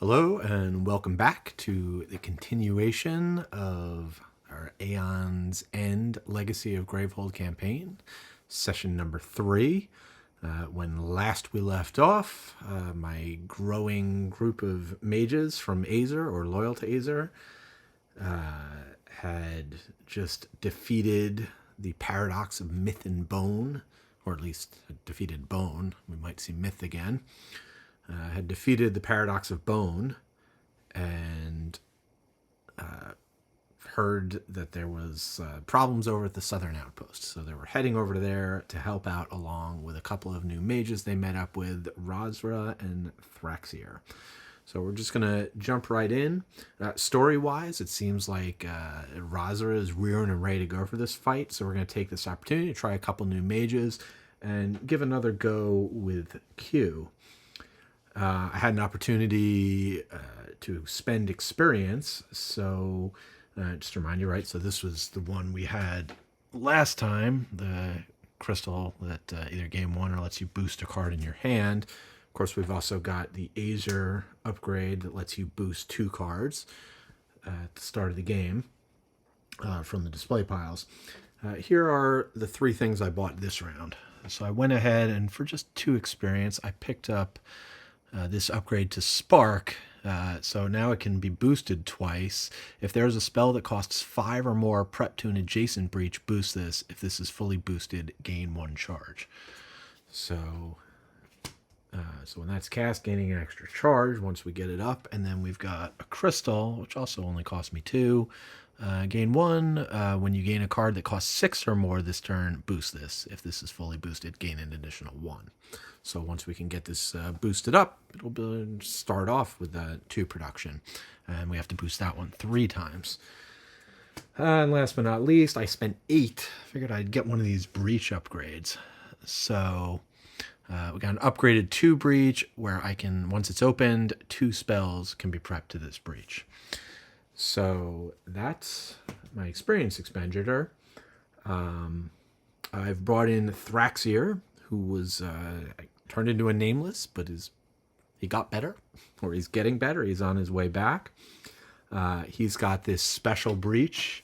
Hello and welcome back to the continuation of our Aeon's End Legacy of Gravehold campaign, session number 3. When last we left off, my growing group of mages from Azer, or loyal to Azer, had just defeated the paradox of myth and bone, or at least defeated bone. We might see myth again. Had defeated the paradox of bone and heard that there was problems over at the Southern Outpost. So they were heading over there to help out along with a couple of new mages they met up with, Razra and Thraxier. So we're just going to jump right in. Story-wise, it seems like Razra is rearing and ready to go for this fight. So we're going to take this opportunity to try a couple new mages and give another go with Q. I had an opportunity to spend experience, so just to remind you, right, so this was the one we had last time, the crystal that either game 1 or lets you boost a card in your hand. Of course, we've also got the Azer upgrade that lets you boost 2 cards at the start of the game from the display piles. Here are the 3 things I bought this round. So I went ahead and for just 2 experience, I picked up this upgrade to Spark, so now it can be boosted twice. If there's a spell that costs 5 or more, prep to an adjacent breach, boost this. If this is fully boosted, gain 1 charge. So when that's cast, gaining an extra charge once we get it up. And then we've got a crystal, which also only cost me 2. Gain 1. When you gain a card that costs 6 or more this turn, boost this. If this is fully boosted, gain an additional 1. So once we can get this boosted up, it'll start off with 2 production. And we have to boost that one 3 times. And last but not least, I spent 8. Figured I'd get one of these breach upgrades. So we got an upgraded 2 breach where I can, once it's opened, 2 spells can be prepped to this breach. So that's my experience expenditure. I've brought in Thraxier, who was turned into a nameless, but he got better, or he's getting better. He's on his way back. He's got this special breach,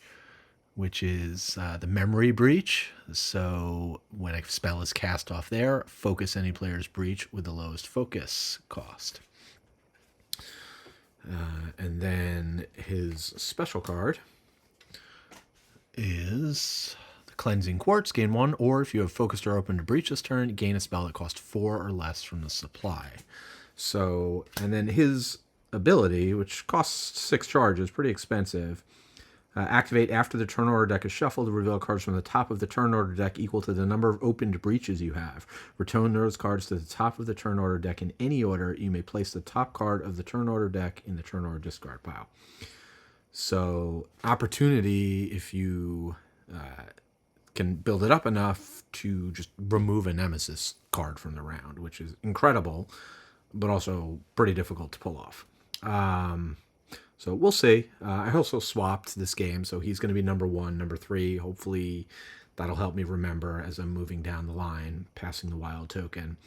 which is the memory breach. So when a spell is cast off there, focus any player's breach with the lowest focus cost. And then his special card is the Cleansing Quartz, gain 1, or if you have focused or opened a breach this turn, gain a spell that costs 4 or less from the supply. So, and then his ability, which costs 6 charges, pretty expensive. Activate after the turn order deck is shuffled to reveal cards from the top of the turn order deck equal to the number of opened breaches you have. Return those cards to the top of the turn order deck in any order. You may place the top card of the turn order deck in the turn order discard pile. So, opportunity if you can build it up enough to just remove a nemesis card from the round, which is incredible, but also pretty difficult to pull off. So we'll see. I also swapped this game, so he's going to be number 1, number 3. Hopefully that'll help me remember as I'm moving down the line, passing the wild token.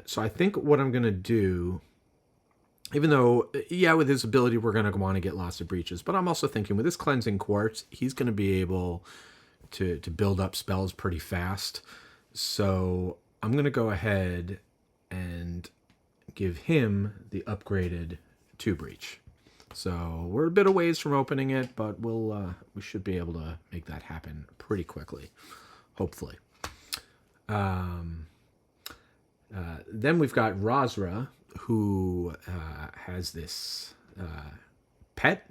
So I think what I'm going to do, even though, yeah, with his ability, we're going to want to get lots of breaches, but I'm also thinking with this Cleansing Quartz, he's going to be able to build up spells pretty fast. So I'm going to go ahead and give him the upgraded 2 breach. So we're a bit of ways from opening it, but we should be able to make that happen pretty quickly, hopefully. Then we've got Razra, who has this pet,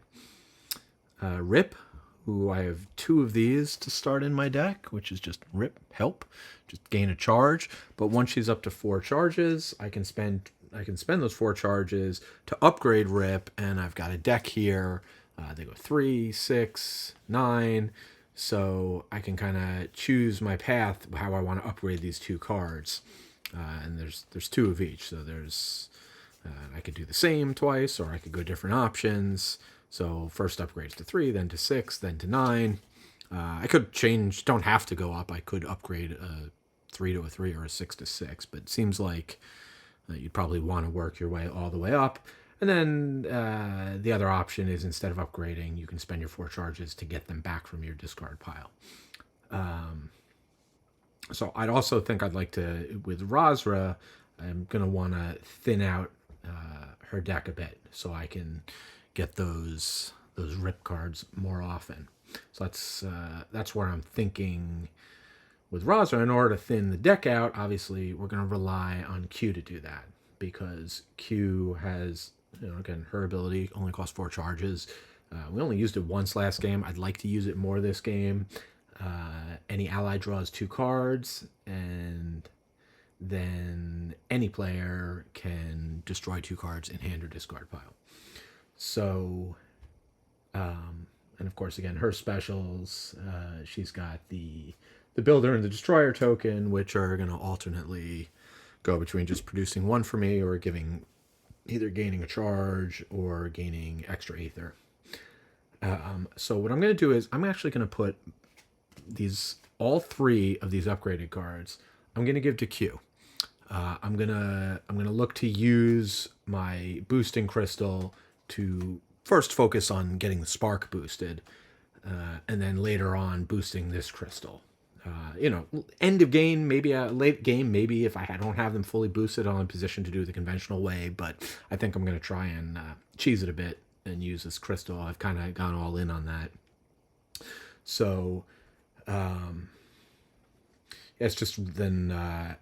Rip, who I have 2 of these to start in my deck, which is just Rip, help, just gain a charge. But once she's up to 4 charges, I can spend those 4 charges to upgrade Rip, and I've got a deck here. They go 3, 6, 9, so I can kind of choose my path how I want to upgrade these 2 cards. And there's 2 of each, so there's I could do the same twice, or I could go different options. So first upgrades to 3, then to 6, then to 9. I could change, don't have to go up. I could upgrade a 3 to a 3 or a 6 to 6, but it seems like you'd probably want to work your way all the way up. And then the other option is instead of upgrading, you can spend your 4 charges to get them back from your discard pile. So I'd also think I'd like to, with Razra, I'm going to want to thin out her deck a bit so I can get those rip cards more often. So that's where I'm thinking with Razra. In order to thin the deck out, obviously we're going to rely on Q to do that, because Q has, again, her ability only costs 4 charges. We only used it once last game. I'd like to use it more this game. Any ally draws 2 cards, and then any player can destroy 2 cards in hand or discard pile. So, and of course, again, her specials, she's got the builder and the destroyer token, which are going to alternately go between just producing 1 for me or either gaining a charge or gaining extra ether. So what I'm going to do is I'm actually going to put all 3 of these upgraded cards, I'm going to give to Q. I'm gonna look to use my boosting crystal to first focus on getting the spark boosted, and then later on boosting this crystal. End of game, maybe late game, maybe if I don't have them fully boosted, I'm in position to do the conventional way. But I think I'm going to try and cheese it a bit and use this crystal. I've kind of gone all in on that. So, it's just then,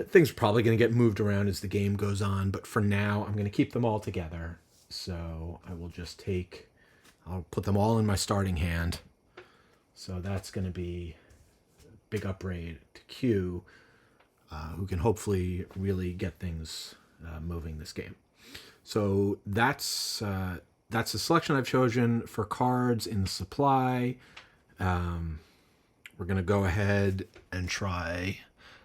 things are probably going to get moved around as the game goes on. But for now, I'm going to keep them all together. So I will just I'll put them all in my starting hand. So that's going to be a big upgrade to Q, who can hopefully really get things moving this game. So that's the selection I've chosen for cards in the supply. We're going to go ahead and try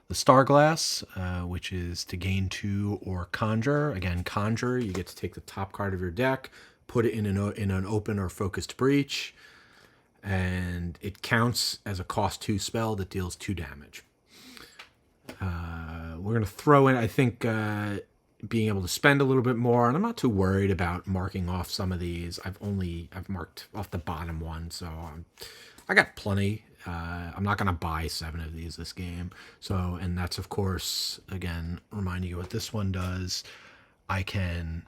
the Starglass, which is to gain 2 or Conjure. Again, Conjure, you get to take the top card of your deck, put it in an open or focused breach, and it counts as a cost 2 spell that deals 2 damage. We're going to throw in, I think, being able to spend a little bit more, and I'm not too worried about marking off some of these. I've marked off the bottom one, so I got plenty. I'm not going to buy 7 of these this game. So, and that's, of course, again, reminding you what this one does. I can,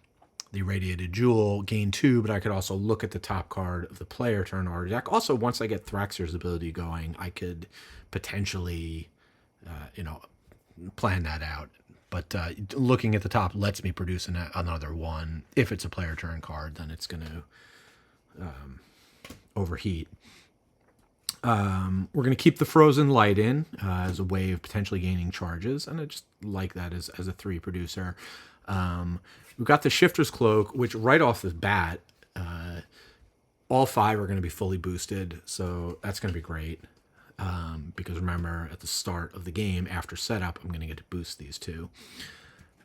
the Irradiated Jewel, gain 2, but I could also look at the top card of the player turn order deck. Also, once I get Thraxir's ability going, I could potentially, plan that out. But looking at the top lets me produce another one. If it's a player turn card, then it's going to overheat. We're going to keep the Frozen Light in as a way of potentially gaining charges, and I just like that as a 3 producer. We've got the Shifter's Cloak, which right off the bat, all 5 are going to be fully boosted, so that's going to be great. Because remember, at the start of the game, after setup, I'm going to get to boost these 2.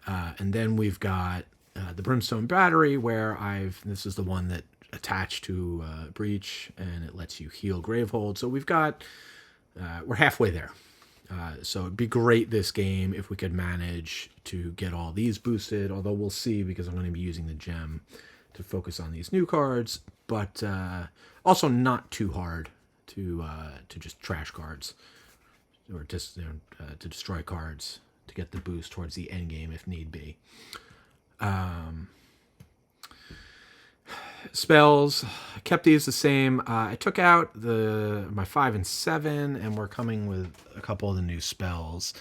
And then we've got the Brimstone Battery, where this is the one that attached to Breach, and it lets you heal Gravehold. So we're halfway there. So it'd be great this game if we could manage to get all these boosted, although we'll see, because I'm going to be using the gem to focus on these new cards, but also not too hard to just trash cards or just to destroy cards to get the boost towards the end game if need be. Spells, I kept these the same. I took out my 5 and 7, and we're coming with a couple of the new spells.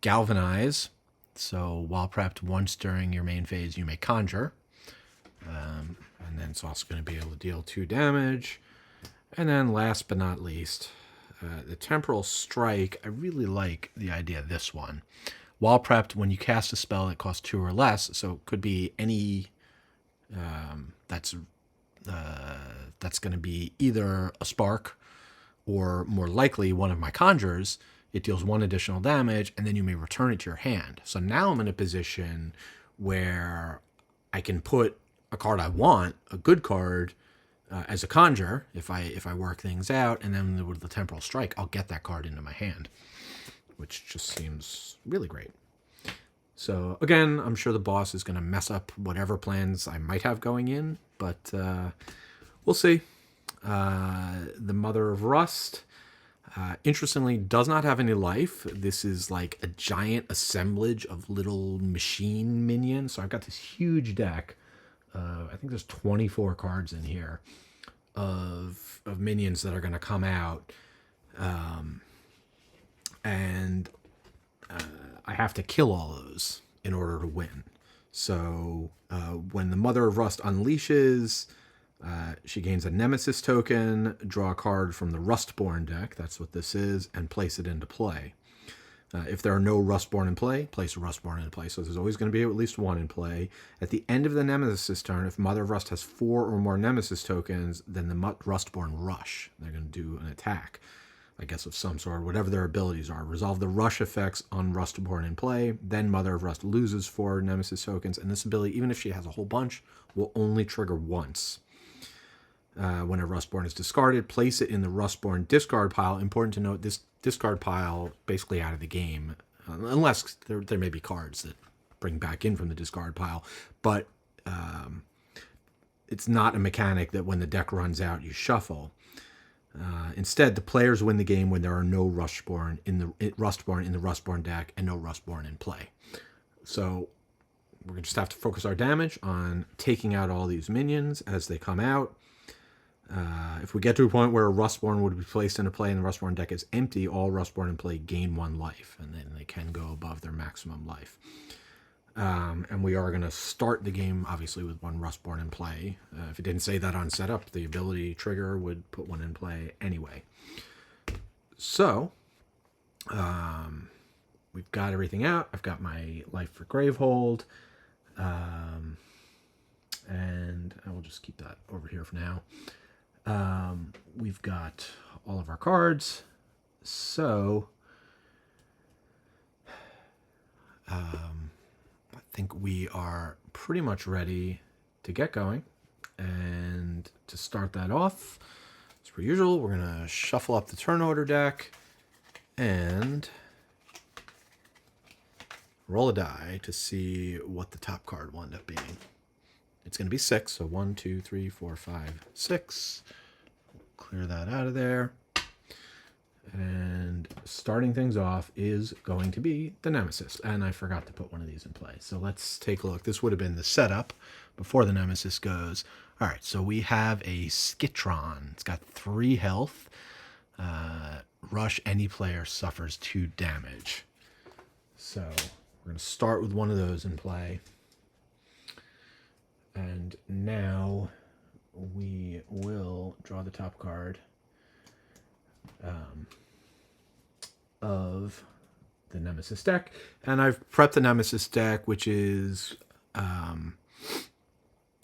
Galvanize, so while prepped once during your main phase, you may conjure. And then it's also going to be able to deal 2 damage. And then last but not least, the Temporal Strike. I really like the idea of this one. While prepped, when you cast a spell that costs 2 or less, so it could be any that's going to be either a spark or more likely one of my conjures. It deals 1 additional damage, and then you may return it to your hand. So now I'm in a position where I can put a card I want, a good card, as a conjure if I work things out, and then with the Temporal Strike, I'll get that card into my hand, which just seems really great. So again, I'm sure the boss is going to mess up whatever plans I might have going in, but we'll see. The Mother of Rust, interestingly, does not have any life. This is like a giant assemblage of little machine minions. So I've got this huge deck. I think there's 24 cards in here of minions that are going to come out. And I have to kill all those in order to win. So when the Mother of Rust unleashes, she gains a Nemesis token, draw a card from the Rustborn deck, that's what this is, and place it into play. If there are no Rustborn in play, place a Rustborn in play. So there's always going to be at least one in play. At the end of the Nemesis turn, if Mother of Rust has 4 or more Nemesis tokens, then the Rustborn rush. They're going to do an attack, I guess, of some sort, whatever their abilities are. Resolve the rush effects on Rustborn in play. Then Mother of Rust loses 4 Nemesis tokens, and this ability, even if she has a whole bunch, will only trigger once. When a Rustborn is discarded, place it in the Rustborn discard pile. Important to note, this discard pile basically out of the game, unless there may be cards that bring back in from the discard pile. But it's not a mechanic that when the deck runs out, you shuffle. Instead, the players win the game when there are no Rustborn in the Rustborn deck and no Rustborn in play. So we're going to just have to focus our damage on taking out all these minions as they come out. If we get to a point where a Rustborn would be placed into play and the Rustborn deck is empty, all Rustborn in play gain 1 life, and then they can go above their maximum life. And we are going to start the game, obviously, with 1 Rustborn in play. If it didn't say that on setup, the ability trigger would put 1 in play anyway. So, we've got everything out. I've got my life for Gravehold. And I will just keep that over here for now. We've got all of our cards. So, I think we are pretty much ready to get going. And to start that off, as per usual, we're going to shuffle up the turn order deck and roll a die to see what the top card will end up being. It's going to be 6, so 1, 2, 3, 4, 5, 6. Clear that out of there. And starting things off is going to be the Nemesis. And I forgot to put one of these in play. So let's take a look. This would have been the setup before the Nemesis goes. All right, so we have a Skitron. It's got 3 health. Rush, any player suffers 2 damage. So we're going to start with one of those in play. And now we will draw the top card of the Nemesis deck. And I've prepped the Nemesis deck, which is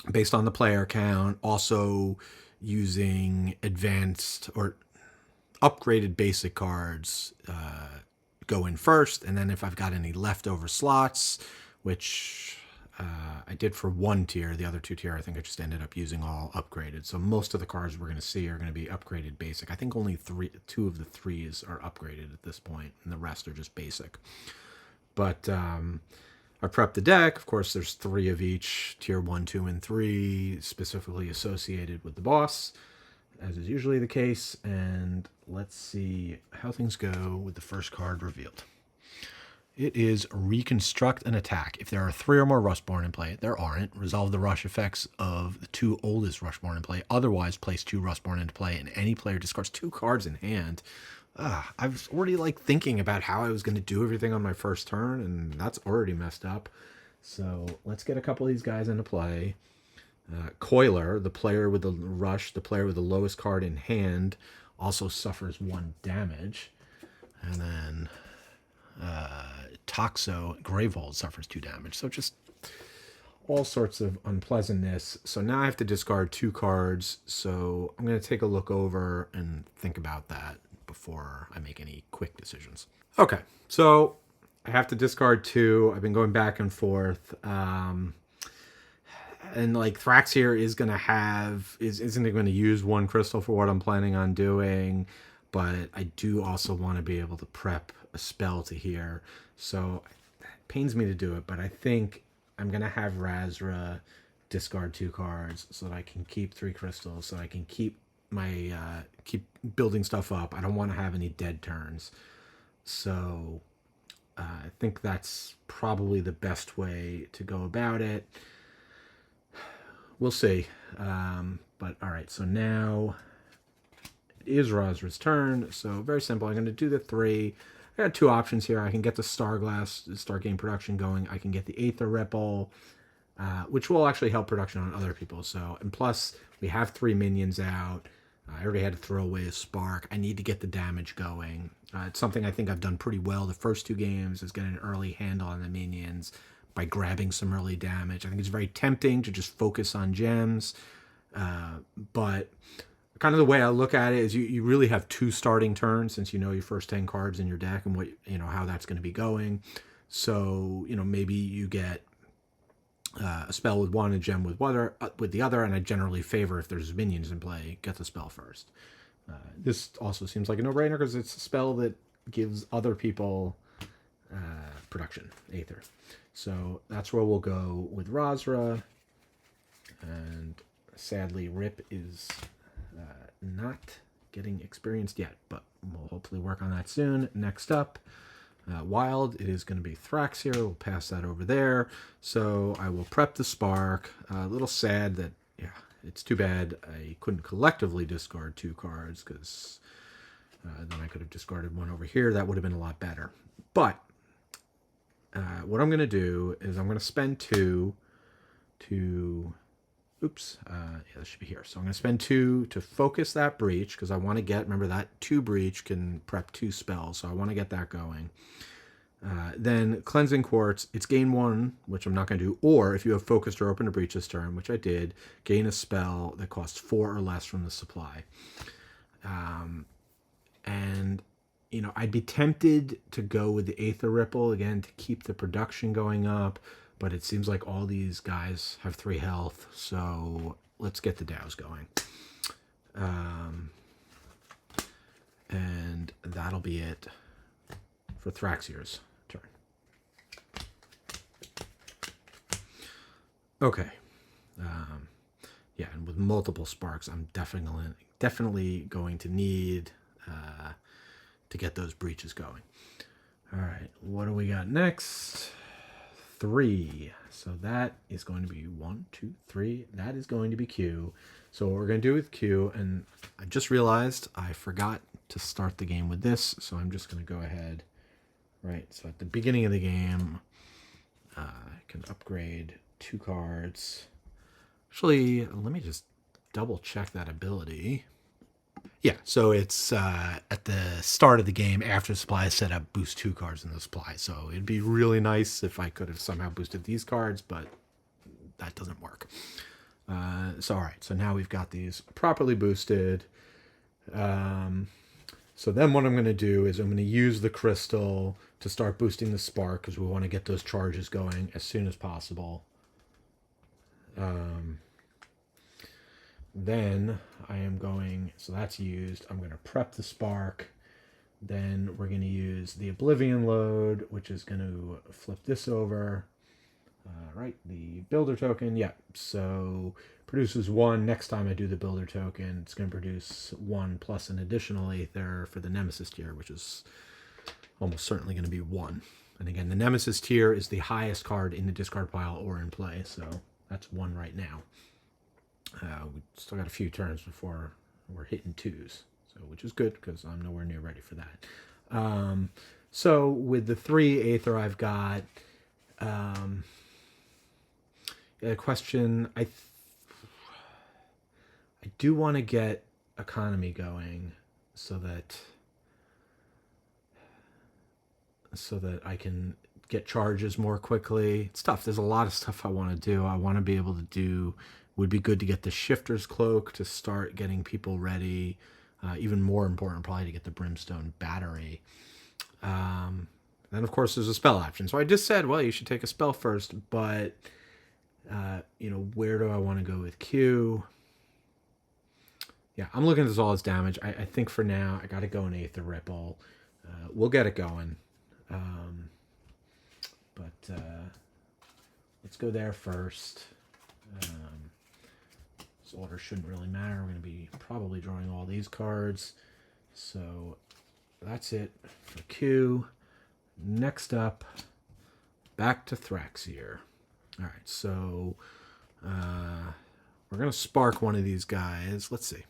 based on the player count, also using advanced or upgraded basic cards go in first. And then if I've got any leftover slots, which I did for 1 tier, the other 2 tier I think I just ended up using all upgraded. So most of the cards we're going to see are going to be upgraded basic. I think only 2 of the 3s are upgraded at this point, and the rest are just basic. But I prepped the deck. Of course, there's 3 of each, tier 1, 2, and 3, specifically associated with the boss, as is usually the case. And let's see how things go with the first card revealed. It is Reconstruct an Attack. If there are 3 or more Rustborn in play, there aren't. Resolve the rush effects of the 2 oldest Rustborn in play. Otherwise, place 2 Rustborn into play, and any player discards 2 cards in hand. I was already thinking about how I was going to do everything on my first turn, and that's already messed up. So let's get a couple of these guys into play. Coiler, the player with the rush, the player with the lowest card in hand, also suffers 1 damage. And then Toxo, Gravehold, suffers 2 damage. So just all sorts of unpleasantness. So now I have to discard 2 cards. So I'm going to take a look over and think about that before I make any quick decisions. Okay, so I have to discard 2. I've been going back and forth. And Thrax here is going to have, isn't it going to use 1 crystal for what I'm planning on doing? But I do also want to be able to prep a spell to here. So I pains me to do it, but I think I'm going to have Razra discard 2 cards so that I can keep 3 crystals, so I can keep my keep building stuff up. I don't want to have any dead turns. So I think that's probably the best way to go about it. We'll see. But all right, so now it is Razra's turn. So very simple. I'm going to do the 3. I got 2 options here. I can get the Starglass, start game production going. I can get the Aether Ripple, which will actually help production on other people. So, and plus we have 3 minions out. I already had to throw away a Spark. I need to get the damage going. It's something I think I've done pretty well the first 2 games, is get an early handle on the minions by grabbing some early damage. I think it's very tempting to just focus on gems, but kind of the way I look at it is you really have 2 starting turns, since you know your first 10 cards in your deck and what, you know, how that's going to be going. So, you know, maybe you get a spell with one, a gem with the other, and I generally favor, if there's minions in play, get the spell first. This also seems like a no-brainer because it's a spell that gives other people production, Aether. So that's where we'll go with Razra, and sadly Rip is not getting experienced yet, but we'll hopefully work on that soon. Next up, Wild, it is going to be Thraxir. We'll pass that over there. So I will prep the Spark. A little sad that, yeah, it's too bad I couldn't collectively discard 2 cards, because then I could have discarded 1 over here. That would have been a lot better. But what I'm going to do is I'm going to spend 2 to... Oops, yeah, that should be here. So I'm going to spend 2 to focus that Breach, because I want to get, remember that 2 Breach can prep 2 spells, so I want to get that going. Then Cleansing Quartz, it's gain 1, which I'm not going to do, or if you have focused or opened a Breach this turn, which I did, gain a spell that costs 4 or less from the supply. And, you know, I'd be tempted to go with the Aether Ripple, again, to keep the production going up, but it seems like all these guys have 3 health, so let's get the Dows going. And that'll be it for Thraxir's turn. Okay. Yeah, and with multiple Sparks, I'm definitely going to need to get those breaches going. All right, what do we got next? 3. So that is going to be 1, 2, 3. That is going to be Q. So what we're going to do with Q, and I just realized I forgot to start the game with this, so I'm just going to go ahead. Right, so at the beginning of the game, I can upgrade 2 cards. Actually, let me just double check that ability. Yeah, so it's at the start of the game, after the supply is set up, boost 2 cards in the supply. So it'd be really nice if I could have somehow boosted these cards, but that doesn't work. So all right, so now we've got these properly boosted. So then what I'm going to do is I'm going to use the crystal to start boosting the Spark, because we want to get those charges going as soon as possible. Then I am going, so that's used. I'm going to prep the Spark. Then we're going to use the Oblivion Load, which is going to flip this over. Right, the Builder Token, yeah. So produces 1. Next time I do the Builder Token, it's going to produce 1 plus an additional Aether for the Nemesis tier, which is almost certainly going to be 1. And again, the Nemesis tier is the highest card in the discard pile or in play, so that's 1 right now. We still got a few turns before we're hitting 2s, so which is good because I'm nowhere near ready for that. So with the 3 Aether I've got, a question. I do want to get economy going so that I can get charges more quickly. It's tough. There's a lot of stuff I want to do. I want to be able to do. Would be good to get the Shifter's Cloak to start getting people ready. Even more important, probably, to get the Brimstone Battery. Then, of course, there's a spell option. So I just said, well, you should take a spell first, but, where do I want to go with Q? Yeah, I'm looking at this all as damage. I think for now, I got to go in Aether Ripple. We'll get it going. But let's go there first. This order shouldn't really matter. We're going to be probably drawing all these cards. So that's it for Q. Next up, back to Thraxier. All right, so we're going to spark one of these guys. Let's see.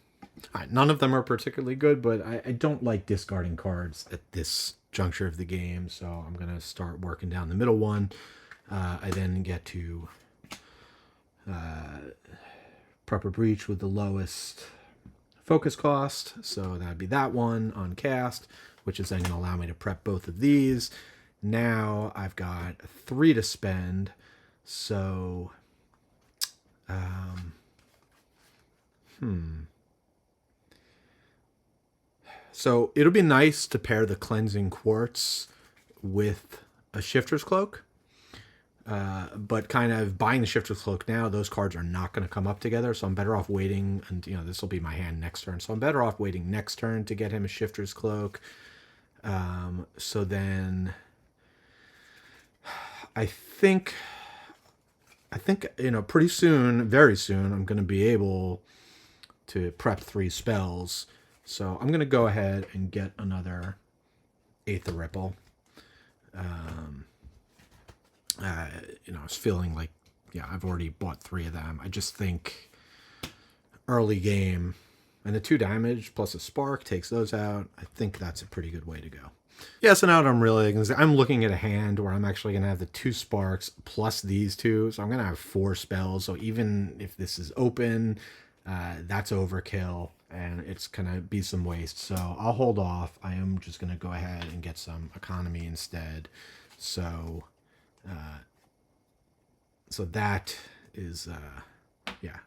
All right, none of them are particularly good, but I don't like discarding cards at this juncture of the game, so I'm going to start working down the middle one. I then get to Prep a Breach with the lowest focus cost, so that'd be that one on cast, which is then going to allow me to prep both of these. Now I've got 3 to spend, so So it'll be nice to pair the Cleansing Quartz with a Shifter's Cloak. But kind of buying the Shifter's Cloak now, those cards are not going to come up together, so I'm better off waiting, and this will be my hand next turn, so I'm better off waiting next turn to get him a Shifter's Cloak. So then I think pretty soon, very soon, I'm going to be able to prep 3 spells. So I'm going to go ahead and get another Aether Ripple. I was feeling like, I've already bought 3 of them. I just think early game, and the 2 damage plus a spark takes those out. I think that's a pretty good way to go. Yeah, so now what I'm looking at a hand where I'm actually going to have the 2 sparks plus these 2. So I'm going to have 4 spells. So even if this is open, that's overkill, and it's going to be some waste. So I'll hold off. I am just going to go ahead and get some economy instead. So that is,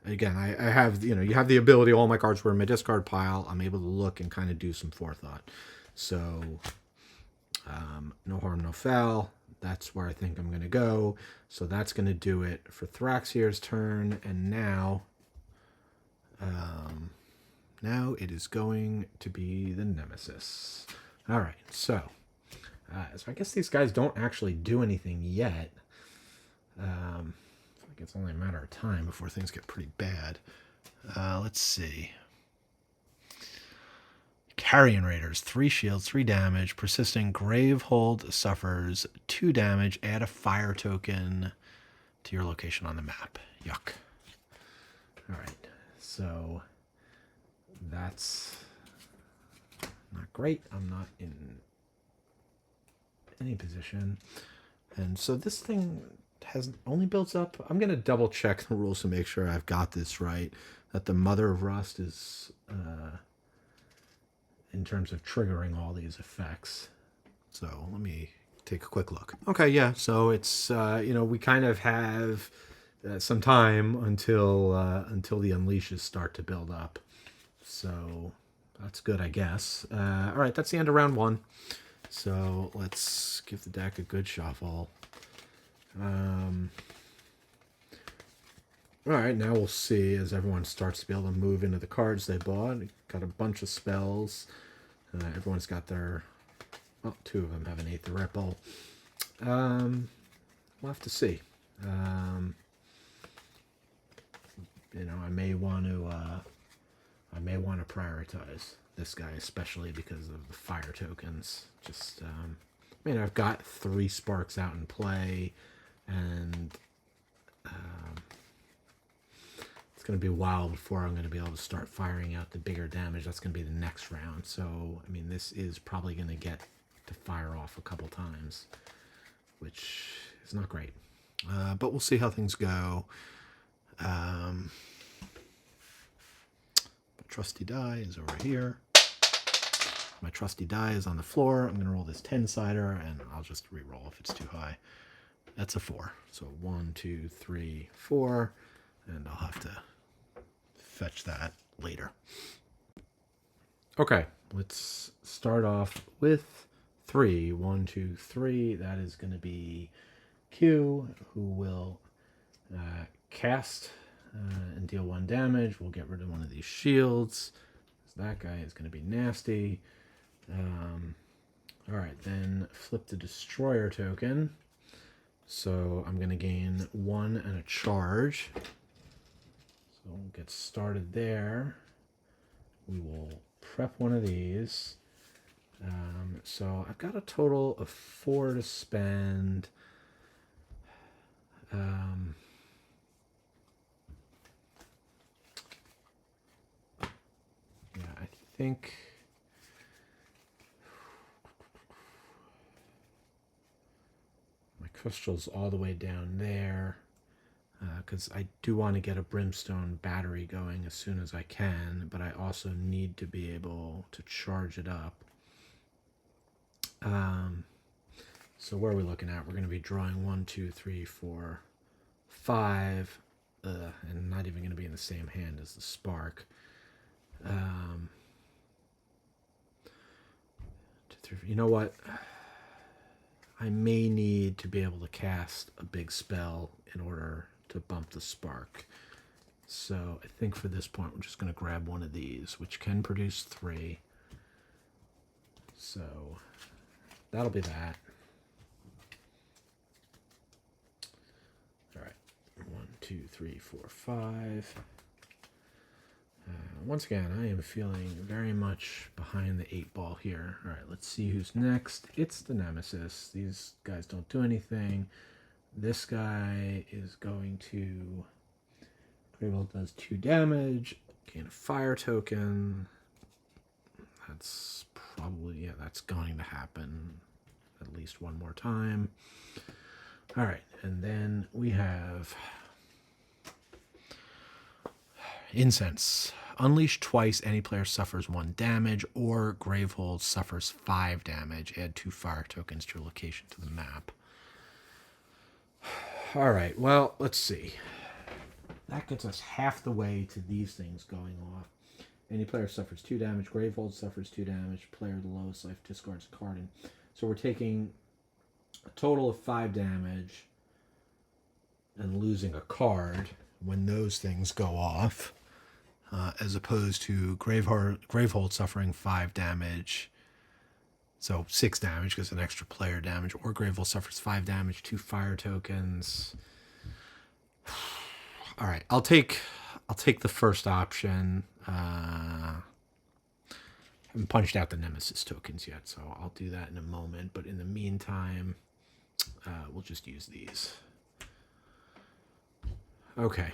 again, I have, you have the ability, all my cards were in my discard pile. I'm able to look and kind of do some forethought. So no harm, no foul. That's where I think I'm going to go. So that's going to do it for Thraxier's turn. And now it is going to be the Nemesis. All right, so I guess these guys don't actually do anything yet. I think it's only a matter of time before things get pretty bad. Let's see. Carrion Raiders, 3 shields, 3 damage. Persisting Gravehold suffers 2 damage. Add a fire token to your location on the map. Yuck. All right, so that's not great. I'm not in any position. And so this thing only builds up. I'm going to double check the rules to make sure I've got this right, that the Mother of Rust is in terms of triggering all these effects. So let me take a quick look. Okay, yeah, so it's, we kind of have some time until the Unleashes start to build up. So that's good, I guess. All right, that's the end of round 1. So let's give the deck a good shuffle. All right, now we'll see as everyone starts to be able to move into the cards they bought. Got a bunch of spells. Everyone's got their... Well, 2 of them have an Aether Ripple. We'll have to see. I may want to prioritize this guy, especially because of the fire tokens. Just, I've got 3 sparks out in play, and it's going to be a while before I'm going to be able to start firing out the bigger damage. That's going to be the next round. So, this is probably going to get to fire off a couple times, which is not great. But we'll see how things go. My trusty die is over here. My trusty die is on the floor. I'm going to roll this 10-sider, and I'll just re-roll if it's too high. That's a 4. So 1, 2, 3, 4, and I'll have to fetch that later. Okay, let's start off with 3. 1, 2, 3. That is going to be Q, who will cast and deal 1 damage. We'll get rid of one of these shields. That guy is going to be nasty. All right, then flip the Destroyer token. So I'm going to gain 1 and a charge. So we'll get started there. We will prep one of these. So I've got a total of 4 to spend. Yeah, I think my crystal's all the way down there, because I do want to get a brimstone battery going as soon as I can, but I also need to be able to charge it up. So where are we looking at? We're going to be drawing 1, 2, 3, 4, 5, and not even going to be in the same hand as the spark. 2, 3, you know what? I may need to be able to cast a big spell in order to bump the spark. So I think for this point, we're just going to grab one of these, which can produce 3. So that'll be that. All right, 1, 2, 3, 4, 5. Once again, I am feeling very much behind the 8 ball here. All right, let's see who's next. It's the Nemesis. These guys don't do anything. This guy is going to... Gravehold does 2 damage. Gain a fire token. That's probably... Yeah, that's going to happen at least one more time. All right, and then we have... Incense. Unleash twice, any player suffers 1 damage, or Gravehold suffers 5 damage. Add 2 fire tokens to your location to the map. All right, well, let's see. That gets us half the way to these things going off. Any player suffers 2 damage. Gravehold suffers 2 damage. Player with the lowest life discards a card. So we're taking a total of 5 damage and losing a card when those things go off. As opposed to Gravehold suffering 5 damage, so 6 damage because an extra player damage, or Gravehold suffers 5 damage, 2 fire tokens. All right, I'll take the first option. I haven't punched out the Nemesis tokens yet, so I'll do that in a moment. But in the meantime, we'll just use these. Okay.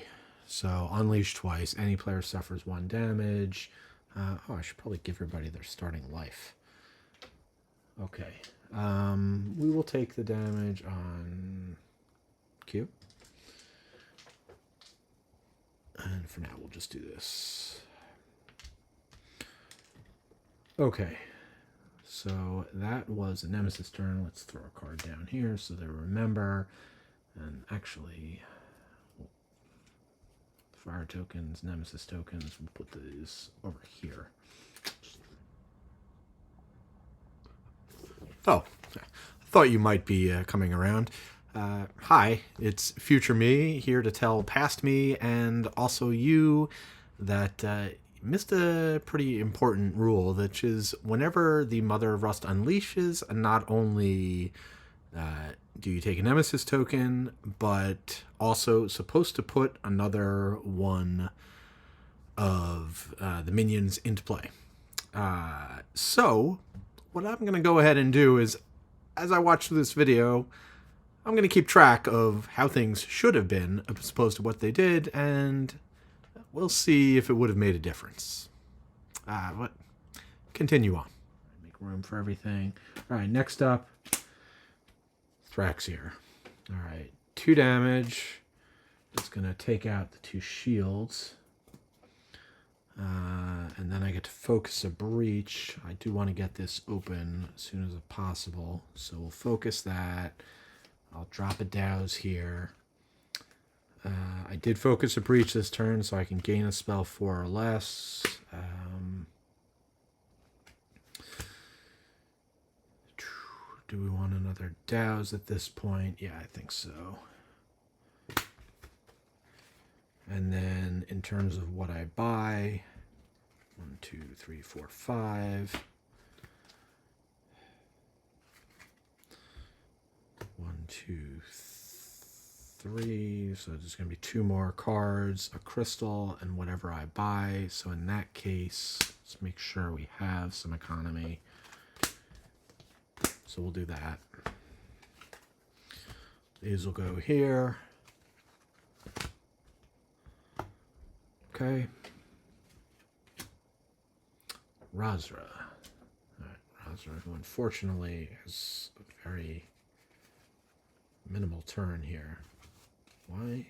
So, unleash twice. Any player suffers 1 damage. I should probably give everybody their starting life. Okay. We will take the damage on Q. And for now, we'll just do this. Okay. So, that was a Nemesis turn. Let's throw a card down here so they remember. And actually... Fire tokens, Nemesis tokens, we'll put these over here. Oh, I thought you might be coming around. Hi, it's future me here to tell past me and also you that missed a pretty important rule, which is whenever the Mother of Rust unleashes, not only... do you take a Nemesis token, but also supposed to put another one of the minions into play. So, what I'm going to go ahead and do is, as I watch this video, I'm going to keep track of how things should have been as opposed to what they did, and we'll see if it would have made a difference. But continue on. Make room for everything. All right, next up. Thraxier. Alright, 2 damage. It's going to take out the 2 shields. And then I get to focus a breach. I do want to get this open as soon as possible. So we'll focus that. I'll drop a douse here. I did focus a breach this turn, so I can gain a spell 4 or less. Do we want another douse at this point? Yeah, I think so. And then in terms of what I buy, 1, 2, 3, 4, 5. 1, 2, 3, so there's going to be 2 more cards, a crystal, and whatever I buy. So in that case, let's make sure we have some economy. So we'll do that. These will go here. Okay. Razra. All right, Razra, who unfortunately has a very minimal turn here. Why?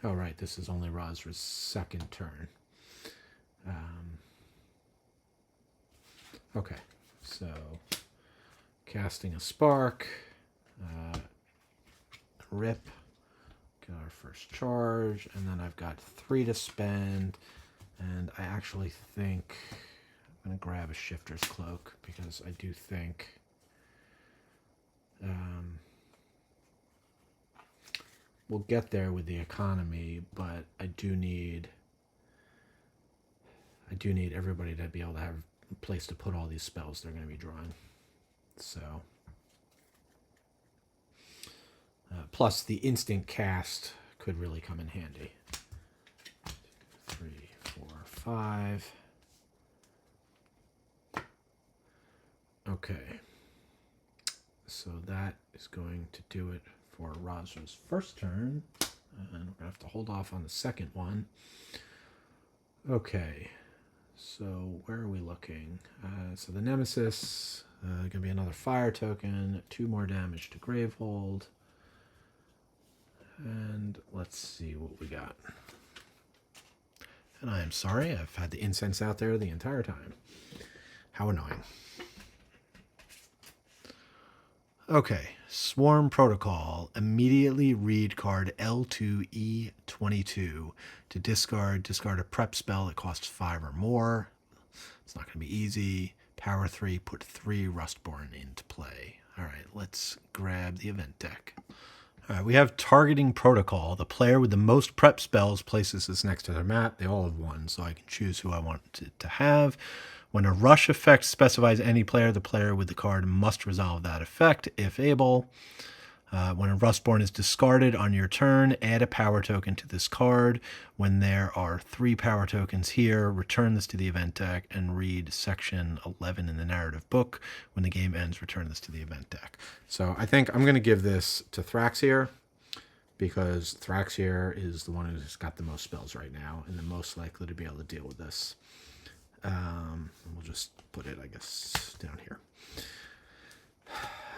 Oh, right, this is only Razra's second turn. Okay, so casting a spark, rip, get our first charge, and then I've got 3 to spend, and I actually think I'm going to grab a Shifter's Cloak, because I do think we'll get there with the economy, but I do need everybody to be able to have a place to put all these spells they're going to be drawing. So, plus the instant cast could really come in handy. 3, 4, 5. Okay. So that is going to do it for Razra's first turn. And we're going to have to hold off on the second one. Okay. So where are we looking? So the Nemesis, going to be another fire token, 2 more damage to Gravehold. And let's see what we got. And I am sorry, I've had the incense out there the entire time. How annoying. Okay, Swarm Protocol. Immediately read card L2E22 to discard a prep spell that costs 5 or more. It's not going to be easy. Power 3, put 3 Rustborn into play. All right, let's grab the event deck. All right, we have Targeting Protocol. The player with the most prep spells places this next to their map. They all have 1, so I can choose who I want to have. When a rush effect specifies any player, the player with the card must resolve that effect, if able. When a Rustborn is discarded on your turn, add a power token to this card. When there are 3 power tokens here, return this to the event deck and read section 11 in the narrative book. When the game ends, return this to the event deck. So I think I'm going to give this to Thraxier, because Thraxier is the one who's got the most spells right now and the most likely to be able to deal with this. We'll just put it, I guess, down here.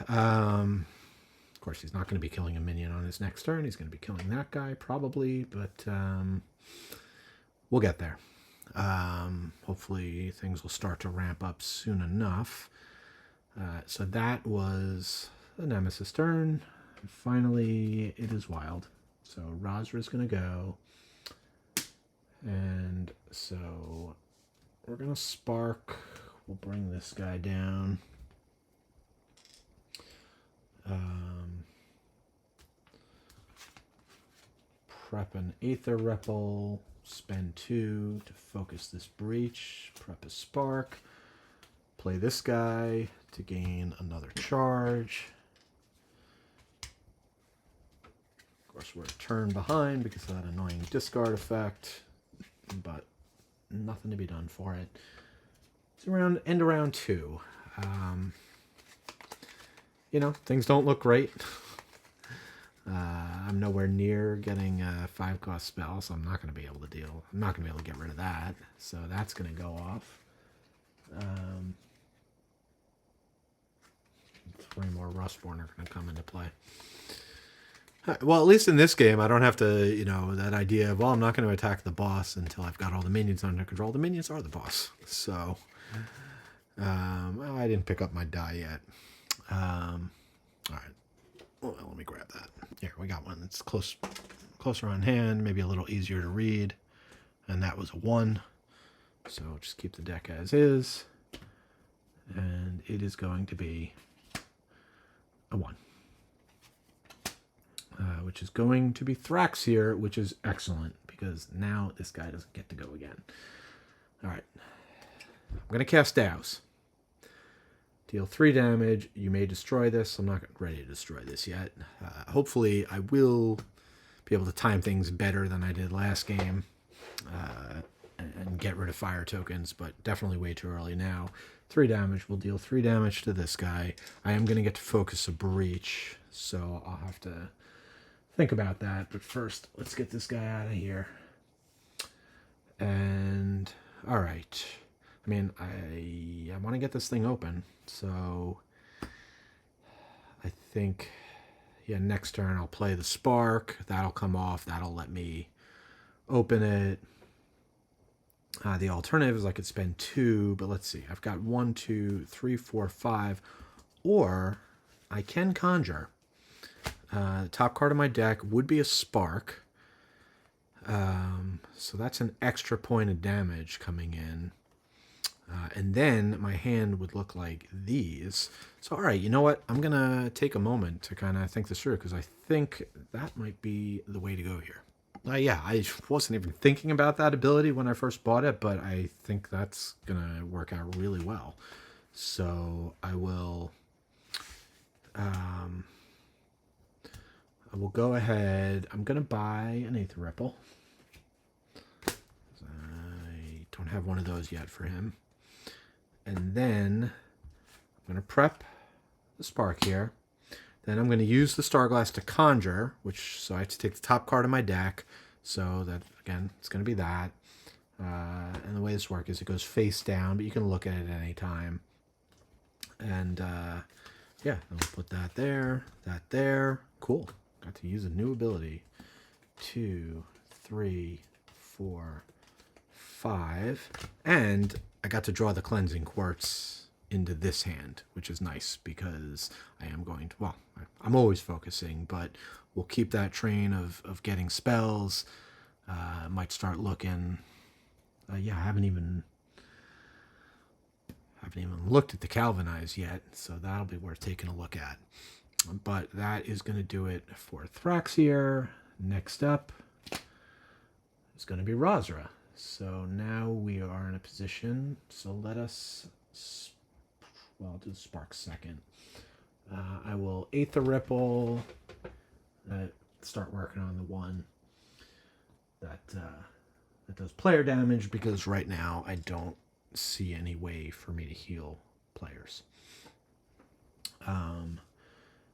Of course, he's not going to be killing a minion on his next turn. He's going to be killing that guy, probably, but we'll get there. Hopefully, things will start to ramp up soon enough. So that was the Nemesis turn. Finally, it is wild. So Razra's going to go. And so we're going to spark. We'll bring this guy down. Prep an Aether Ripple. Spend 2 to focus this breach. Prep a spark. Play this guy to gain another charge. Of course, we're a turn behind because of that annoying discard effect, but nothing to be done for it. It's end of round 2. Things don't look great. I'm nowhere near getting a 5-cost spell, so I'm not going to be able to get rid of that. So that's going to go off. 3 more Rustborn are going to come into play. Well, at least in this game, I don't have to, that idea of, well, I'm not going to attack the boss until I've got all the minions under control. The minions are the boss. So, I didn't pick up my die yet. All right. Well, let me grab that. Here, we got one that's closer on hand, maybe a little easier to read. And that was a 1. So just keep the deck as is. And it is going to be a 1. Which is going to be Thraxier, which is excellent, because now this guy doesn't get to go again. All right. I'm going to cast Douse. Deal 3 damage. You may destroy this. I'm not ready to destroy this yet. Hopefully, I will be able to time things better than I did last game and get rid of fire tokens, but definitely way too early now. 3 damage. We'll deal 3 damage to this guy. I am going to get to focus a breach, so I'll have to think about that. But first, let's get this guy out of here. And, all right. I mean, I want to get this thing open, so I think, yeah, next turn I'll play the spark. That'll come off. That'll let me open it. The alternative is I could spend 2, but let's see. I've got 1, 2, 3, 4, 5, or I can conjure. The top card of my deck would be a spark. So that's an extra point of damage coming in. And then my hand would look like these. So, all right, you know what? I'm going to take a moment to kind of think this through because I think that might be the way to go here. Yeah, I wasn't even thinking about that ability when I first bought it, but I think that's going to work out really well. So I will go ahead. I'm going to buy an Aether Ripple. I don't have one of those yet for him. And then I'm going to prep the spark here. Then I'm going to use the Starglass to conjure, so I have to take the top card of my deck. So that, again, it's going to be that. And the way this works is it goes face down, but you can look at it at any time. And, yeah, I'll put that there, that there. Cool. Got to use a new ability. 2, 3, 4, 5. And I got to draw the Cleansing Quartz into this hand, which is nice because I am going to, well, I'm always focusing, but we'll keep that train of getting spells. Might start looking, yeah, I haven't even looked at the Calvinize yet, so that'll be worth taking a look at. But that is going to do it for Thraxier. Next up is going to be Rosra. So now we are in a position, so let us, well, I'll do the spark second. I will Aether Ripple, start working on the one that does player damage, because right now I don't see any way for me to heal players.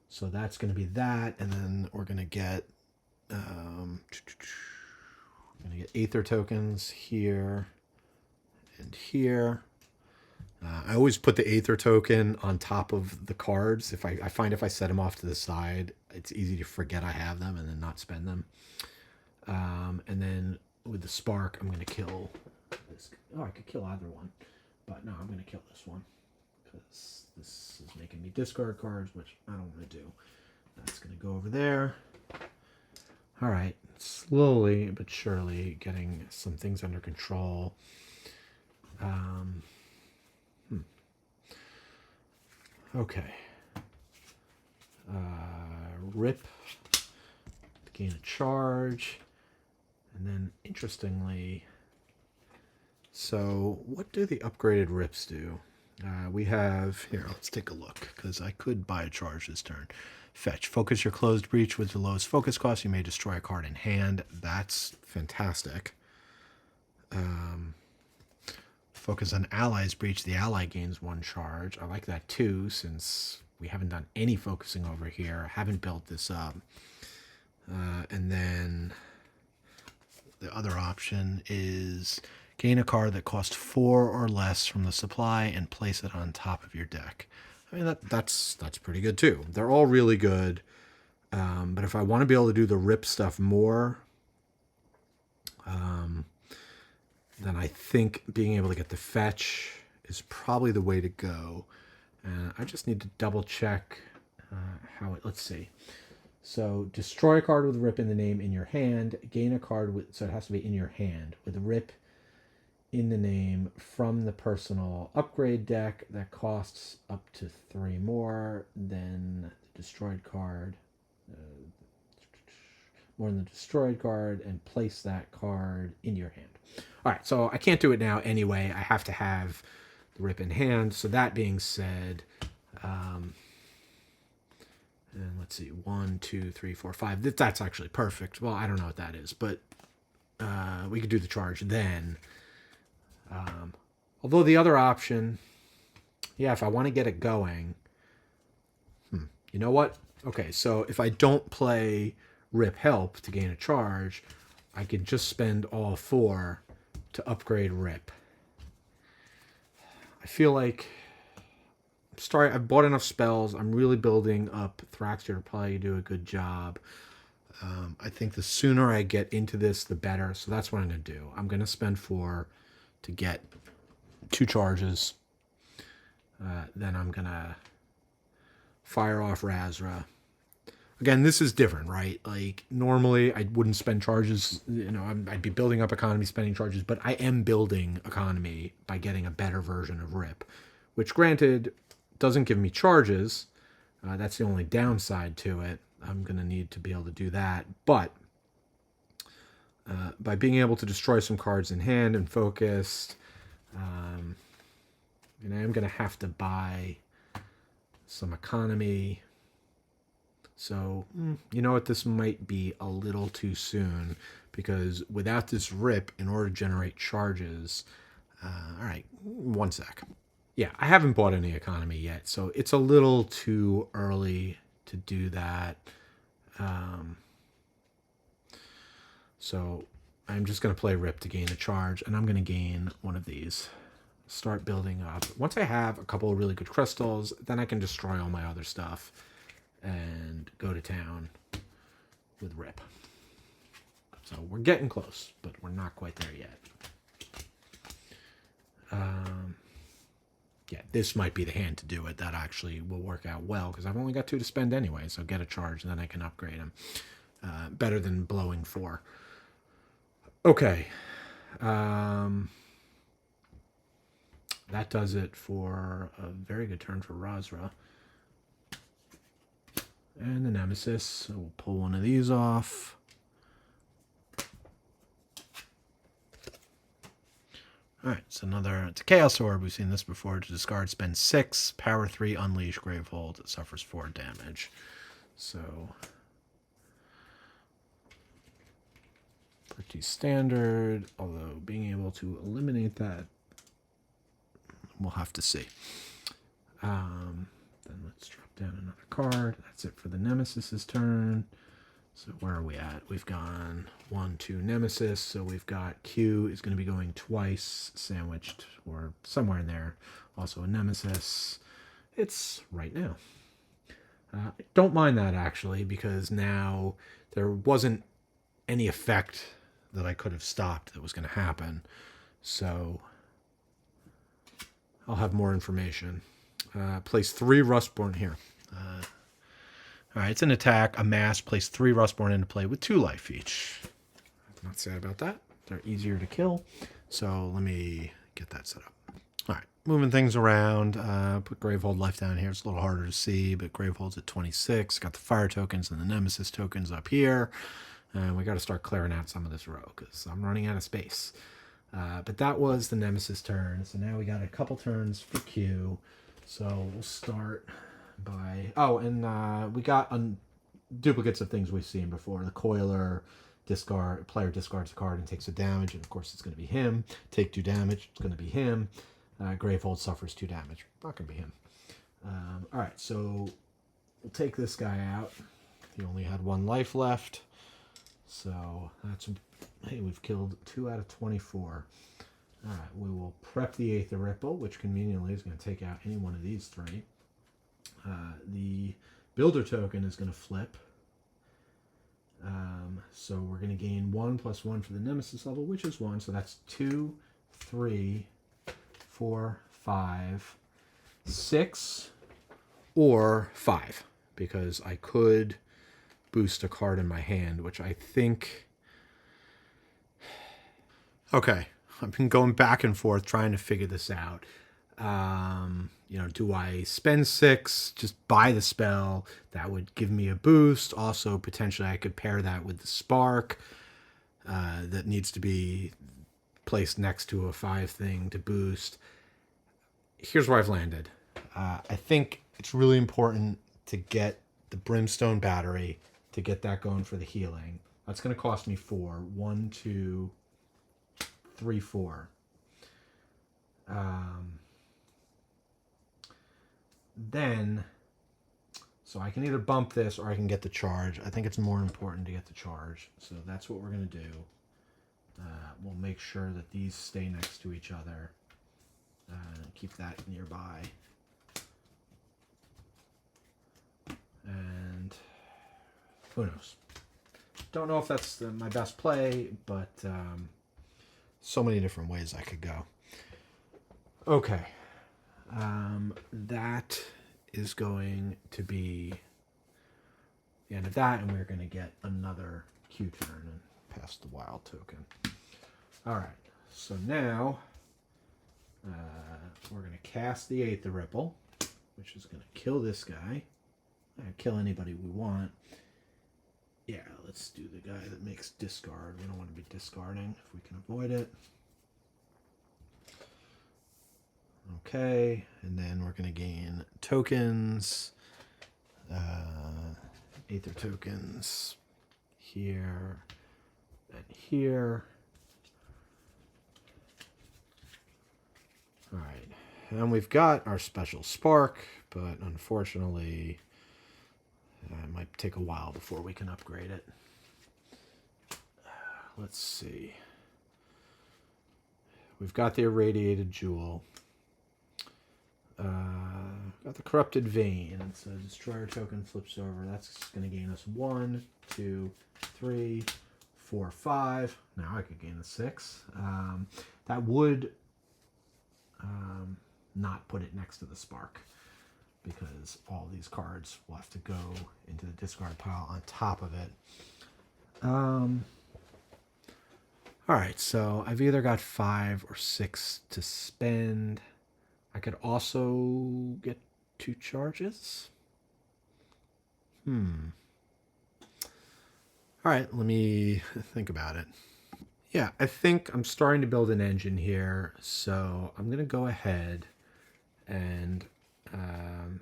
So that's going to be that, and then we're going to get Aether tokens here and here. I always put the Aether token on top of the cards. I find if I set them off to the side, it's easy to forget I have them and then not spend them. And then with the spark, I'm going to kill this. Oh, I could kill either one, but no, I'm going to kill this one because this is making me discard cards, which I don't want to do. That's going to go over there. All right, slowly but surely getting some things under control. Okay. Rip, gain a charge, and then interestingly, so what do the upgraded rips do? We have, here, let's take a look, because I could buy a charge this turn. Fetch. Focus your closed breach with the lowest focus cost. You may destroy a card in hand. That's fantastic. Focus on allies breach. The ally gains 1 charge. I like that too, since we haven't done any focusing over here. I haven't built this up. And then the other option is gain a card that costs 4 or less from the supply and place it on top of your deck. I mean, that's pretty good too. They're all really good. But if I want to be able to do the rip stuff more, then I think being able to get the fetch is probably the way to go. And I just need to double check how it, let's see. So destroy a card with rip in the name in your hand, gain a card with, so it has to be in your hand, with rip in the name from the personal upgrade deck that costs up to 3 more than the destroyed card, more than the destroyed card, and place that card in your hand. All right, so I can't do it now anyway. I have to have the rip in hand. So that being said, and let's see, 1, 2, 3, 4, 5. That's actually perfect. Well, I don't know what that is, but we could do the charge then. Although the other option, yeah, if I want to get it going, you know what? Okay, so if I don't play Rip Help to gain a charge, I could just spend all 4 to upgrade Rip. I feel like I've bought enough spells. I'm really building up Thraxir to probably do a good job. I think the sooner I get into this, the better. So that's what I'm going to do. I'm going to spend 4 to get 2 charges. Then I'm going to fire off Razra. Again, this is different, right? Like, normally I wouldn't spend charges. I'd be building up economy, spending charges. But I am building economy by getting a better version of Rip. Which, granted, doesn't give me charges. That's the only downside to it. I'm going to need to be able to do that. But by being able to destroy some cards in hand and focused, and I am going to have to buy some economy. So, you know what? This might be a little too soon, because without this Rip, in order to generate charges... all right, one sec. Yeah, I haven't bought any economy yet, so it's a little too early to do that. So I'm just going to play Rip to gain a charge, and I'm going to gain one of these. Start building up. Once I have a couple of really good crystals, then I can destroy all my other stuff and go to town with Rip. So we're getting close, but we're not quite there yet. Yeah, this might be the hand to do it. That actually will work out well, because I've only got 2 to spend anyway, so get a charge, and then I can upgrade him. Better than blowing 4. Okay. That does it for a very good turn for Razra. And the Nemesis, so we'll pull one of these off. Alright, so it's a Chaos Orb. We've seen this before. To discard, spend 6, power 3, unleash, Gravehold. It suffers 4 damage. So, pretty standard, although being able to eliminate that, we'll have to see. Then let's drop down another card. That's it for the Nemesis's turn. So where are we at? We've gone 1, 2 Nemesis. So we've got Q is going to be going twice, sandwiched, or somewhere in there. Also a Nemesis. It's right now. Don't mind that, actually, because now there wasn't any effect that I could have stopped that was going to happen. So I'll have more information. Place 3 Rustborn here. All right, it's an attack, a mass. Place 3 Rustborn into play with 2 life each. I'm not sad about that. They're easier to kill. So let me get that set up. All right, moving things around. Put Gravehold life down here. It's a little harder to see, but Gravehold's at 26. Got the fire tokens and the Nemesis tokens up here. And we got to start clearing out some of this row, because I'm running out of space. But that was the Nemesis turn. So now we got a couple turns for Q. So we'll start by... Oh, and we got duplicates of things we've seen before. The Coiler, player discards a card and takes a damage, and of course it's going to be him. Take 2 damage, it's going to be him. Gravehold suffers 2 damage. Not going to be him. All right, so we'll take this guy out. He only had 1 life left. So that's... Hey, we've killed 2 out of 24. All right, we will prep the Aether Ripple, which conveniently is going to take out any one of these 3. The Builder token is going to flip. So we're going to gain 1 + 1 for the Nemesis level, which is 1. So that's 2, 3, 4, 5, 6, or 5. Because I could boost a card in my hand, which I think... Okay, I've been going back and forth trying to figure this out. Do I spend 6, just buy the spell? That would give me a boost. Also, potentially I could pair that with the Spark that needs to be placed next to a 5 thing to boost. here's where I've landed. I think it's really important to get the brimstone battery to get that going for the healing. That's going to cost me 4. 1, 2, 3, 4. Then, so I can either bump this or I can get the charge. I think it's more important to get the charge. So that's what we're going to do. We'll make sure that these stay next to each other. Keep that nearby. And who knows? Don't know if that's my best play, but so many different ways I could go. Okay. That is going to be the end of that, and we're going to get another Q turn and pass the wild token. All right. So now we're going to cast the Aether Ripple, which is going to kill this guy. Kill anybody we want. Yeah, let's do the guy that makes discard. We don't want to be discarding if we can avoid it. Okay, and then we're going to gain tokens. Aether tokens here and here. All right, and we've got our special spark, but unfortunately, it might take a while before we can upgrade it. Let's see. We've got the irradiated jewel. Got the corrupted vein. It's a destroyer token flips over. That's going to gain us 1, 2, 3, 4, 5. Now I could gain a 6. That would not put it next to the spark, because all these cards will have to go into the discard pile on top of it. All right, so I've either got 5 or 6 to spend. I could also get 2 charges. All right, let me think about it. Yeah, I think I'm starting to build an engine here, so I'm going to go ahead and I'm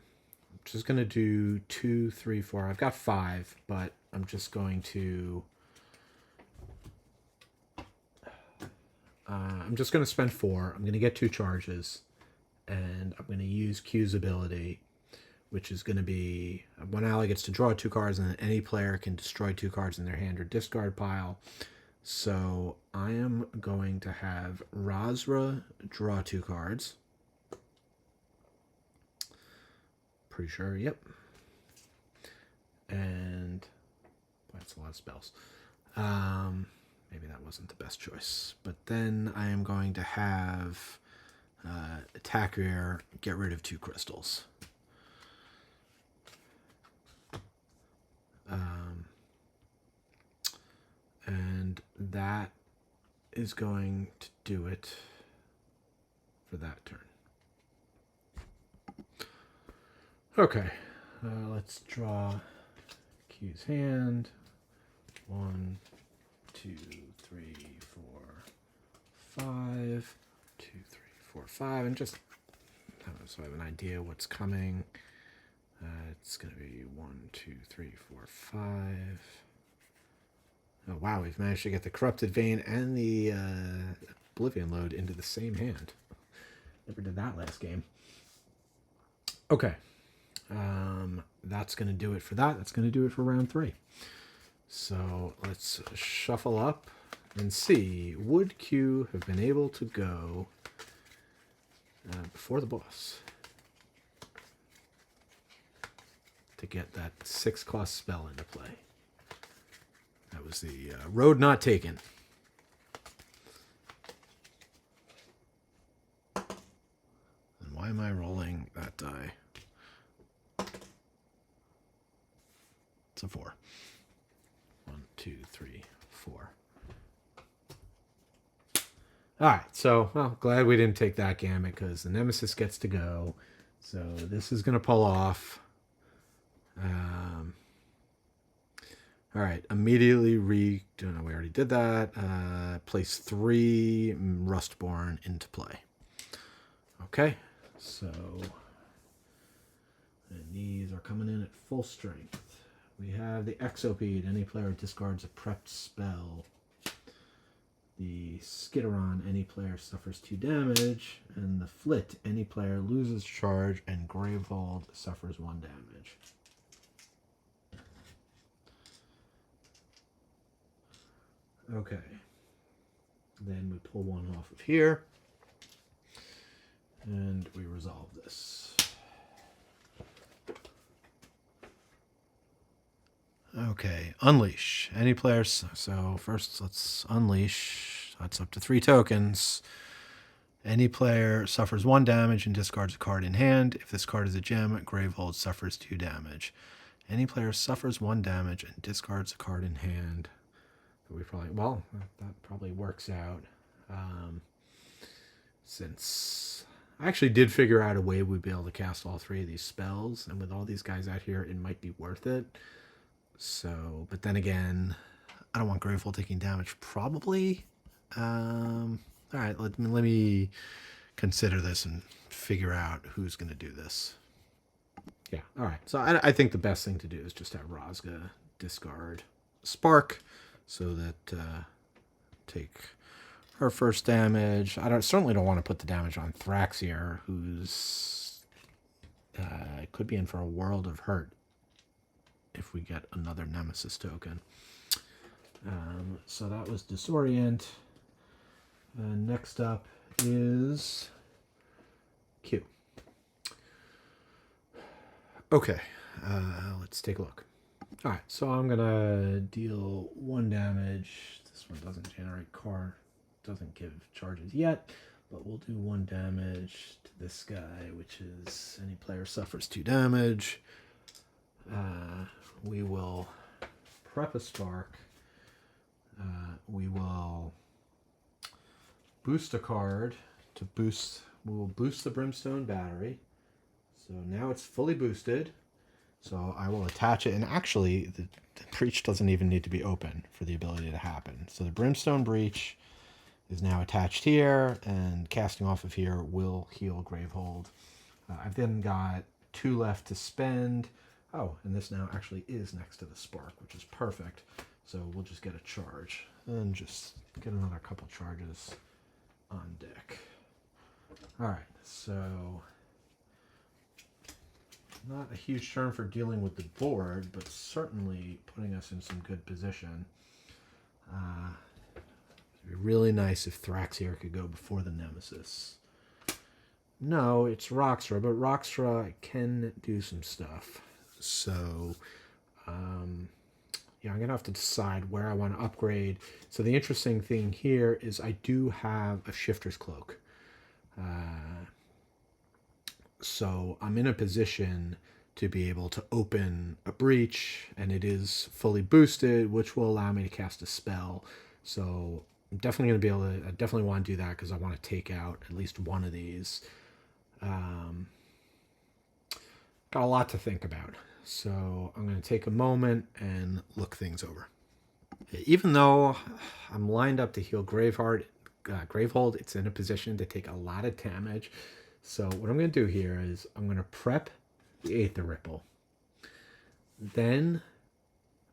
just going to do 2, 3, 4. I've got 5, but I'm just going to spend 4. I'm going to get 2 charges, and I'm going to use Q's ability, which is going to be one ally gets to draw 2 cards, and then any player can destroy 2 cards in their hand or discard pile. So I am going to have Razra draw 2 cards. Pretty sure, yep. And that's a lot of spells. Maybe that wasn't the best choice. But then I am going to have Attacker get rid of 2 crystals. And that is going to do it for that turn. Okay, let's draw Q's hand. 1, 2, 3, 4, 5. 2, 3, 4, 5, and just so I have an idea what's coming. It's going to be 1, 2, 3, 4, 5. Oh wow, we've managed to get the corrupted vein and the oblivion load into the same hand. Never did that last game. Okay. That's going to do it for that. That's going to do it for round 3. So let's shuffle up and see. Would Q have been able to go before the boss to get that 6-cost spell into play? That was the road not taken. And why am I rolling that die? It's a 4. 1, 2, 3, 4. All right, so, well, glad we didn't take that gambit because the Nemesis gets to go. So this is going to pull off. All right, immediately we already did that. Place 3 Rustborn into play. Okay, So, and these are coming in at full strength. We have the Exopede. Any player discards a prepped spell. The Skitteron. Any player suffers 2 damage. And the Flit. Any player loses charge, and Gravehold suffers 1 damage. Okay. Then we pull one off of here. And we resolve this. Okay, unleash. Any players. So first let's unleash. That's up to 3 tokens. Any player suffers 1 damage and discards a card in hand. If this card is a gem, Gravehold suffers 2 damage. Any player suffers 1 damage and discards a card in hand. We probably, well, that probably works out. Since I actually did figure out a way we'd be able to cast all 3 of these spells, and with all these guys out here, it might be worth it. So, but then again, I don't want Gravehold taking damage, probably. All right, let me consider this and figure out who's going to do this. Yeah, all right. So I think the best thing to do is just have Rosga discard Spark, so that take her first damage. I certainly don't want to put the damage on Thraxier, who's could be in for a world of hurt if we get another Nemesis token. So that was Disorient. Next up is Q. Okay, let's take a look. All right, so I'm going to deal 1 damage. This one doesn't generate card, doesn't give charges yet, but we'll do 1 damage to this guy, which is any player suffers 2 damage. We will prep a Spark. We will boost a card to boost. We will boost the Brimstone Battery. So now it's fully boosted. So I will attach it, and actually the breach doesn't even need to be open for the ability to happen. So the Brimstone Breach is now attached here, and casting off of here will heal Gravehold. I've then got 2 left to spend. Oh, and this now actually is next to the Spark, which is perfect. So we'll just get a charge, and just get another couple charges on deck. All right, so not a huge turn for dealing with the board, but certainly putting us in some good position. It'd be really nice if Thraxier could go before the Nemesis. No, it's Roxra, but Roxra can do some stuff. So, yeah, I'm going to have to decide where I want to upgrade. So the interesting thing here is I do have a Shifter's Cloak. So I'm in a position to be able to open a breach, and it is fully boosted, which will allow me to cast a spell. So I'm definitely going to be able to, I definitely want to do that because I want to take out at least one of these. Got a lot to think about. So I'm going to take a moment and look things over. Even though I'm lined up to heal Gravehold, it's in a position to take a lot of damage. So what I'm going to do here is I'm going to prep the Aether Ripple. Then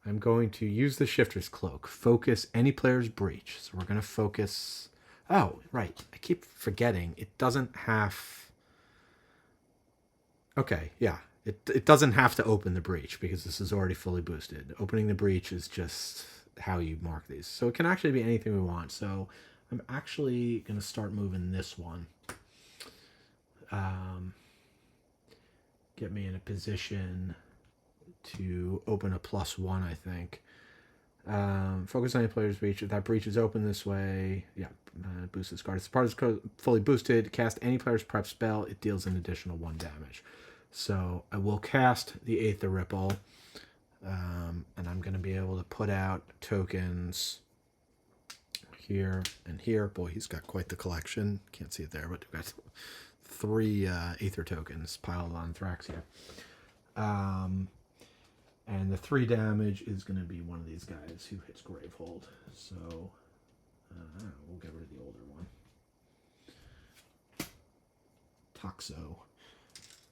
I'm going to use the Shifter's Cloak. Focus any player's breach. So we're going to focus... Oh, right. I keep forgetting. It doesn't have... Okay, yeah. It doesn't have to open the breach because this is already fully boosted. Opening the breach is just how you mark these. So it can actually be anything we want. So I'm actually going to start moving this one. Get me in a position to open a +1, I think. Focus on any player's breach. If that breach is open this way, yeah, boost this card. If the part is fully boosted, cast any player's prep spell. It deals an additional 1 damage. So I will cast the Aether Ripple, and I'm going to be able to put out tokens here and here. Boy, he's got quite the collection. Can't see it there, but we've got 3 Aether tokens piled on Thraxier. And the 3 damage is going to be one of these guys who hits Gravehold. So we'll get rid of the older one. Toxo.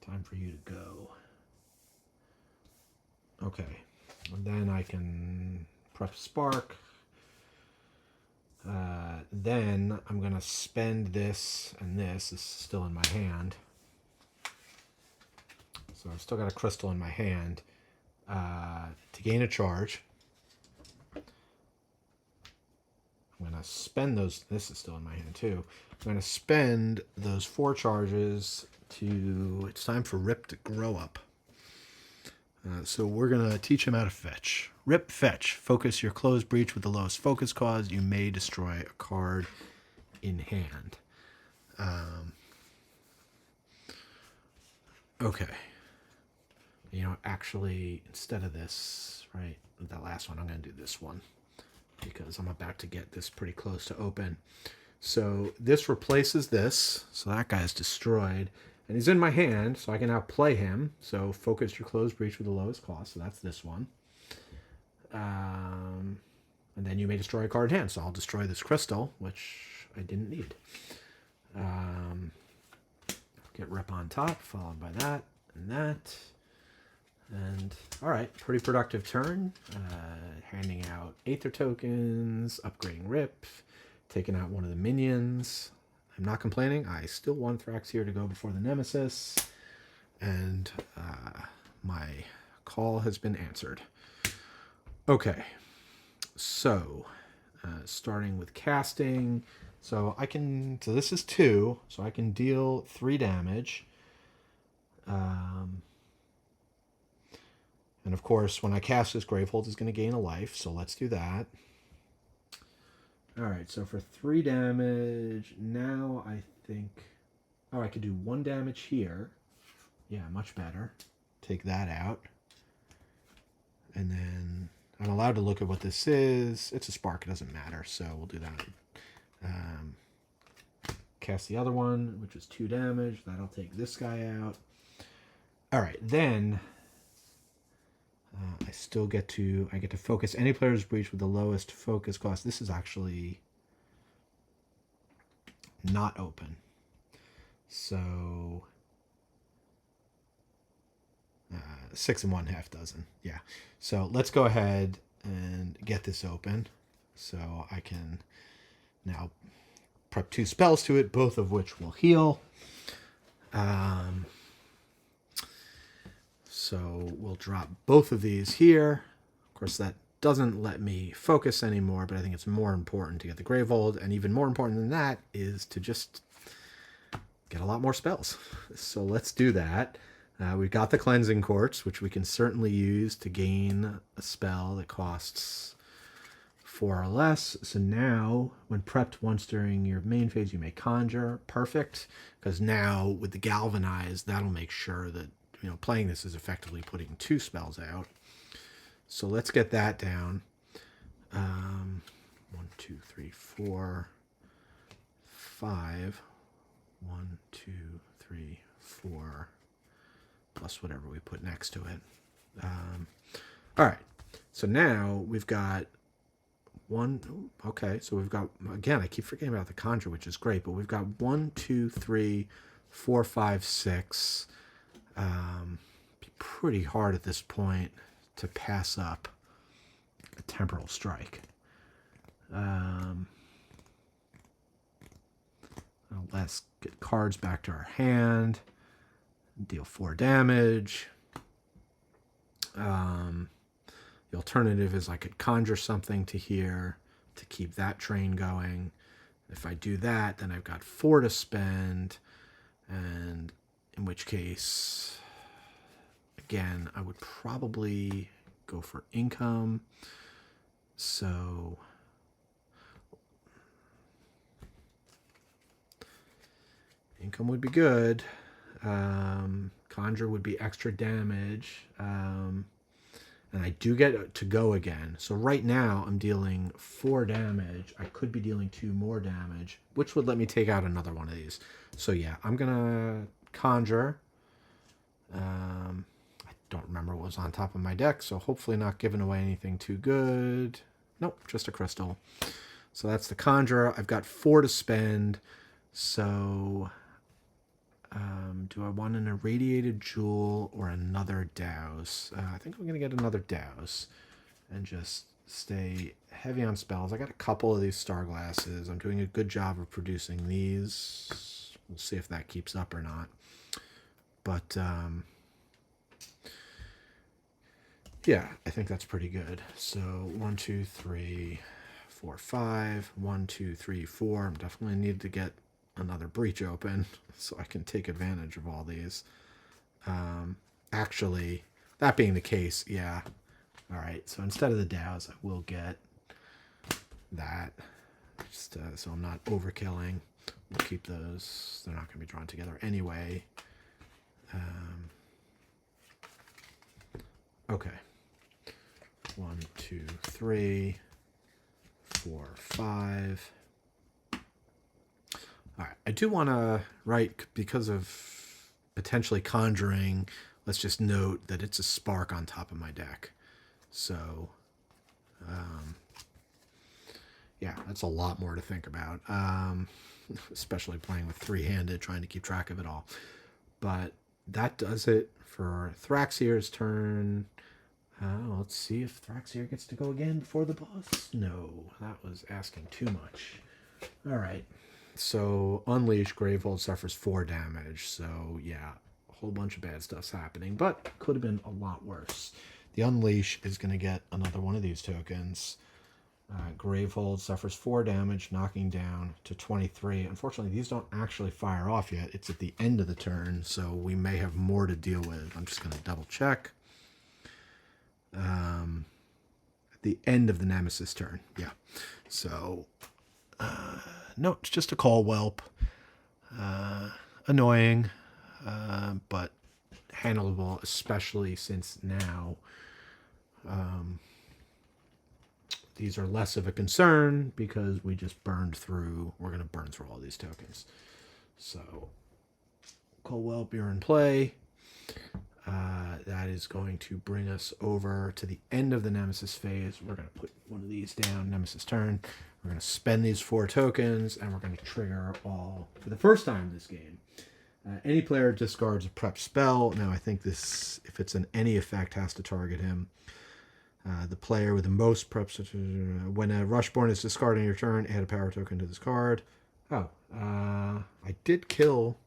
Time for you to go. Okay. And then I can prep Spark. Then I'm going to spend this and this. This is still in my hand. So I've still got a crystal in my hand to gain a charge. I'm going to spend those. This is still in my hand too. I'm going to spend those 4 charges to. It's time for Rip to grow up. So we're going to teach him how to fetch. Rip, fetch. Focus your closed breach with the lowest focus cause. You may destroy a card in hand. Okay. You know, actually, instead of this, right, that last one, I'm going to do this one because I'm about to get this pretty close to open. So this replaces this. So that guy's destroyed. And he's in my hand, so I can now play him. So focus your closed breach with the lowest cost. So that's this one. And then you may destroy a card in hand. So I'll destroy this crystal, which I didn't need. Get Rip on top, followed by that and that. And all right, pretty productive turn. Handing out Aether tokens, upgrading Rip, taking out one of the minions. I'm not complaining. I still want Thraxier to go before the Nemesis. And my call has been answered. Okay. So, starting with casting. So this is 2. So I can deal 3 damage. And of course, when I cast this, Gravehold is going to gain a life. So let's do that. All right, so for 3 damage, now I think... Oh, I could do 1 damage here. Yeah, much better. Take that out. And then I'm allowed to look at what this is. It's a spark, it doesn't matter, so we'll do that. Cast the other one, which is 2 damage. That'll take this guy out. All right, then... I get to focus any player's breach with the lowest focus cost. This is actually not open. So 6 1/2 dozen. Yeah. So let's go ahead and get this open. So I can now prep 2 spells to it, both of which will heal. So we'll drop both of these here. Of course, that doesn't let me focus anymore, but I think it's more important to get the Gravehold, and even more important than that is to just get a lot more spells. So let's do that. We've got the Cleansing Quartz, which we can certainly use to gain a spell that costs 4 or less. So now, when prepped once during your main phase, you may conjure. Perfect, because now with the Galvanize, that'll make sure that playing this is effectively putting 2 spells out. So let's get that down. 1, 2, 3, 4, 5. 1, 2, 3, 4. Plus whatever we put next to it. All right. So now we've got 1. Okay. So we've got, again, I keep forgetting about the Conjure, which is great, but we've got 1, 2, 3, 4, 5, 6. Be pretty hard at this point to pass up a Temporal Strike. Let's get cards back to our hand. Deal 4 damage. The alternative is I could conjure something to here to keep that train going. If I do that, then I've got 4 to spend, and in which case, again, I would probably go for income. So income would be good. Conjure would be extra damage. And I do get to go again. So right now I'm dealing 4 damage. I could be dealing 2 more damage, which would let me take out another one of these. So yeah, I'm going to conjure. I don't remember what was on top of my deck, so hopefully not giving away anything too good. Nope, just a crystal. So that's the conjure. I've got 4 to spend. So Do I want an irradiated jewel or another douse? I think I'm going to get another douse and just stay heavy on spells. I got a couple of these star glasses. I'm doing a good job of producing these. We'll see if that keeps up or not. But yeah, I think that's pretty good. So 1, 2, 3, 4, 5. 1, 2, 3, 4. I'm definitely need to get another breach open so I can take advantage of all these. Actually, that being the case, yeah. All right, so instead of the dows, I will get that, just so I'm not overkilling. We'll keep those. They're not going to be drawn together anyway. Okay. 1, 2, 3, 4, 5. All right, I do want to, right, because of potentially conjuring, let's just note that it's a spark on top of my deck. So, yeah, that's a lot more to think about, especially playing with three-handed, trying to keep track of it all. But that does it for Thraxeer's turn. Let's see if Thraxeer gets to go again before the boss. No, that was asking too much. All right. So Unleash, Gravehold suffers 4 damage. So yeah, a whole bunch of bad stuff's happening, but could have been a lot worse. The Unleash is going to get another one of these tokens. Gravehold suffers 4 damage, knocking down to 23. Unfortunately, these don't actually fire off yet. It's at the end of the turn, so we may have more to deal with. I'm just going to double check. At the end of the Nemesis turn, yeah. So, no, it's just a call whelp. Annoying, but handleable, especially since now these are less of a concern because we just burned through, we're going to burn through all these tokens. So, call whelp, you're in play. That is going to bring us over to the end of the Nemesis phase. We're going to put one of these down, Nemesis turn. We're going to spend these 4 tokens, and we're going to trigger all for the first time in this game. Any player discards a prep spell. Now, I think this, if it's an any effect, has to target him. The player with the most preps. When a Rushborn is discarding your turn, add a power token to this card. Oh, I did kill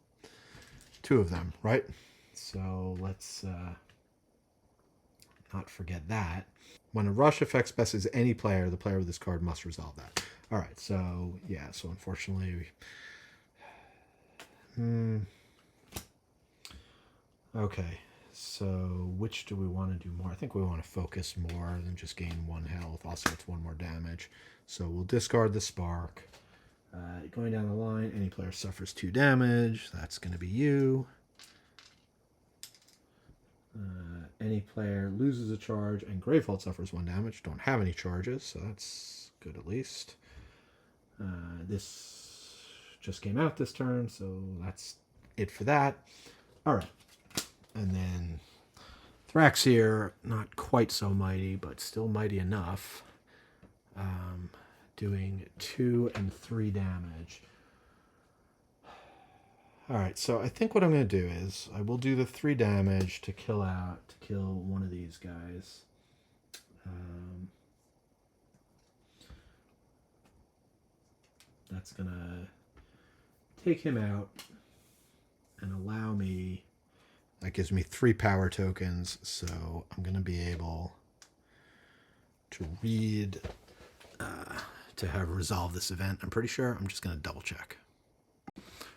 2 of them, right? So let's not forget that. When a rush effect specifies any player, the player with this card must resolve that. All right, so yeah, so unfortunately, okay, so which do we want to do more? I think we want to focus more than just gain 1 health. Also, it's 1 more damage. So we'll discard the spark. Going down the line, any player suffers 2 damage. That's going to be you. Any player loses a charge and Gravehold suffers 1 damage. Don't have any charges, so that's good at least. This just came out this turn, so that's it for that. All right. And then Thraxeer, not quite so mighty, but still mighty enough. Doing 2 and 3 damage. All right, so I think what I'm going to do is I will do the 3 damage to kill one of these guys. That's going to take him out and allow me, that gives me 3 power tokens, so I'm going to be able to read, to have resolved this event. I'm pretty sure. I'm just going to double check.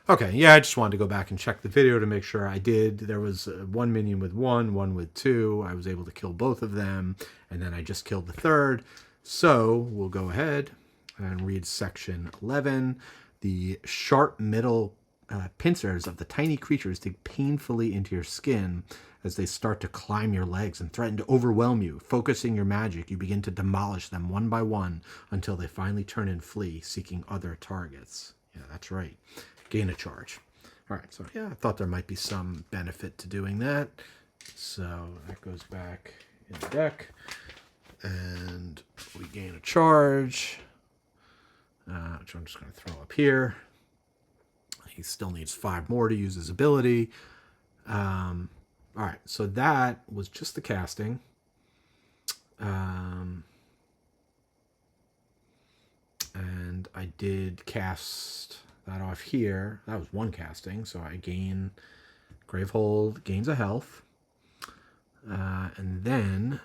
Okay, yeah, I just wanted to go back and check the video to make sure I did. There was 1 minion with 1, 1 with 2. I was able to kill both of them, and then I just killed the 3rd. So we'll go ahead and read section 11. The sharp middle pincers of the tiny creatures dig painfully into your skin as they start to climb your legs and threaten to overwhelm you. Focusing your magic, you begin to demolish them one by one until they finally turn and flee, seeking other targets. Yeah, that's right. Gain a charge. All right, so yeah, I thought there might be some benefit to doing that. So that goes back in the deck. And we gain a charge, which I'm just going to throw up here. he still needs 5 more to use his ability. All right, so that was just the casting. And I did cast that off here. That was 1 casting, so I gain Gravehold, gains a health. And then,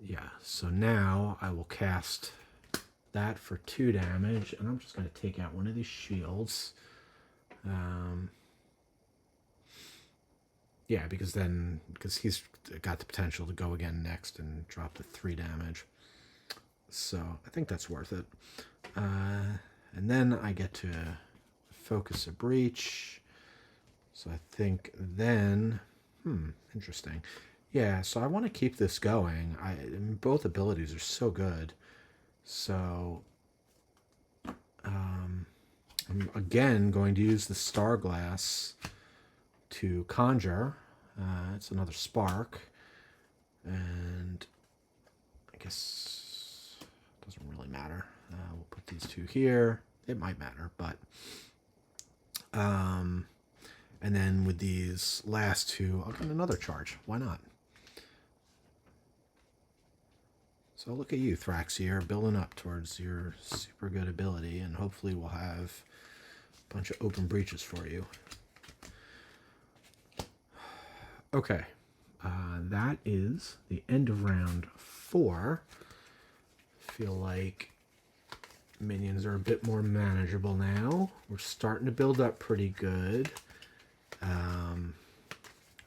yeah, so now I will cast that for 2 damage, and I'm just going to take out one of these shields. Yeah, because he's got the potential to go again next and drop to 3 damage. So I think that's worth it. And then I get to focus a breach. So I think then, interesting. Yeah, so I want to keep this going. Both abilities are so good. So I'm again going to use the Star Glass to conjure. It's another spark. And I guess it doesn't really matter. We'll put these 2 here. It might matter, but... and then with these last 2, I'll get another charge. Why not? So look at you, Thraxier, building up towards your super good ability, and hopefully we'll have a bunch of open breaches for you. Okay, that is the end of round 4. Feel like minions are a bit more manageable now. We're starting to build up pretty good.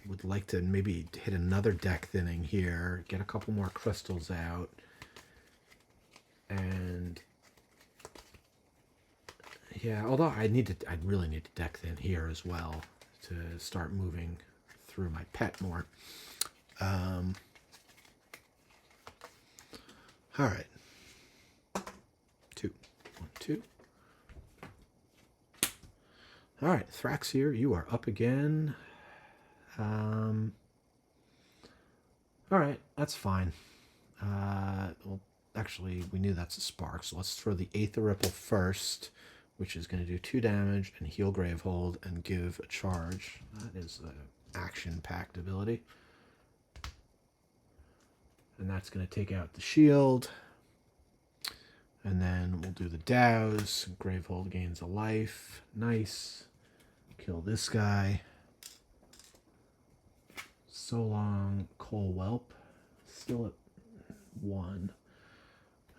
Would like to maybe hit another deck thinning here, get a couple more crystals out, and yeah, although I really need to deck thin here as well to start moving through my pet more. All right. 2. 1, 2. All right, Thraxier, you are up again. All right, that's fine. Well, actually, we knew that's a spark, so let's throw the Aether Ripple first, which is going to do 2 damage and heal Gravehold and give a charge. That is an action-packed ability. And that's going to take out the shield. And then we'll do the douse. Gravehold gains a life. Nice. Kill this guy. So long, Coal Whelp. Still at 1.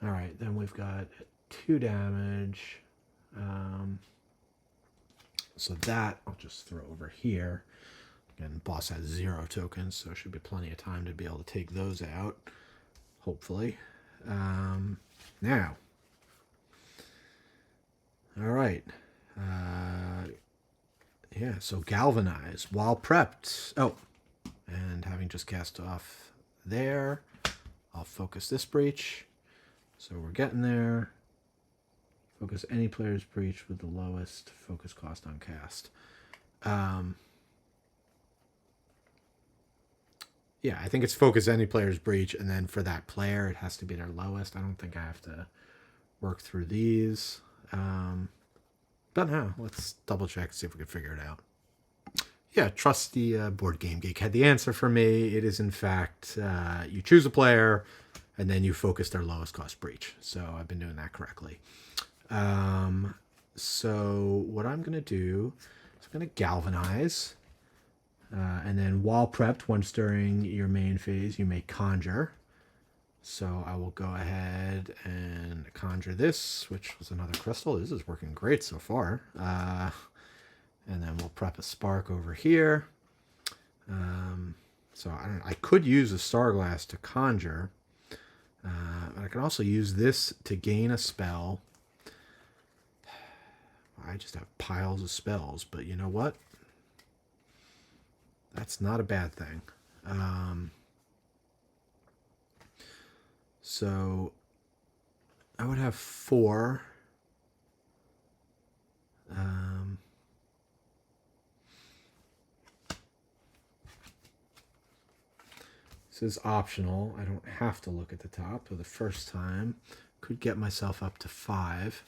Alright, then we've got 2 damage. So that I'll just throw over here. Again, boss has 0 tokens, so should be plenty of time to be able to take those out. Hopefully. Now. Alright. Yeah, so Galvanize while prepped. Oh, and having just cast off there, I'll focus this breach. So we're getting there. Focus any player's breach with the lowest focus cost on cast. Yeah, I think it's focus any player's breach, and then for that player, it has to be their lowest. I don't think I have to work through these. But now, let's double check, see if we can figure it out. Yeah, trusty Board Game Geek had the answer for me. It is, in fact, you choose a player, and then you focus their lowest cost breach. So I've been doing that correctly. So what I'm going to do is I'm going to Galvanize. And then while prepped, once during your main phase, you may conjure. So I will go ahead and conjure this, which was another crystal. This is working great so far. And then we'll prep a spark over here. So I could use a Star Glass to conjure. I can also use this to gain a spell. I just have piles of spells, but you know what? That's not a bad thing. So I would have 4. This is optional. I don't have to look at the top for the first time. Could get myself up to 5.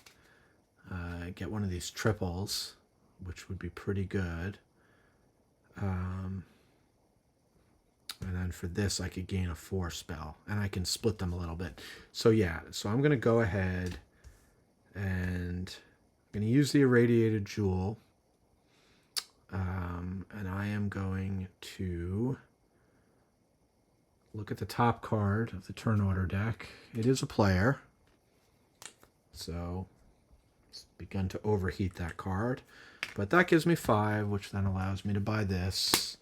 get one of these triples, which would be pretty good. And then for this, I could gain a 4 spell, and I can split them a little bit. So yeah, so I'm going to go ahead and I'm going to use the Irradiated Jewel. And I am going to look at the top card of the turn order deck. It is a player, so it's begun to overheat that card. But that gives me 5, which then allows me to buy this.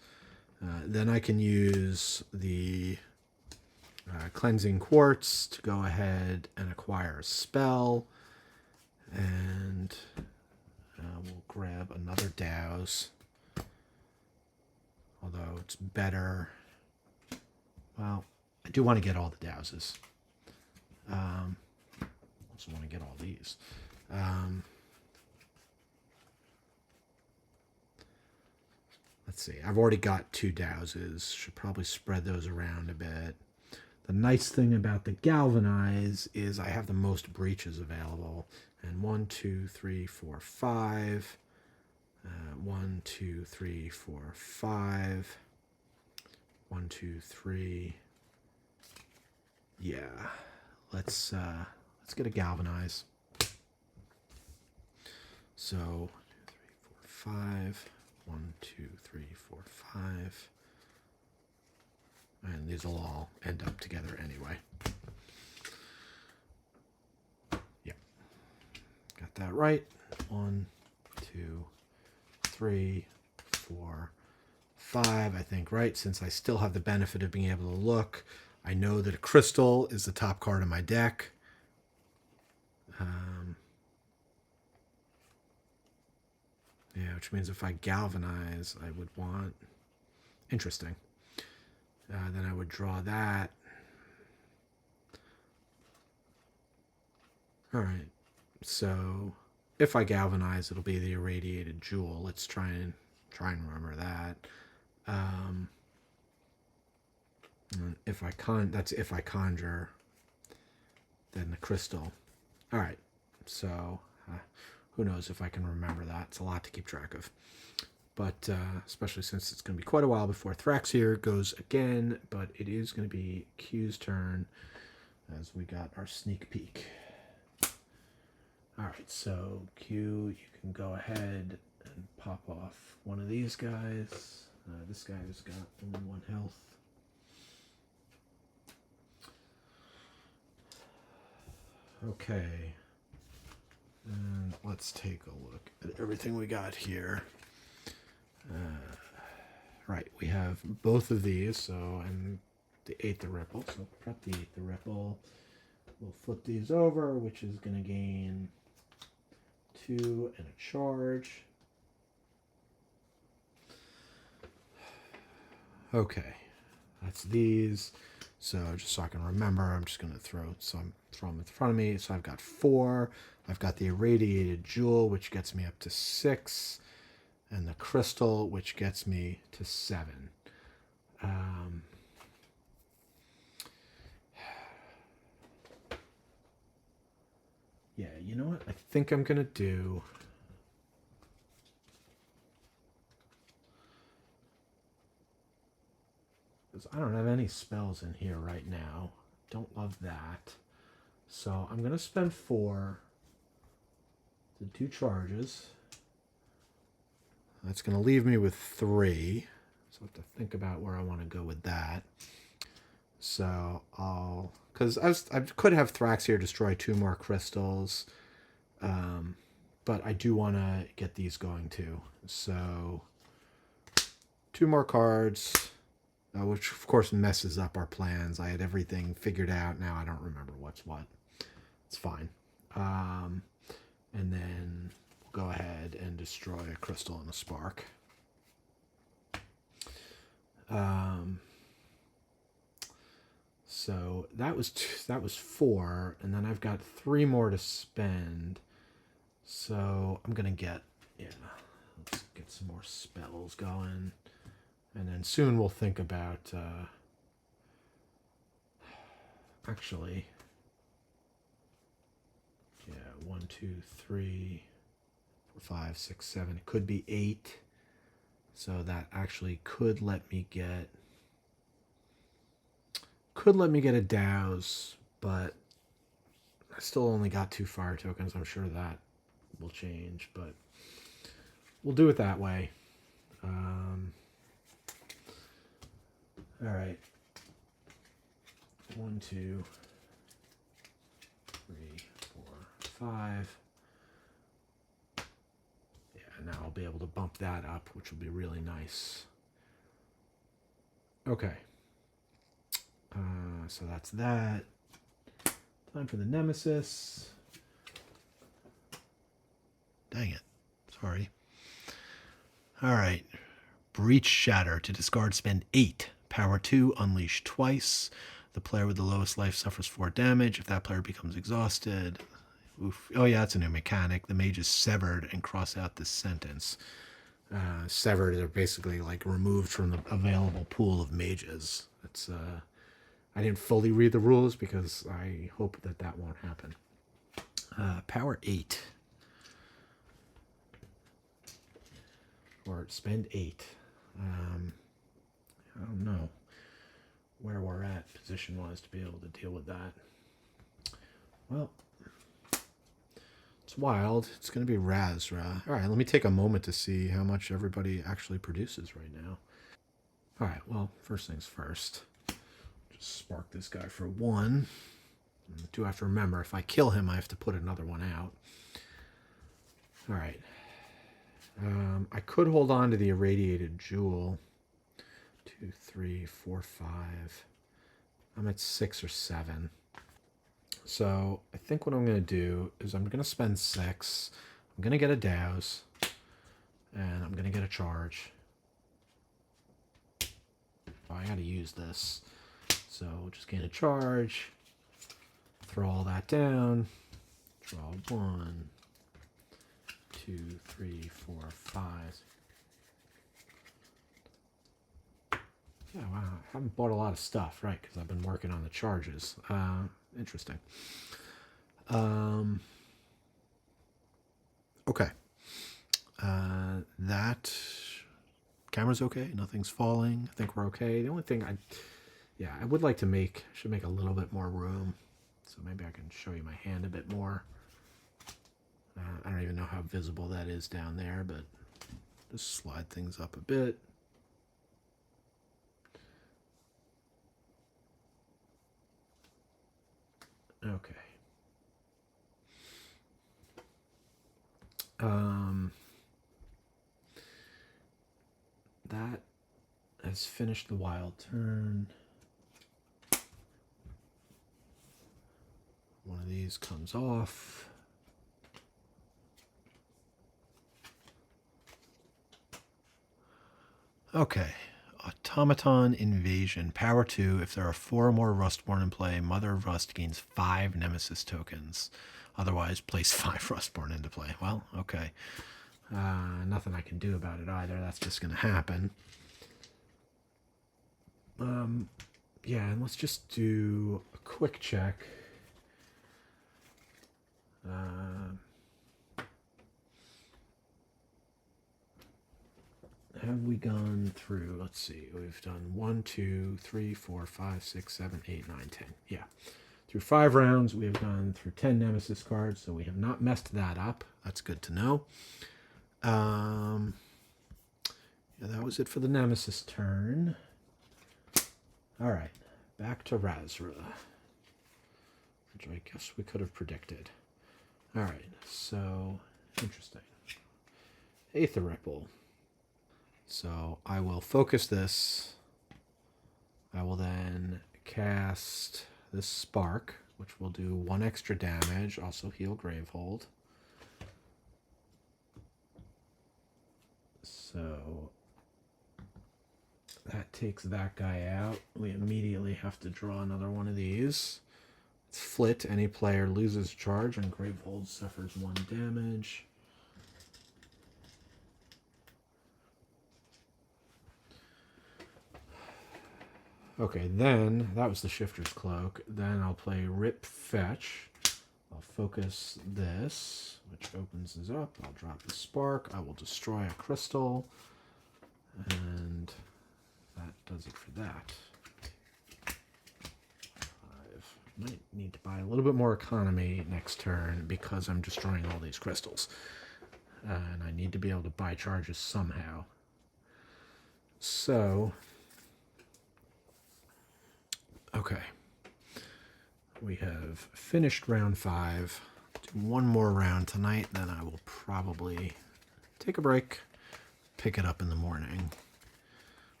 Then I can use the Cleansing Quartz to go ahead and acquire a spell. And we'll grab another Douse. Although it's better. Well, I do want to get all the Douses. Also want to get all these. Let's see. I've already got 2 Douses. Should probably spread those around a bit. The nice thing about the Galvanize is I have the most breaches available. And 1, 2, 3, 4, 5. 1, 2, 3, 4, 5. 1, 2, 3. Yeah. Let's get a Galvanize. So 1, 2, 3, 4, 5. 1, 2, 3, 4, 5. And these will all end up together anyway. Yeah. Got that right. 1, 2, 3, 4, 5, I think, right? Since I still have the benefit of being able to look, I know that a crystal is the top card of my deck. Yeah, which means if I galvanize, I would want... Interesting. Then I would draw that. All right. So if I galvanize, it'll be the Irradiated Jewel. Let's try and remember that. And if I that's if I conjure, then the crystal. All right. So who knows if I can remember that? It's a lot to keep track of. But especially since it's going to be quite a while before Thraxier goes again. But it is going to be Q's turn as we got our sneak peek. All right, so Q, you can go ahead and pop off one of these guys. This guy's got only 1 health. Okay. And let's take a look at everything we got here. Right, we have both of these, so, and the Aether Ripple. So prep the Aether Ripple. We'll flip these over, which is going to gain 2 and a charge. Okay, that's these. So just so I can remember, I'm just going to throw them in front of me. So I've got 4. I've got the Irradiated Jewel, which gets me up to 6. And the Crystal, which gets me to 7. Yeah, you know what I think I'm going to do? Because I don't have any spells in here right now. Don't love that. So I'm going to spend 4 to 2 charges. That's going to leave me with 3. So I have to think about where I want to go with that. So I'll... Because I could have Thraxier destroy 2 more crystals. But I do want to get these going too. So 2 more cards. Which of course messes up our plans. I had everything figured out. Now I don't remember what's what. It's fine. And then we'll go ahead and destroy a crystal and a spark. So that was 4, and then I've got 3 more to spend. So I'm gonna get let's get some more spells going. And then soon we'll think about, actually, Yeah, 1, 2, 3, 4, 5, 6, 7. It could be 8. So that actually could let me get a douse, but I still only got 2 fire tokens. I'm sure that will change, but we'll do it that way. All right. 1, 2, 3, 4, 5. Yeah, now I'll be able to bump that up, which will be really nice. Okay. So that's that. Time for the Nemesis. Dang it. Sorry. All right. Breach Shatter. To discard, spend 8. Power 2, unleash twice. The player with the lowest life suffers 4 damage. If that player becomes exhausted. Oof. Oh, yeah, that's a new mechanic. The mage is severed, and cross out this sentence. Severed are basically like removed from the available pool of mages. It's I didn't fully read the rules because I hope that that won't happen. Power 8. Or spend 8. I don't know where we're at position-wise to be able to deal with that. Well, it's wild. It's going to be Razra. All right, let me take a moment to see how much everybody actually produces right now. All right, well, first things first. Just spark this guy for 1. I do have to remember, if I kill him, I have to put another one out. All right. I could hold on to the irradiated jewel. 2, 3, 4, 5. I'm at 6 or 7. So I think what I'm going to do is I'm going to spend 6. I'm going to get a douse. And I'm going to get a charge. Oh, I got to use this. So just gain a charge. Throw all that down. Draw 1, 2, 3, 4, 5. Yeah, wow. I haven't bought a lot of stuff, right? Because I've been working on the charges. Interesting. Okay. That camera's okay. Nothing's falling. I think we're okay. The only thing I would like to should make a little bit more room. So maybe I can show you my hand a bit more. I don't even know how visible that is down there, but just slide things up a bit. Okay. That has finished the wild turn. One of these comes off. Okay. Automaton Invasion. Power 2. If there are 4 or more Rustborn in play, Mother of Rust gains 5 Nemesis tokens. Otherwise, place 5 Rustborn into play. Well, okay. Nothing I can do about it either. That's just going to happen. Yeah, and let's just do a quick check. Have we gone through? Let's see. We've done 1, 2, 3, 4, 5, 6, 7, 8, 9, 10. Yeah. Through 5 rounds, we have gone through 10 Nemesis cards, so we have not messed that up. That's good to know. Yeah, that was it for the Nemesis turn. All right, back to Razra, which I guess we could have predicted. All right, so interesting. Aether Ripple. So I will focus this. I will then cast this Spark, which will do 1 extra damage, also heal Gravehold. So that takes that guy out. We immediately have to draw another one of these. It's Flit. Any player loses charge and Gravehold suffers 1 damage. Okay, then that was the Shifter's Cloak. Then I'll play Rip Fetch. I'll focus this, which opens this up. I'll drop the spark. I will destroy a crystal. And that does it for that. 5. Might need to buy a little bit more economy next turn because I'm destroying all these crystals. And I need to be able to buy charges somehow. So, okay. We have finished round 5. Do one more round tonight, then I will probably take a break, pick it up in the morning,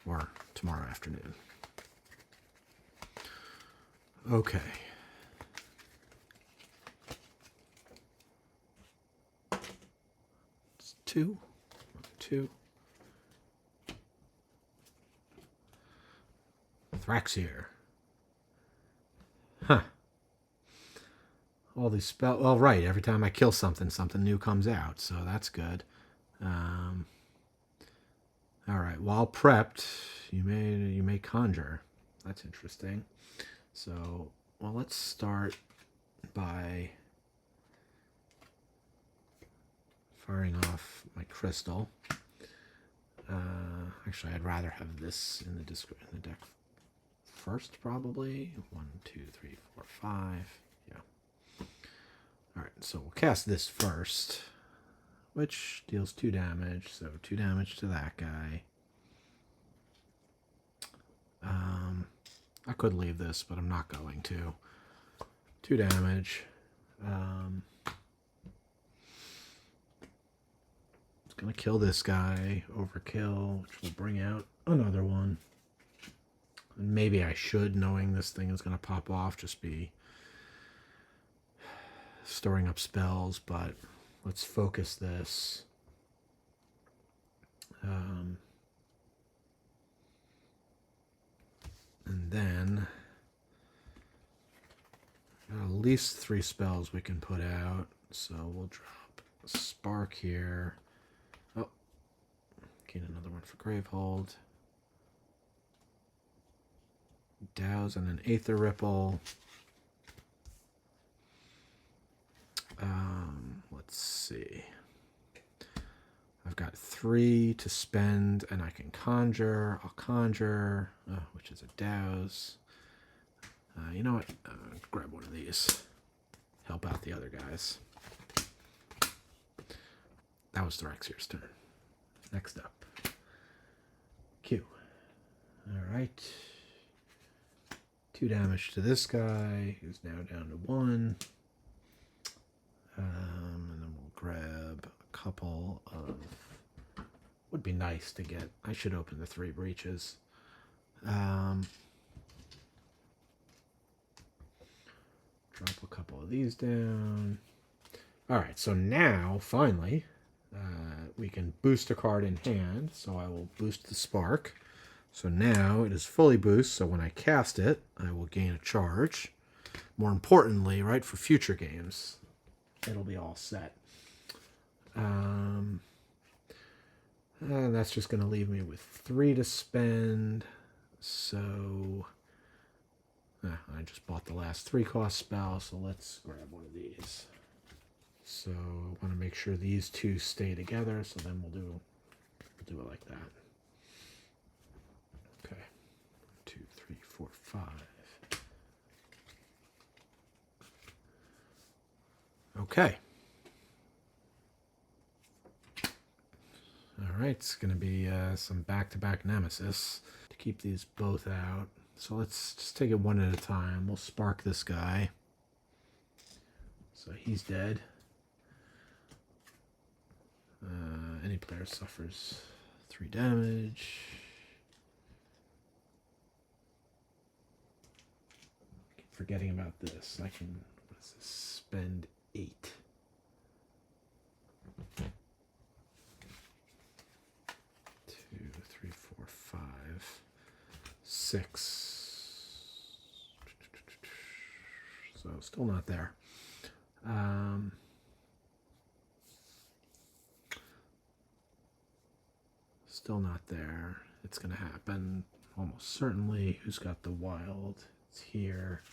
or tomorrow afternoon. Okay. It's 2. 2. Thraxier. Huh. All these spells. Well, right. Every time I kill something, something new comes out. So that's good. All right. While prepped, you may conjure. That's interesting. So, well, let's start by firing off my crystal. Actually, I'd rather have this in the deck first, probably. 1, 2, 3, 4, 5. Yeah. All right, so we'll cast this first, which deals 2 damage. So 2 damage to that guy. I could leave this, but I'm not going to. 2 damage. It's going to kill this guy. Overkill, which will bring out another one. And maybe I should, knowing this thing is going to pop off, just be storing up spells, but let's focus this. And then at least 3 spells we can put out. So we'll drop a spark here. Oh, gain another one for Gravehold. Douse and an Aether Ripple. Let's see. I've got 3 to spend, and I can conjure. I'll conjure, which is a douse. You know what? Grab one of these. Help out the other guys. That was Thraxier's turn. Next up. Q. All right. 2 damage to this guy, who's now down to 1. And then we'll grab a couple of... Would be nice to get... I should open the 3 breaches. Drop a couple of these down. Alright, so now, finally, we can boost a card in hand. So I will boost the Spark. So now it is fully boosted, so when I cast it, I will gain a charge. More importantly, right, for future games, it'll be all set. And that's just going to leave me with 3 to spend. So I just bought the last 3 cost spell, so let's grab one of these. So I want to make sure these 2 stay together, so then we'll do it like that. Okay, 2, 3, 4, 5. Okay. All right, it's going to be some back-to-back Nemesis to keep these both out. So let's just take it one at a time. We'll spark this guy. So he's dead. Any player suffers 3 damage. Keep forgetting about this. I can, what is this? Spend 8. Two, 3, 4, 5, 6. So still not there. Still not there. It's going to happen almost certainly. Who's got the wild? It's here.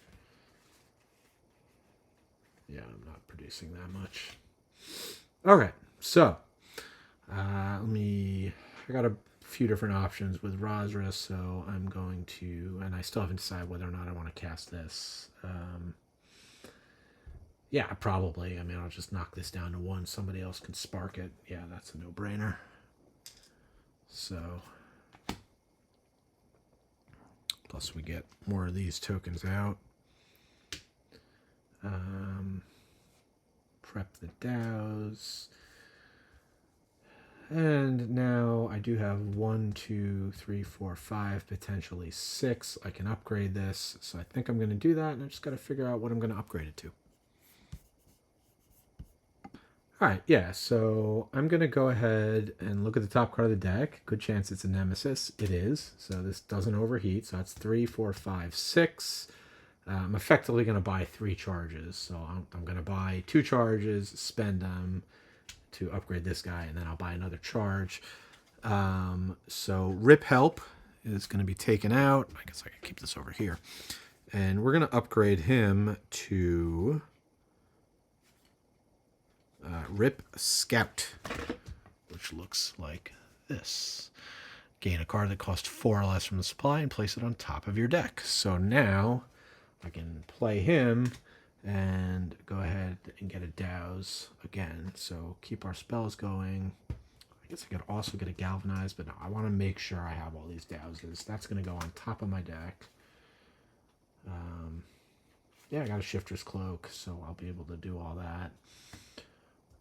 Yeah, I'm not producing that much. Okay, so I got a few different options with Rosra, so I'm going to, and I still haven't decided whether or not I want to cast this. Yeah, probably. I mean, I'll just knock this down to 1. Somebody else can spark it. Yeah, that's a no-brainer. So, plus we get more of these tokens out. Prep the dows. And now I do have 1, 2, 3, 4, 5, potentially 6. I can upgrade this. So I think I'm going to do that, and I just got to figure out what I'm going to upgrade it to. All right, yeah, so I'm going to go ahead and look at the top card of the deck. Good chance it's a Nemesis. It is. So this doesn't overheat. So that's 3, 4, 5, 6. I'm effectively going to buy 3 charges. So I'm going to buy 2 charges, spend them to upgrade this guy, and then I'll buy another charge. So Rip Help is going to be taken out. I guess I can keep this over here. And we're going to upgrade him to Rip Scout, which looks like this. Gain a card that costs 4 or less from the supply and place it on top of your deck. So now I can play him and go ahead and get a douse again. So keep our spells going. I guess I could also get a galvanize, but no, I want to make sure I have all these douses. That's going to go on top of my deck. Yeah, I got a Shifter's Cloak, so I'll be able to do all that.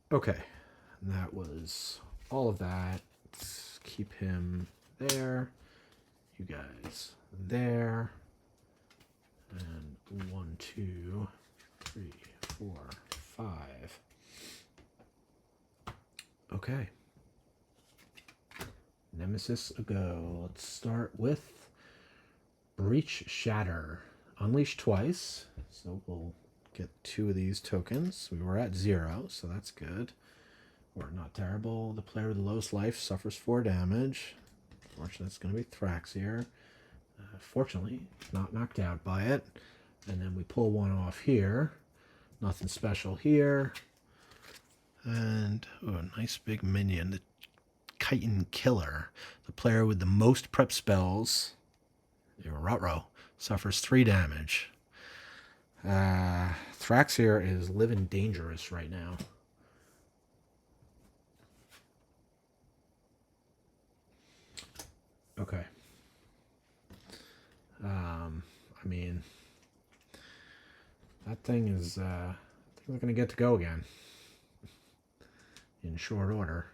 Okay, and that was all of that. Let's keep him there. You guys there. And 1, 2, 3, 4, 5. Okay. Nemesis a go. Let's start with Breach Shatter. Unleash twice. So we'll get 2 of these tokens. We were at 0, so that's good. Or not terrible. The player with the lowest life suffers 4 damage. Fortunately, it's going to be Thraxier. Fortunately, not knocked out by it. And then we pull 1 off here. Nothing special here. And a nice big minion, the Chitin Killer. The player with the most prep spells, Rutro, suffers 3 damage. Thraxier is living dangerous right now. Okay. I mean, that thing is going to get to go again in short order.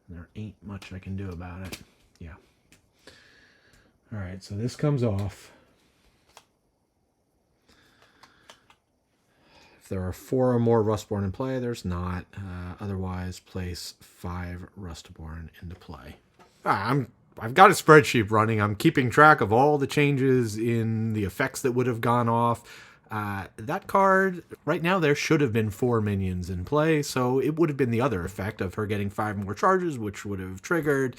There ain't much I can do about it. Yeah. All right, so this comes off. If there are 4 or more Rustborn in play, there's not. Otherwise, place 5 Rustborn into play. I've got a spreadsheet running. I'm keeping track of all the changes in the effects that would have gone off. That card, right now, there should have been 4 minions in play, so it would have been the other effect of her getting 5 more charges, which would have triggered.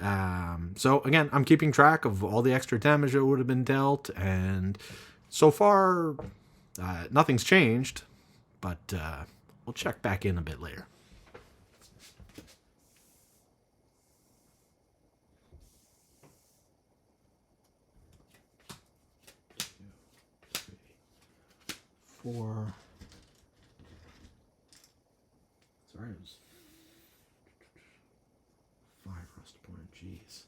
So, again, I'm keeping track of all the extra damage that would have been dealt, and so far, nothing's changed, but we'll check back in a bit later. 4. Sorry, it was 5 Rustborn. Jeez.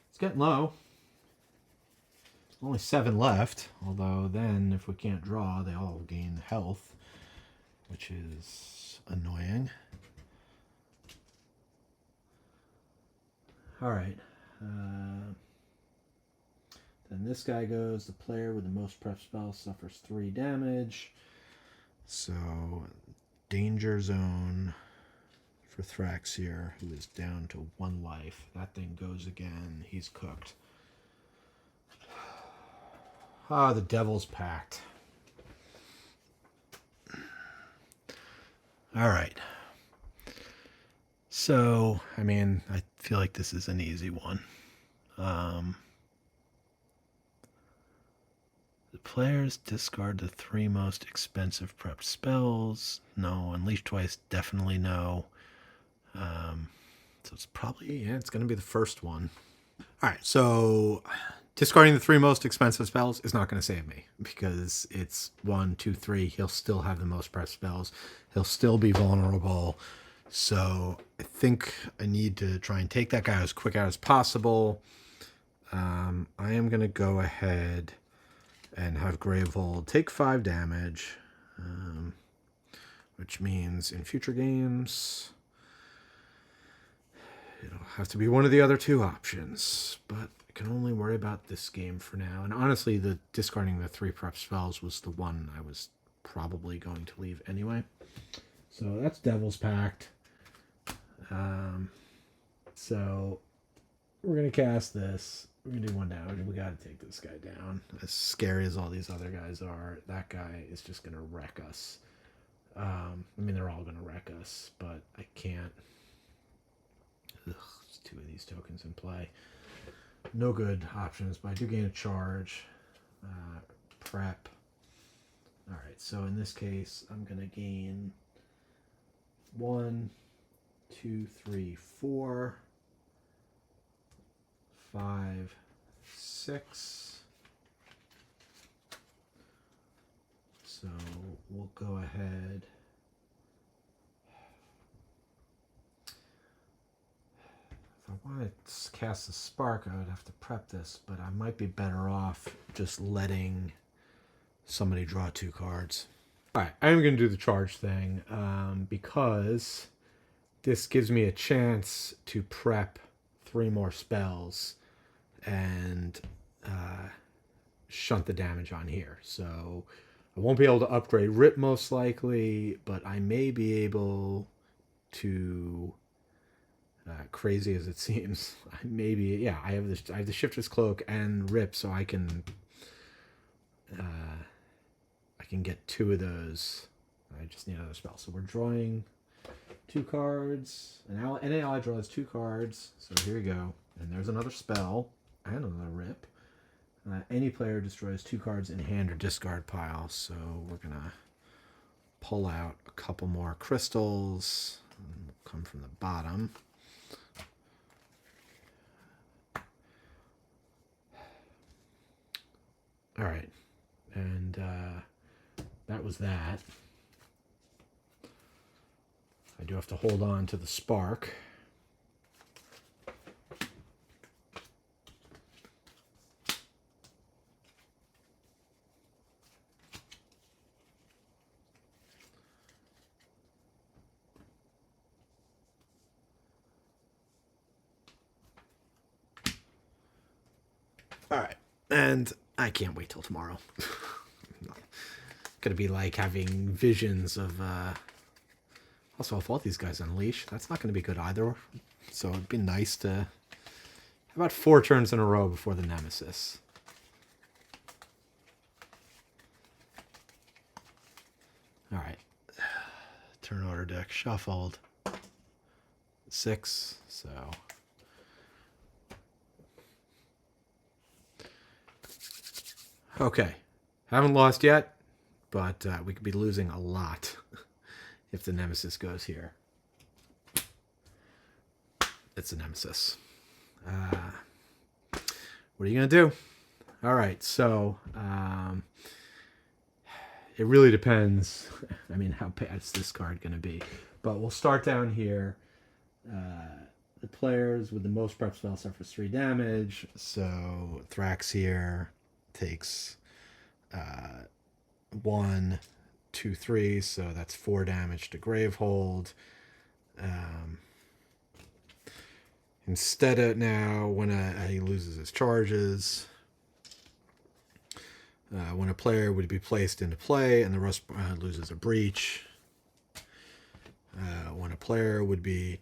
It's getting low. Only 7 left. Although then, if we can't draw, they all gain health, which is annoying. All right. Then this guy goes. The player with the most prep spells suffers 3 damage. So, danger zone for Thraxier, who is down to 1 life. That thing goes again. He's cooked. Ah, the Devil's Pact. All right. So, I mean, I feel like this is an easy one. The players discard the 3 most expensive prepped spells. No. Unleash twice, definitely no. So it's probably, yeah, it's going to be the first one. All right, so discarding the 3 most expensive spells is not going to save me because it's 1, 2, 3. He'll still have the most prepped spells. He'll still be vulnerable. So I think I need to try and take that guy as quick out as possible. I am going to go ahead and have Gravehold take 5 damage, which means in future games it'll have to be one of the other 2 options. But I can only worry about this game for now. And honestly, the discarding the 3 prep spells was the one I was probably going to leave anyway. So that's Devil's Pact. So we're going to cast this. We're going to do 1 damage. We got to take this guy down. As scary as all these other guys are, that guy is just going to wreck us. I mean, they're all going to wreck us, but I can't. Ugh, there's 2 of these tokens in play. No good options, but I do gain a charge. Prep. Alright, so in this case, I'm going to gain 1, 2, 3, 4, 5, 6. So we'll go ahead. If I want to cast the spark, I would have to prep this, but I might be better off just letting somebody draw 2 cards. All right, I am going to do the charge thing because this gives me a chance to prep 3 more spells and shunt the damage on here. So I won't be able to upgrade Rip most likely, but I may be able to, crazy as it seems, I have the Shifter's Cloak and Rip, so I can get 2 of those. I just need another spell. So we're drawing 2 cards. An ally draws 2 cards. So here we go. And there's another spell and another Rip. Any player destroys 2 cards in hand or discard pile. So we're going to pull out a couple more crystals. And we'll come from the bottom. All right. And that was that. I do have to hold on to the spark. All right. And I can't wait till tomorrow. Gonna be like having visions of also if all these guys unleash, that's not gonna be good either. So it'd be nice to have about 4 turns in a row before the Nemesis. All right. Turn order deck shuffled. 6, so okay. Haven't lost yet, but we could be losing a lot if the Nemesis goes here. It's a Nemesis. What are you going to do? All right, so it really depends. I mean, how bad is this card going to be? But we'll start down here. The players with the most prep spell suffers 3 damage. So Thrax here takes 1, 2, 3. So that's 4 damage to Gravehold. Instead of now, when he loses his charges, when a player would be placed into play and the rust loses a breach. When a player would be...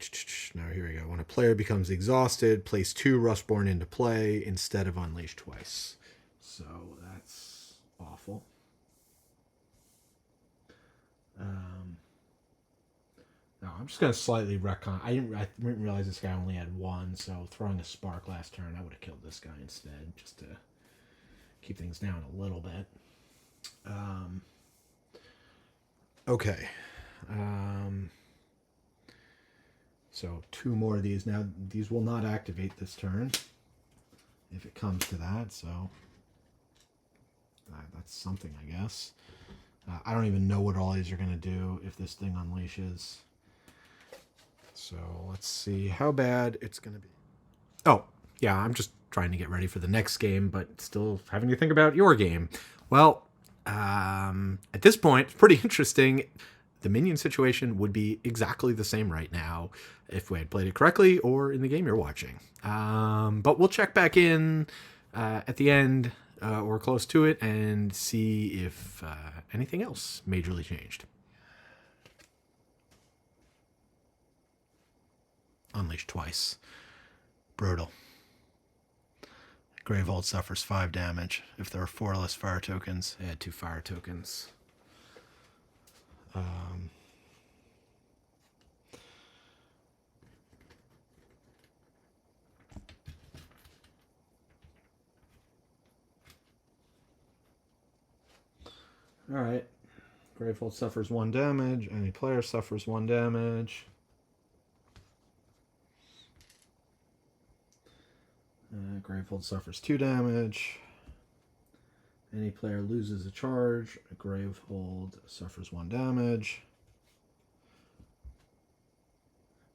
Now, here we go. When a player becomes exhausted, place 2 Rustborn into play instead of unleash twice. So that's awful. Now, I'm just going to slightly retcon. I didn't realize this guy only had one, so throwing a spark last turn, I would have killed this guy instead, just to keep things down a little bit. Okay. So 2 more of these. Now, these will not activate this turn, if it comes to that, so that's something, I guess. I don't even know what all these are going to do if this thing unleashes. So let's see how bad it's going to be. Oh, yeah, I'm just trying to get ready for the next game, but still having to think about your game. Well, at this point, it's pretty interesting. The minion situation would be exactly the same right now if we had played it correctly or in the game you're watching. But we'll check back in at the end or close to it and see if anything else majorly changed. Unleashed twice. Brutal. Gravehold suffers 5 damage. If there are 4 less fire tokens, add 2 fire tokens. Alright. Gravehold suffers 1 damage. Any player suffers 1 damage. Gravehold suffers 2 damage. Any player loses a charge. Gravehold suffers 1 damage.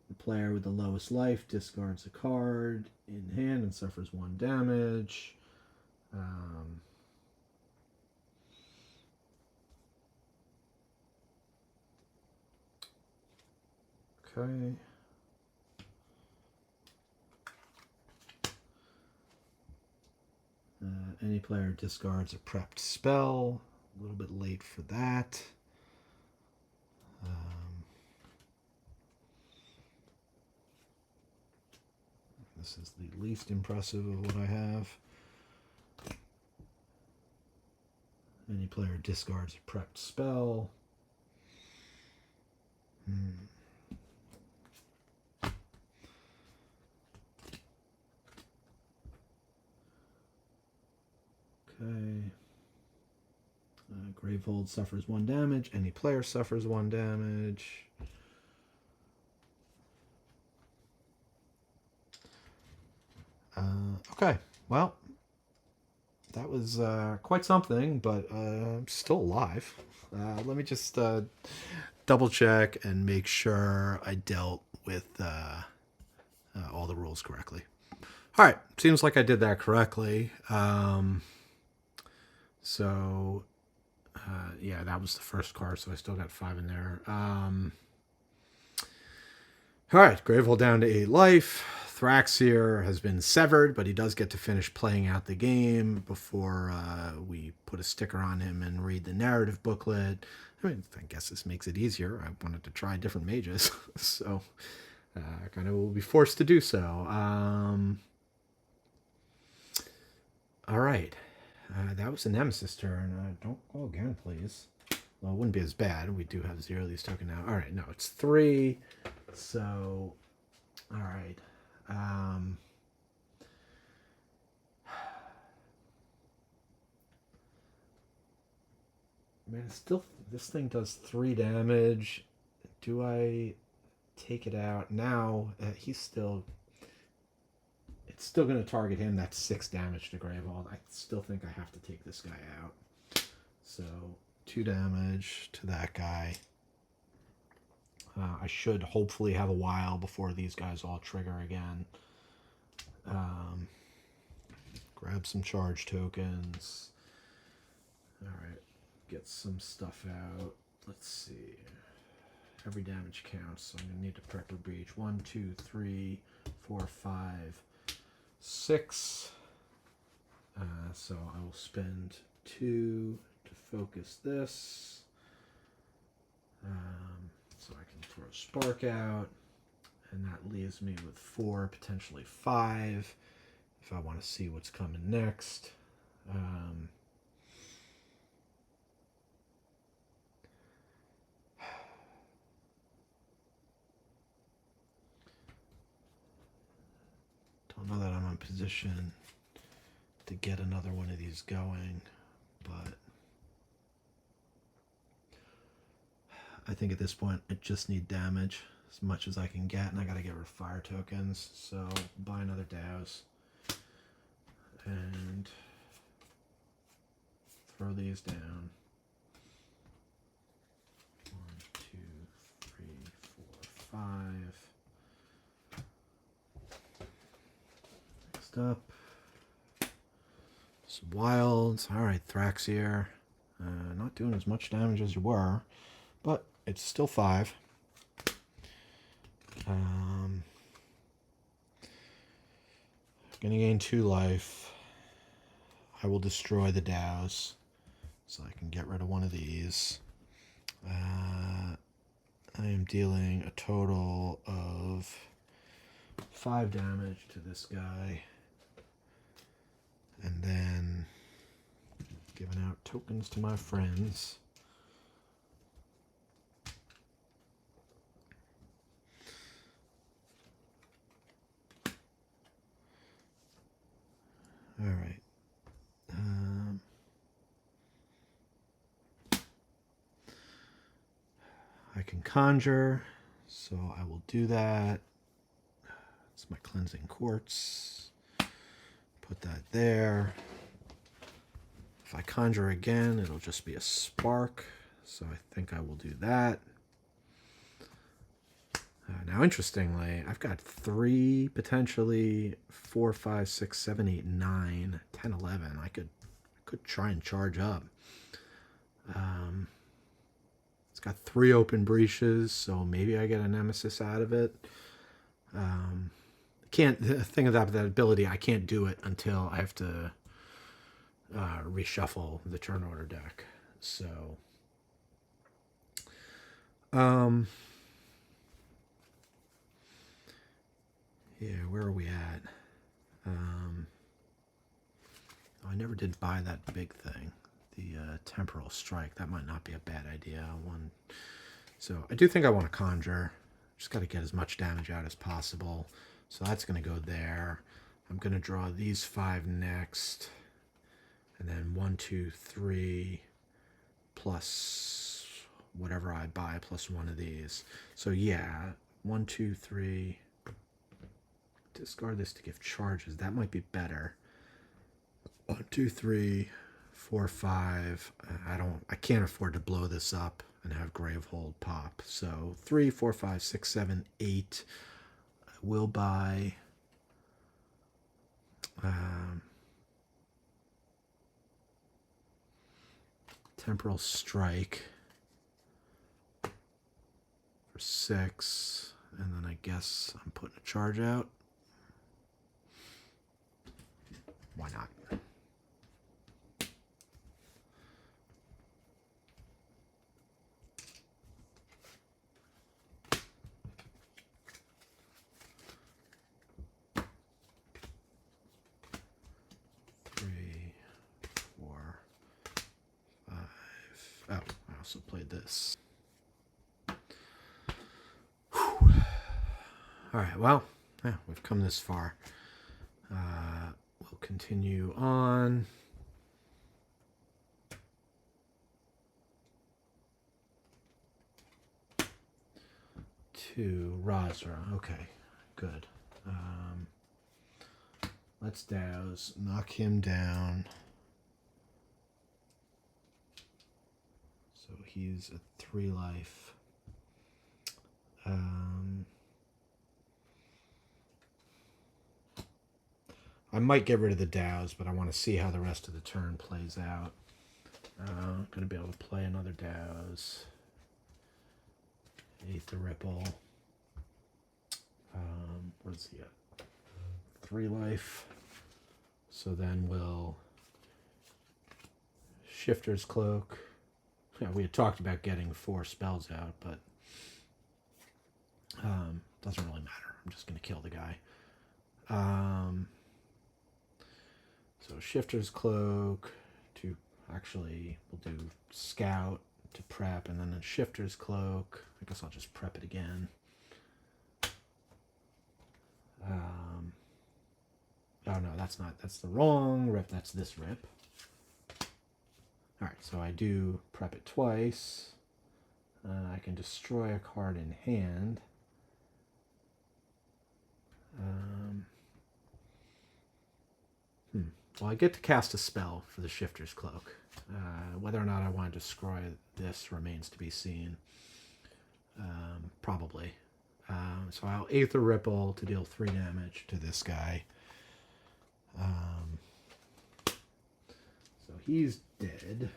The player with the lowest life discards a card in hand and suffers 1 damage. Okay. Any player discards a prepped spell. A little bit late for that. This is the least impressive of what I have. Any player discards a prepped spell. Okay. Gravehold suffers 1 damage. Any player suffers 1 damage. Okay. Well, that was quite something, but I'm still alive. Let me just double check and make sure I dealt with all the rules correctly. All right. Seems like I did that correctly. So, yeah, that was the first card, so I still got 5 in there. All right, Gravehold down to 8 life. Thraxier has been severed, but he does get to finish playing out the game before we put a sticker on him and read the narrative booklet. I mean, I guess this makes it easier. I wanted to try different mages, so I kind of will be forced to do so. All right. That was the Nemesis turn. Don't go again, please. Well, it wouldn't be as bad. We do have 0 of these tokens now. All right, no, it's 3. So, all right. Man, it's still, this thing does 3 damage. Do I take it out? Now, he's still... It's still going to target him. That's 6 damage to Gravehold. I still think I have to take this guy out. So, 2 damage to that guy. I should hopefully have a while before these guys all trigger again. Grab some charge tokens. Alright, get some stuff out. Let's see. Every damage counts, so I'm going to need to prep a breach. 1, 2, 3, 4, 5, 6. So I will spend 2 to focus this. So I can throw Spark out, and that leaves me with 4, potentially 5, if I want to see what's coming next. position to get another one of these going, but I think at this point I just need damage as much as I can get, and I gotta get rid of fire tokens, so buy another Dows and throw these down. 1, 2, 3, 4, 5. Next up, some wilds. All right, Thraxier. Not doing as much damage as you were, but it's still 5. Gonna gain 2 life. I will destroy the Dows so I can get rid of one of these. I am dealing a total of 5 damage to this guy, and then giving out tokens to my friends. All right. I can conjure, so I will do that. It's my cleansing quartz. Put that there. If I conjure again, it'll just be a spark, so I think I will do that. Now, interestingly, I've got 3, potentially 4, 5, 6, 7, 8, 9, 10, 11. I could try and charge up. It's got 3 open breaches, so maybe I get a nemesis out of it. The thing about that ability, I can't do it until I have to reshuffle the turn order deck. So, yeah, where are we at? I never did buy that big thing, the temporal strike. That might not be a bad idea. So I do think I want to conjure. Just got to get as much damage out as possible. So that's going to go there. I'm going to draw these 5 next, and then 1, 2, 3, plus whatever I buy, plus 1 of these. So yeah, 1, 2, 3. Discard this to give charges. That might be better. 1, 2, 3, 4, 5. I can't afford to blow this up and have Gravehold pop. So 3, 4, 5, 6, 7, 8. I will buy Temporal Strike for 6, and then I guess I'm putting a charge out. Why not? Oh, I also played this. Whew. All right, well, yeah, we've come this far. We'll continue on. To Razra. Okay, good. Let's Dows. Knock him down. So he's a 3 life. I might get rid of the Dows, but I want to see how the rest of the turn plays out. I'm going to be able to play another Dows. Aether Ripple. Where's he at? 3 life. So then we'll Shifter's Cloak. Yeah, we had talked about getting 4 spells out, but doesn't really matter. I'm just going to kill the guy. So Shifter's Cloak to actually, we'll do Scout to prep, and then a Shifter's Cloak. I guess I'll just prep it again. Oh no, that's not. That's the wrong rip. That's this rip. All right, so I do prep it twice. I can destroy a card in hand. Well, I get to cast a spell for the Shifter's Cloak. Whether or not I want to destroy this remains to be seen. Probably. So I'll Aether Ripple to deal 3 damage to this guy. So he's dead.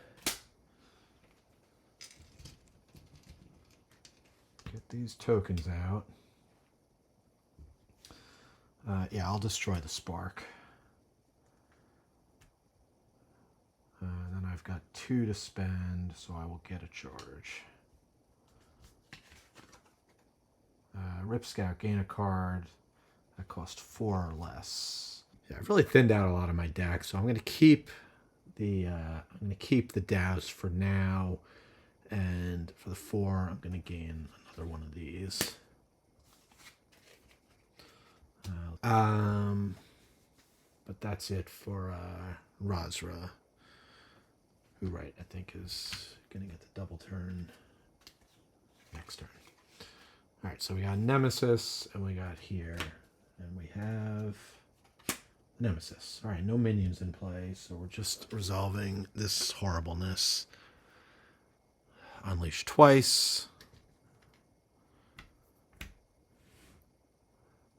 Get these tokens out. Yeah, I'll destroy the Spark. Then I've got 2 to spend, so I will get a charge. Rip Scout, gain a card. That cost 4 or less. Yeah, I've really thinned out a lot of my deck, so I'm going to keep the Douse for now, and for the 4, I'm going to gain another one of these. But that's it for Razra, who, right, I think is going to get the double turn next turn. All right, so we got Nemesis, and we got here, and we have Nemesis. All right, no minions in play, so we're just resolving this horribleness. Unleash twice.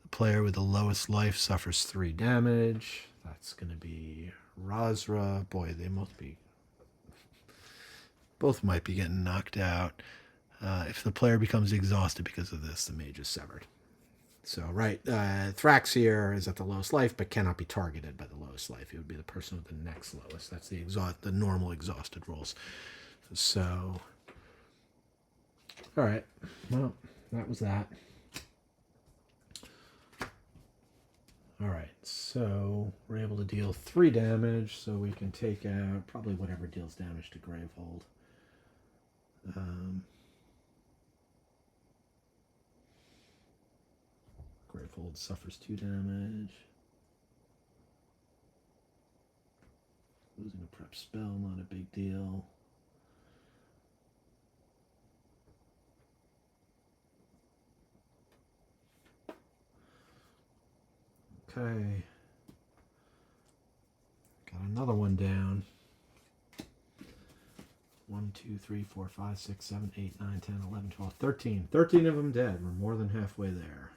The player with the lowest life suffers 3 damage. That's going to be Razra. Boy, they both might be getting knocked out. If the player becomes exhausted because of this, the mage is severed. So, right, Thraxier is at the lowest life, but cannot be targeted by the lowest life. It would be the person with the next lowest. That's the normal exhausted rolls. So, all right, well, that was that. All right, so we're able to deal 3 damage, so we can take out probably whatever deals damage to Gravehold. Gravehold suffers 2 damage. Losing a prep spell, not a big deal. Okay. Got another one down. 1, 2, 3, 4, 5, 6, 7, 8, 9, 10, 11, 12, 13. 13 of them dead. We're more than halfway there.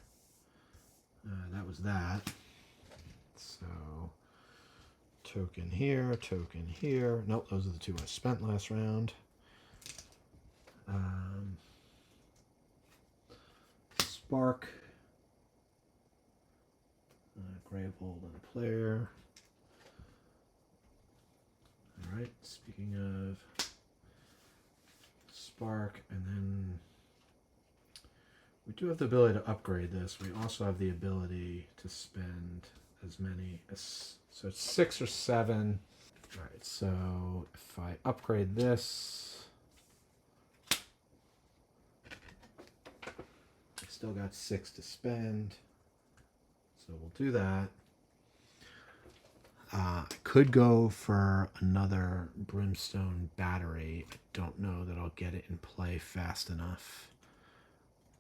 That was that. So, token here, token here. Nope, those are the 2 I spent last round. Spark. Gravehold on a player. Alright, speaking of Spark, and then we do have the ability to upgrade this. We also have the ability to spend as many as, so it's 6 or 7. Alright, so if I upgrade this, I still got 6 to spend. So we'll do that. I could go for another Brimstone Battery. I don't know that I'll get it in play fast enough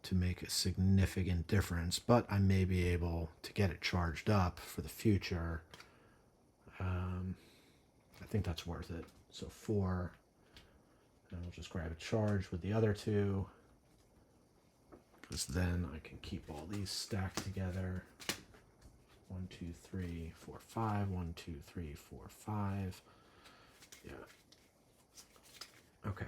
to make a significant difference, but I may be able to get it charged up for the future. I think that's worth it. So 4, and I'll just grab a charge with the other 2, because then I can keep all these stacked together. 1, 2, 3, 4, 5. 1, 2, 3, 4, 5. Yeah. Okay.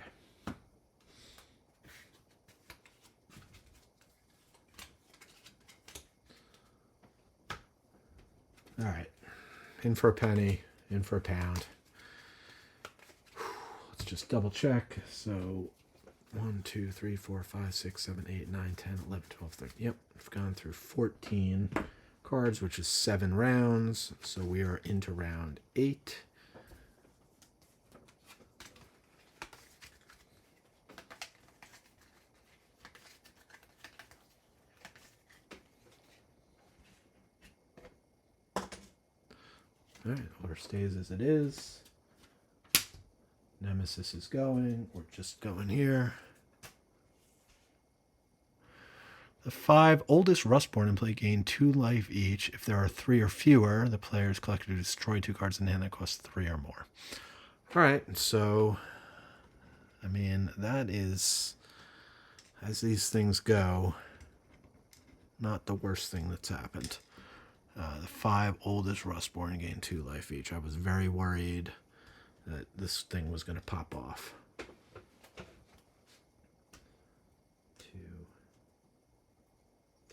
All right. In for a penny, in for a pound. Let's just double check. So 1, 2, 3, 4, 5, 6, 7, 8, 9, 10, 11, 12, 13. Yep. I've gone through 14 cards, which is 7 rounds, so we are into round 8. Alright, order stays as it is. Nemesis is going. We're just going here. The 5 oldest Rustborn in play gain 2 life each. If there are 3 or fewer, the player is collected to destroy 2 cards in hand that cost 3 or more. Alright, so, I mean, that is, as these things go, not the worst thing that's happened. The 5 oldest Rustborn gain 2 life each. I was very worried that this thing was going to pop off. 2,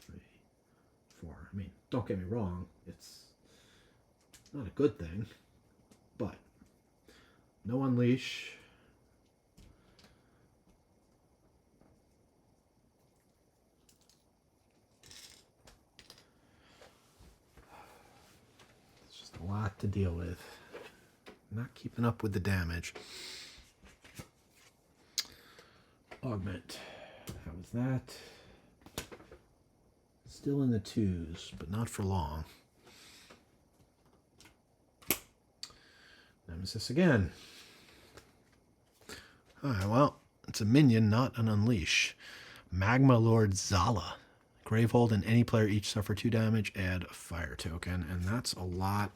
3, 4. I mean, don't get me wrong, it's not a good thing, but no unleash. It's just a lot to deal with. Not keeping up with the damage. Augment. How was that? Still in the 2s, but not for long. Nemesis again. Alright, well, it's a minion, not an unleash. Magma Lord Zala. Gravehold and any player each suffer 2 damage, add a fire token, and that's a lot.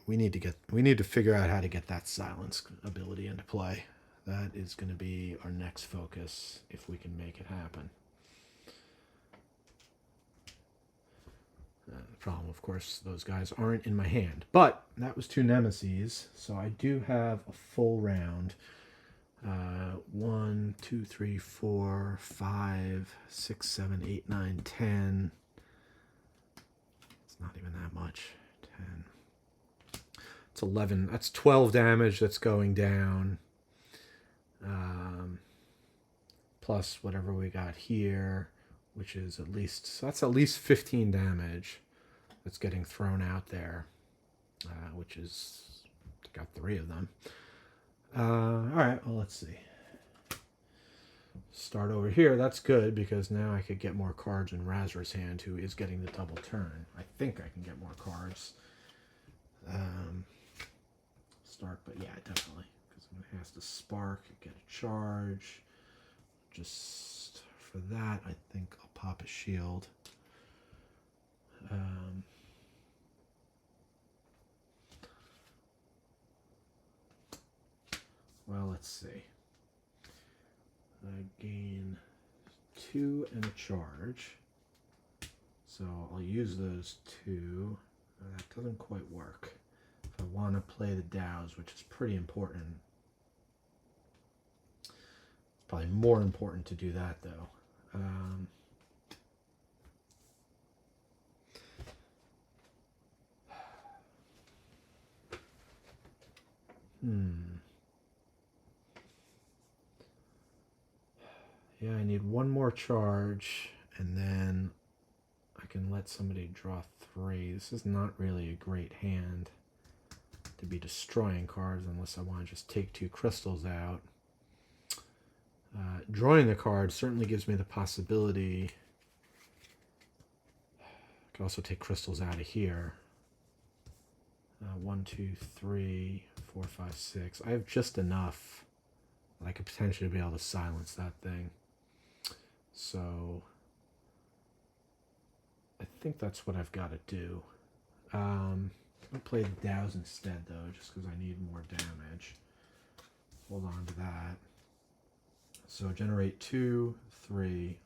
We need to figure out how to get that silence ability into play. That is going to be our next focus if we can make it happen. The problem, of course, those guys aren't in my hand. But that was 2 nemesis, so I do have a full round. 1, 2, 3, 4, 5, 6, 7, 8, 9, 10. It's not even that much. 10. It's 11. That's 12 damage that's going down. Plus whatever we got here, which is at least, so that's at least 15 damage that's getting thrown out there, which is, got 3 of them. Alright, well, let's see. Start over here. That's good because now I could get more cards in Razra's hand, who is getting the double turn. I think I can get more cards. Start, but yeah, definitely. Because it has to spark, get a charge. Just for that, I think I'll pop a shield. Well, let's see. I gain 2 and a charge. So I'll use those 2. That doesn't quite work. If I want to play the Dows, which is pretty important. It's probably more important to do that, though. Yeah, I need 1 more charge, and then I can let somebody draw 3. This is not really a great hand to be destroying cards unless I want to just take 2 crystals out. Drawing the card certainly gives me the possibility. I could also take crystals out of here. 1, 2, 3, 4, 5, 6. I have just enough that I could potentially be able to silence that thing. So I think that's what I've got to do. I'm going to play the Dows instead, though, just because I need more damage. Hold on to that. So generate 2, 3.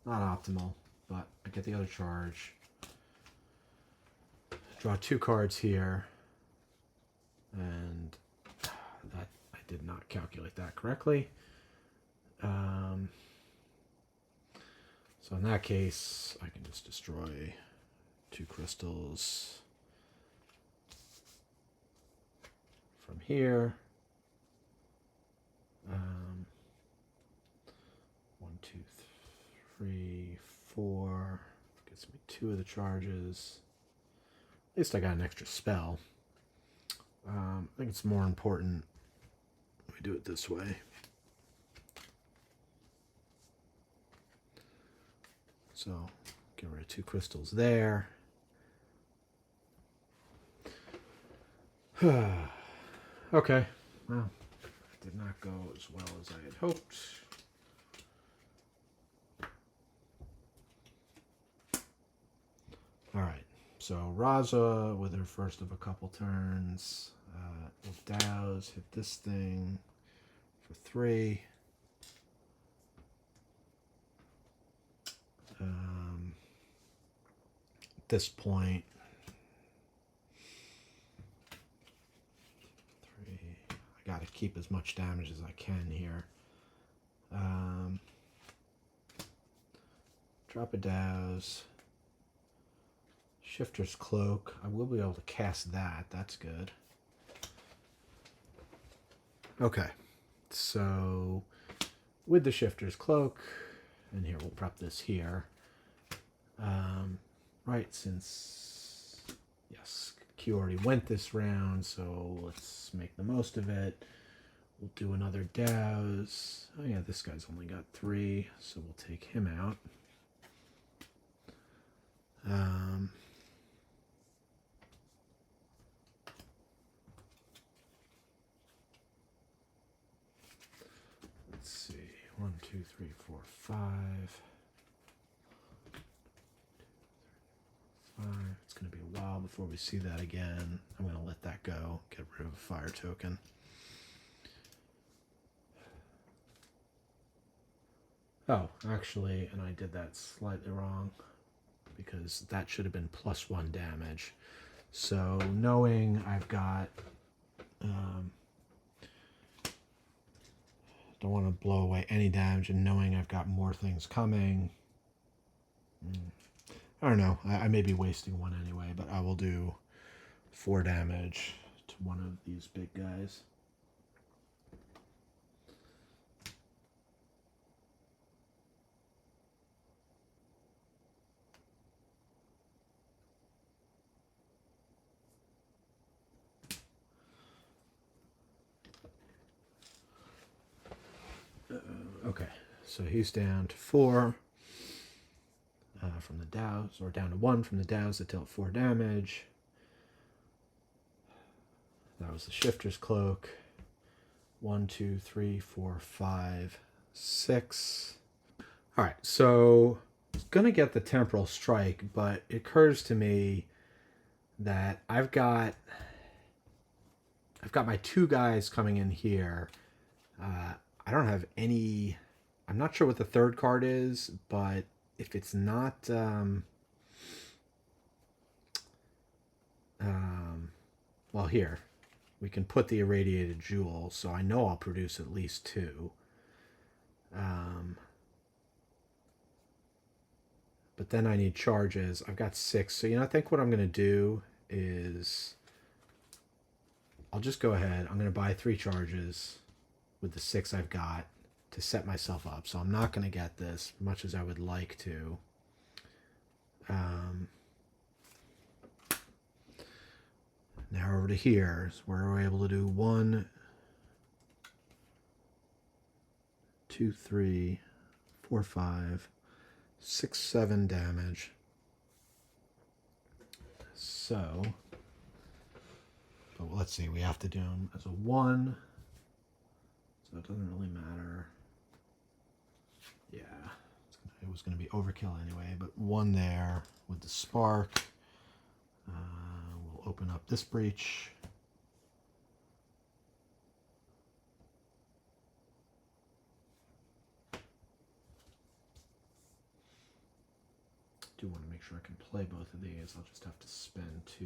Not optimal, but I get the other charge. Draw 2 cards here. And that I did not calculate that correctly. So in that case, I can just destroy 2 crystals from here. 1, 2, 3, 4. Gets me 2 of the charges. At least I got an extra spell. I think it's more important we do it this way. So get rid of 2 crystals there. Okay. Well, did not go as well as I had hoped. Alright, so Raza with her first of a couple turns will douse, hit this thing for 3. At this point, 3. I gotta keep as much damage as I can here. Drop a douse. Shifter's Cloak. I will be able to cast that. That's good. Okay. So, with the Shifter's Cloak, and here we'll prep this here. Right, since, yes, Q already went this round, so let's make the most of it. We'll do another douse. Oh yeah, this guy's only got 3, so we'll take him out. Let's see. 1, 2, 3, 4, 5. 5. It's going to be a while before we see that again. I'm going to let that go. Get rid of a fire token. Oh, actually, and I did that slightly wrong because that should have been +1 damage. So knowing I've got, don't want to blow away any damage, and knowing I've got more things coming, I don't know. I may be wasting one anyway, but I will do 4 damage to one of these big guys. Okay, so he's down to 4 from the douse, or down to 1 from the douse that dealt 4 damage. That was the Shifter's Cloak. 1, 2, 3, 4, 5, 6. All right, so I was gonna get the Temporal Strike, but it occurs to me that I've got my 2 guys coming in here. I don't have any. I'm not sure what the third card is, but if it's not, well, here we can put the Irradiated Jewel, so I know I'll produce at least 2. But then I need charges. I've got 6, so I think what I'm going to do is I'll just go ahead. I'm going to buy 3 charges with the 6 I've got to set myself up. So I'm not going to get this, much as I would like to. Now over to here is where we're able to do 1, 2, 3, 4, 5, 6, 7 damage. So, but let's see, we have to do them as a 1. So it doesn't really matter. Yeah, it was going to be overkill anyway, but 1 there with the spark. We'll open up this breach. Do want to make sure I can play both of these. I'll just have to spend 2,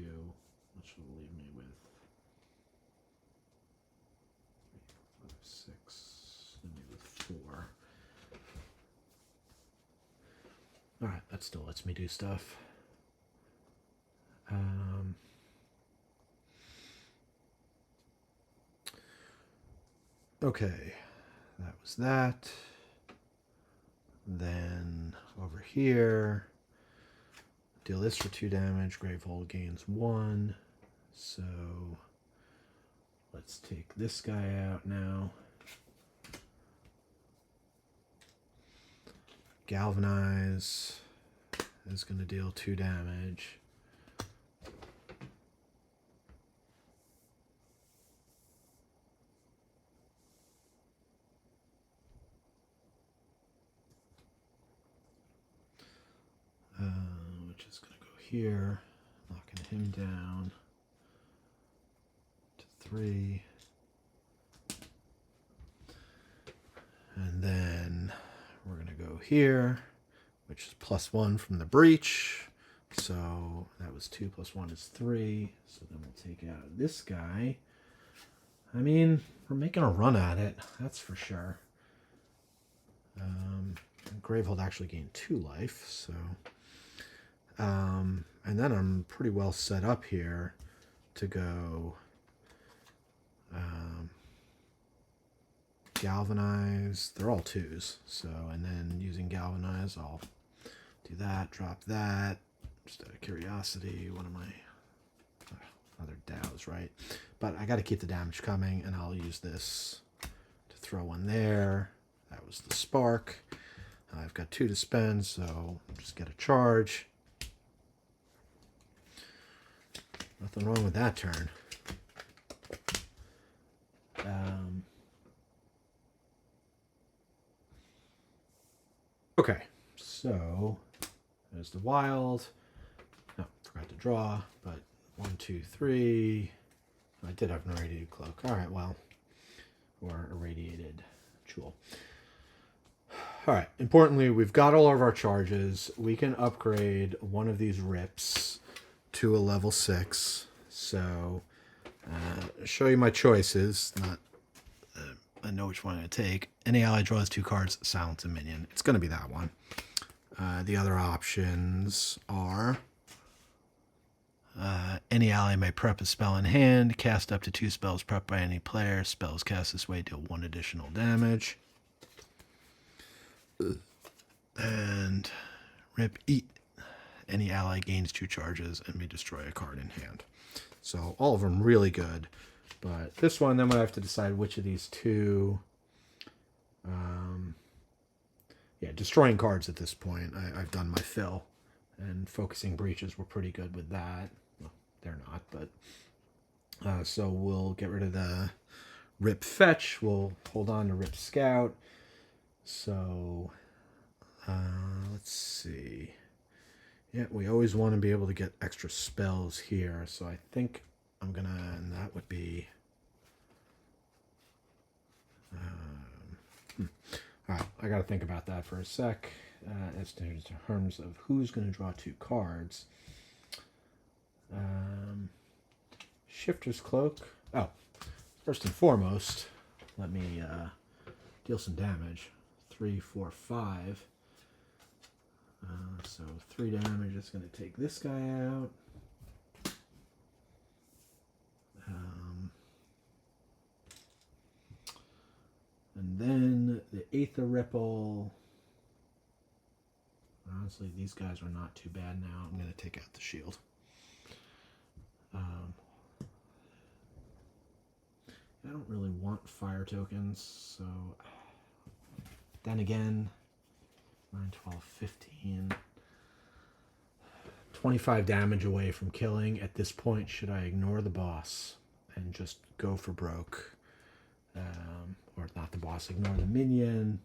which will leave me with 3, 4, 5, 6, leave me with 4. Alright, that still lets me do stuff. Okay, that was that. Then over here, deal this for 2 damage. Gravehold gains 1. So let's take this guy out now. Galvanize is going to deal 2 damage. here, knocking him down to 3. And then we're going to go here, which is +1 from the breach. So that was 2 + 1 is 3. So then we'll take out this guy. I mean, we're making a run at it, that's for sure. Gravehold actually gained 2 life, so... and then I'm pretty well set up here to go... Galvanize, they're all 2s, so, and then using Galvanize, I'll do that, drop that, just out of curiosity, one of my other Dows, right? But I got to keep the damage coming, and I'll use this to throw one there. That was the spark. I've got 2 to spend, so just get a charge. Nothing wrong with that turn. Okay, so there's the wild. No, forgot to draw, but 1, 2, 3. I did have an irradiated cloak. All right, well, or irradiated jewel. All right, importantly, we've got all of our charges. We can upgrade one of these rips to a level 6. So, show you my choices. I know which one I take. Any ally draws 2 cards, silence a minion. It's going to be that one. The other options are any ally may prep a spell in hand, cast up to 2 spells prepped by any player. Spells cast this way deal 1 additional damage. And rip eat. Any ally gains 2 charges and may destroy a card in hand. So all of them really good. But this one, then we have to decide which of these 2. Yeah, destroying cards at this point. I've done my fill. And focusing breaches were pretty good with that. Well, they're not, but... so we'll get rid of the Rip Fetch. We'll hold on to Rip Scout. So, let's see. Yeah, we always want to be able to get extra spells here. So I think I'm going to... And that would be... All right, I got to think about that for a sec. As in terms of who's going to draw 2 cards. Shifter's Cloak. Oh, first and foremost, let me deal some damage. 3, 4, 5. So 3 damage is going to take this guy out. And then the Aether Ripple. Honestly, these guys are not too bad now. I'm going to take out the shield. I don't really want fire tokens, so... Then again, 9, 12, 15... 25 damage away from killing. At this point, should I ignore the boss and just go for broke? Or not the boss, ignore the minion.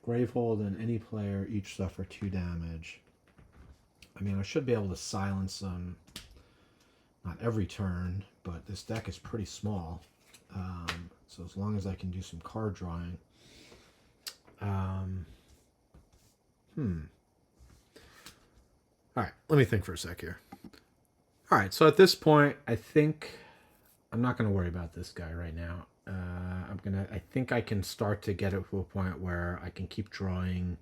Gravehold and any player each suffer 2 damage. I mean, I should be able to silence them, not every turn, but this deck is pretty small. So as long as I can do some card drawing. All right, let me think for a sec here. All right, so at this point, I think I'm not going to worry about this guy right now. I think I can start to get it to a point where I can keep drawing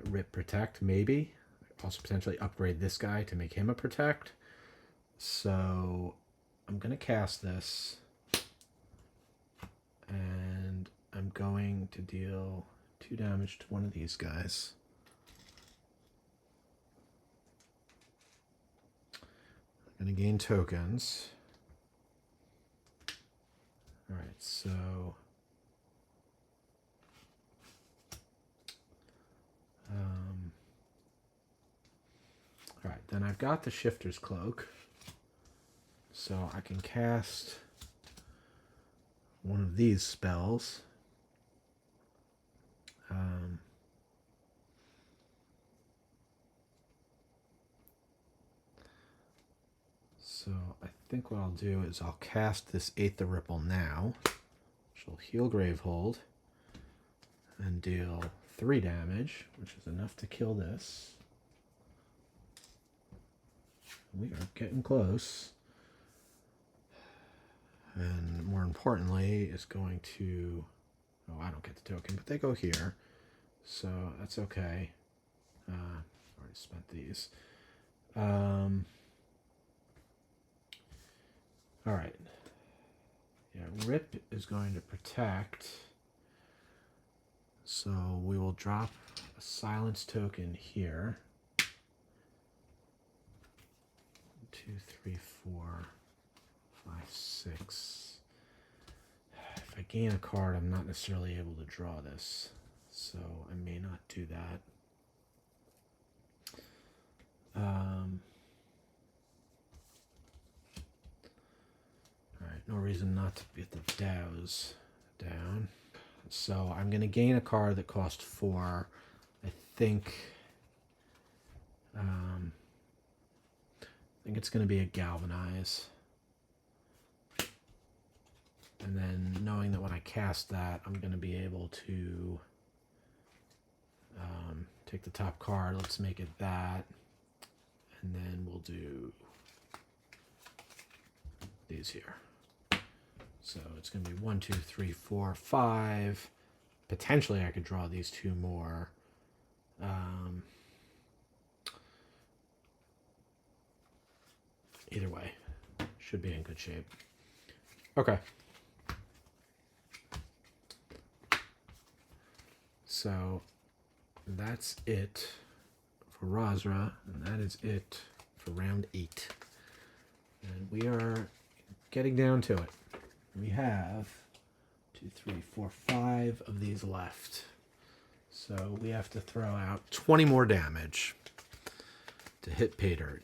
Rip Protect, maybe. Also potentially upgrade this guy to make him a Protect. So I'm going to cast this. And I'm going to deal 2 damage to one of these guys. I'm going to gain tokens. All right, so all right, then I've got the Shifter's Cloak, so I can cast one of these spells. So I think what I'll do is I'll cast this Aether Ripple now. She'll heal Gravehold and deal 3 damage, which is enough to kill this. We are getting close. And more importantly, is going to... Oh, I don't get the token, but they go here. So that's okay. Already spent these. Alright. Yeah, Rip is going to protect. So we will drop a silence token here. 1, 2, 3, 4, 5, 6. If I gain a card, I'm not necessarily able to draw this. So I may not do that. Alright, no reason not to get the Dows down. So I'm going to gain a card that costs 4. I think it's going to be a Galvanize. And then knowing that when I cast that, I'm going to be able to take the top card. Let's make it that. And then we'll do these here. So it's going to be 1, 2, 3, 4, 5. Potentially I could draw these 2 more. Either way, should be in good shape. Okay. So that's it for Razra, and that is it for round 8. And we are getting down to it. We have 2, 3, 4, 5 of these left. So we have to throw out 20 more damage to hit pay dirt.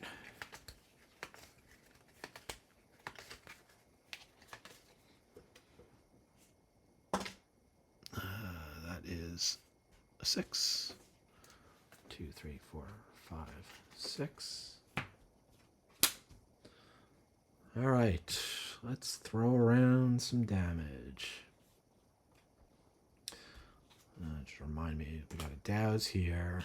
That is a 6. 2, 3, 4, 5, 6. All right, let's throw around some damage. Just remind me, we got a Dows here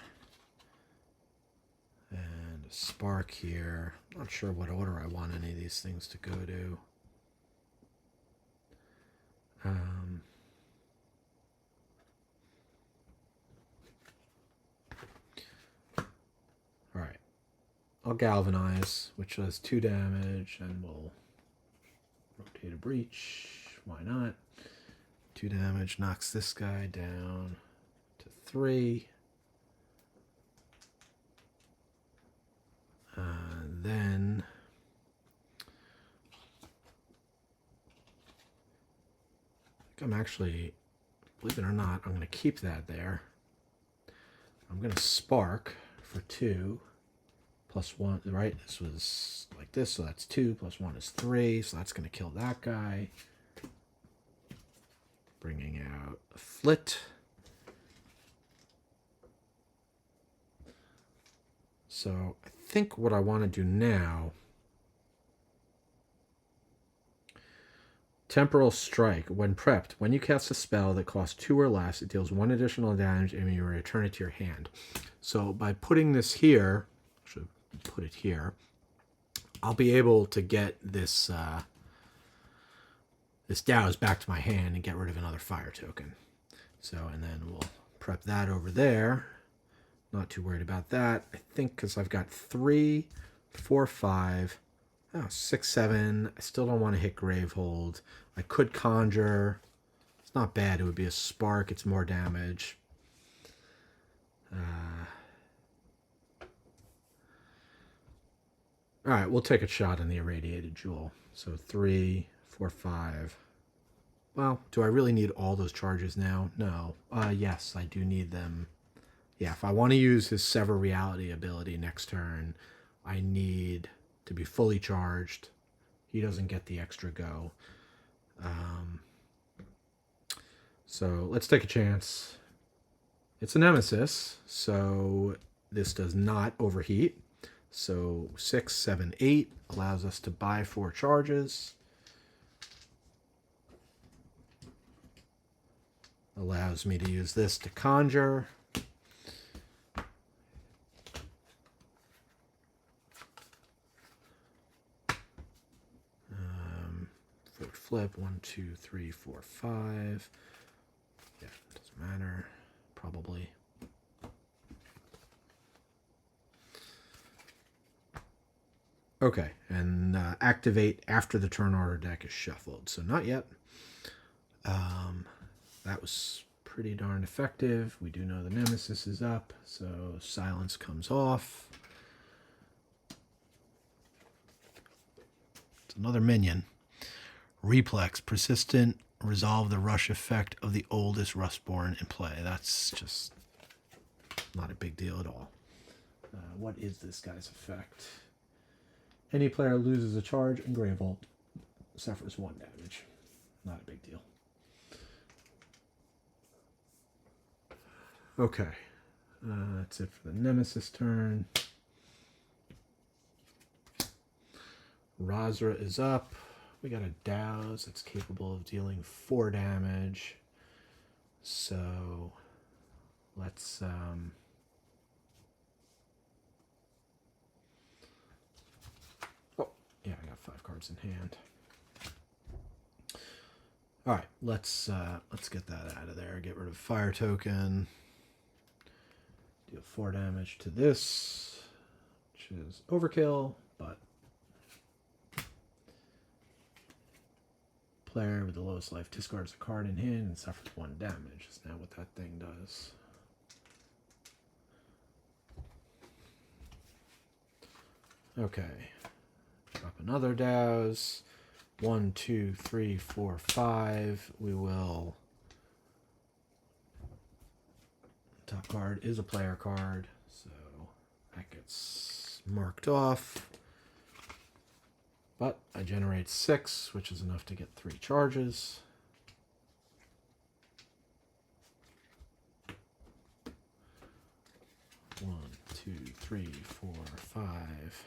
and a Spark here. Not sure what order I want any of these things to go to. All right, I'll Galvanize, which does 2 damage, and we'll rotate a Breach. Why not? 2 damage knocks this guy down to 3. Then I'm actually, believe it or not, I'm going to keep that there. I'm going to Spark for 2 plus 1, right? This was like this, so that's 2 plus 1 is 3, so that's going to kill that guy. Bringing out a Flit. So I think what I want to do now, Temporal Strike. When prepped, when you cast a spell that costs 2 or less, it deals 1 additional damage and you return it to your hand. So by putting this here, I should put it here, I'll be able to get this this Dows back to my hand and get rid of another fire token. So, and then we'll prep that over there. Not too worried about that. I think because I've got 3, 4, 5, 6, 7. I still don't want to hit Gravehold. I could Conjure. It's not bad. It would be a Spark. It's more damage. All right, we'll take a shot on the Irradiated Jewel. So 3, 4, 5. Well, do I really need all those charges now? No. Yes, I do need them. Yeah, if I want to use his Sever Reality ability next turn, I need to be fully charged. He doesn't get the extra go. So let's take a chance. It's a Nemesis, so this does not overheat. So 6, 7, 8 allows us to buy 4 charges. Allows me to use this to conjure. Forward flip, 1, 2, 3, 4, 5. Yeah, doesn't matter. Probably. Okay, and activate after the turn order deck is shuffled. So not yet. That was pretty darn effective. We do know the Nemesis is up, so silence comes off. It's another minion. Replex, persistent, resolve the rush effect of the oldest Rustborn in play. That's just not a big deal at all. What is this guy's effect? Any player loses a charge and Gravehold suffers 1 damage. Not a big deal. Okay. That's it for the Nemesis turn. Razra is up. We got a Douse that's capable of dealing 4 damage. So let's oh, yeah, I got 5 cards in hand. All right, let's get that out of there. Get rid of fire token. Deal 4 damage to this, which is overkill, but player with the lowest life discards a card in hand and suffers 1 damage. Is now what that thing does. Okay. Drop another Douse. 1, 2, 3, 4, 5. We will. Top card is a player card, so that gets marked off. But I generate 6, which is enough to get 3 charges. One, 2, 3, 4, 5.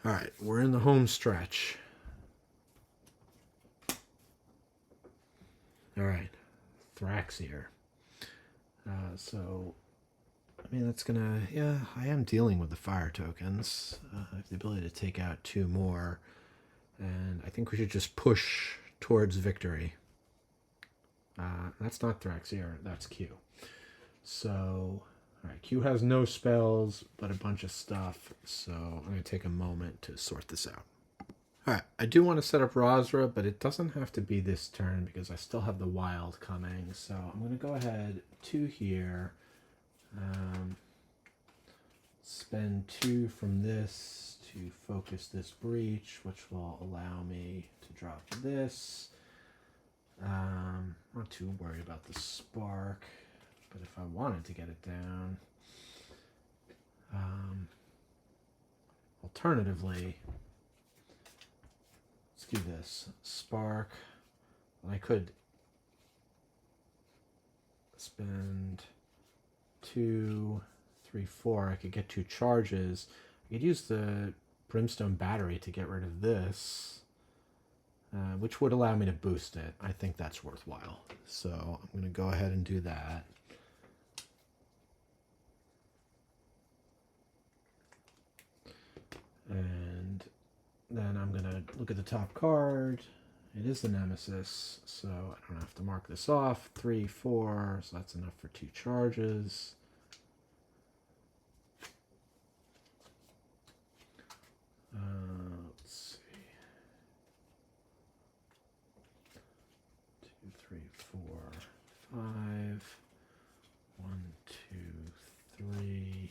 All right, we're in the home stretch. All right, Thraxier. So, I mean, that's gonna, yeah, I am dealing with the fire tokens. I have the ability to take out 2 more, and I think we should just push towards victory. That's not Thraxier, that's Q. So, all right, Q has no spells, but a bunch of stuff, so I'm gonna take a moment to sort this out. All right, I do want to set up Razra, but it doesn't have to be this turn because I still have the wild coming. So I'm going to go ahead 2 here. Spend 2 from this to focus this breach, which will allow me to drop this. I'm not too worried about the spark, but if I wanted to get it down, alternatively, let's do this. Spark. And I could spend 2, 3, 4. I could get 2 charges. I could use the Brimstone Battery to get rid of this, which would allow me to boost it. I think that's worthwhile. So I'm going to go ahead and do that. And then I'm going to look at the top card. It is the Nemesis, so I don't have to mark this off. 3, 4, so that's enough for 2 charges. Let's see. 2, 3, 4, 5. 1, 2, 3.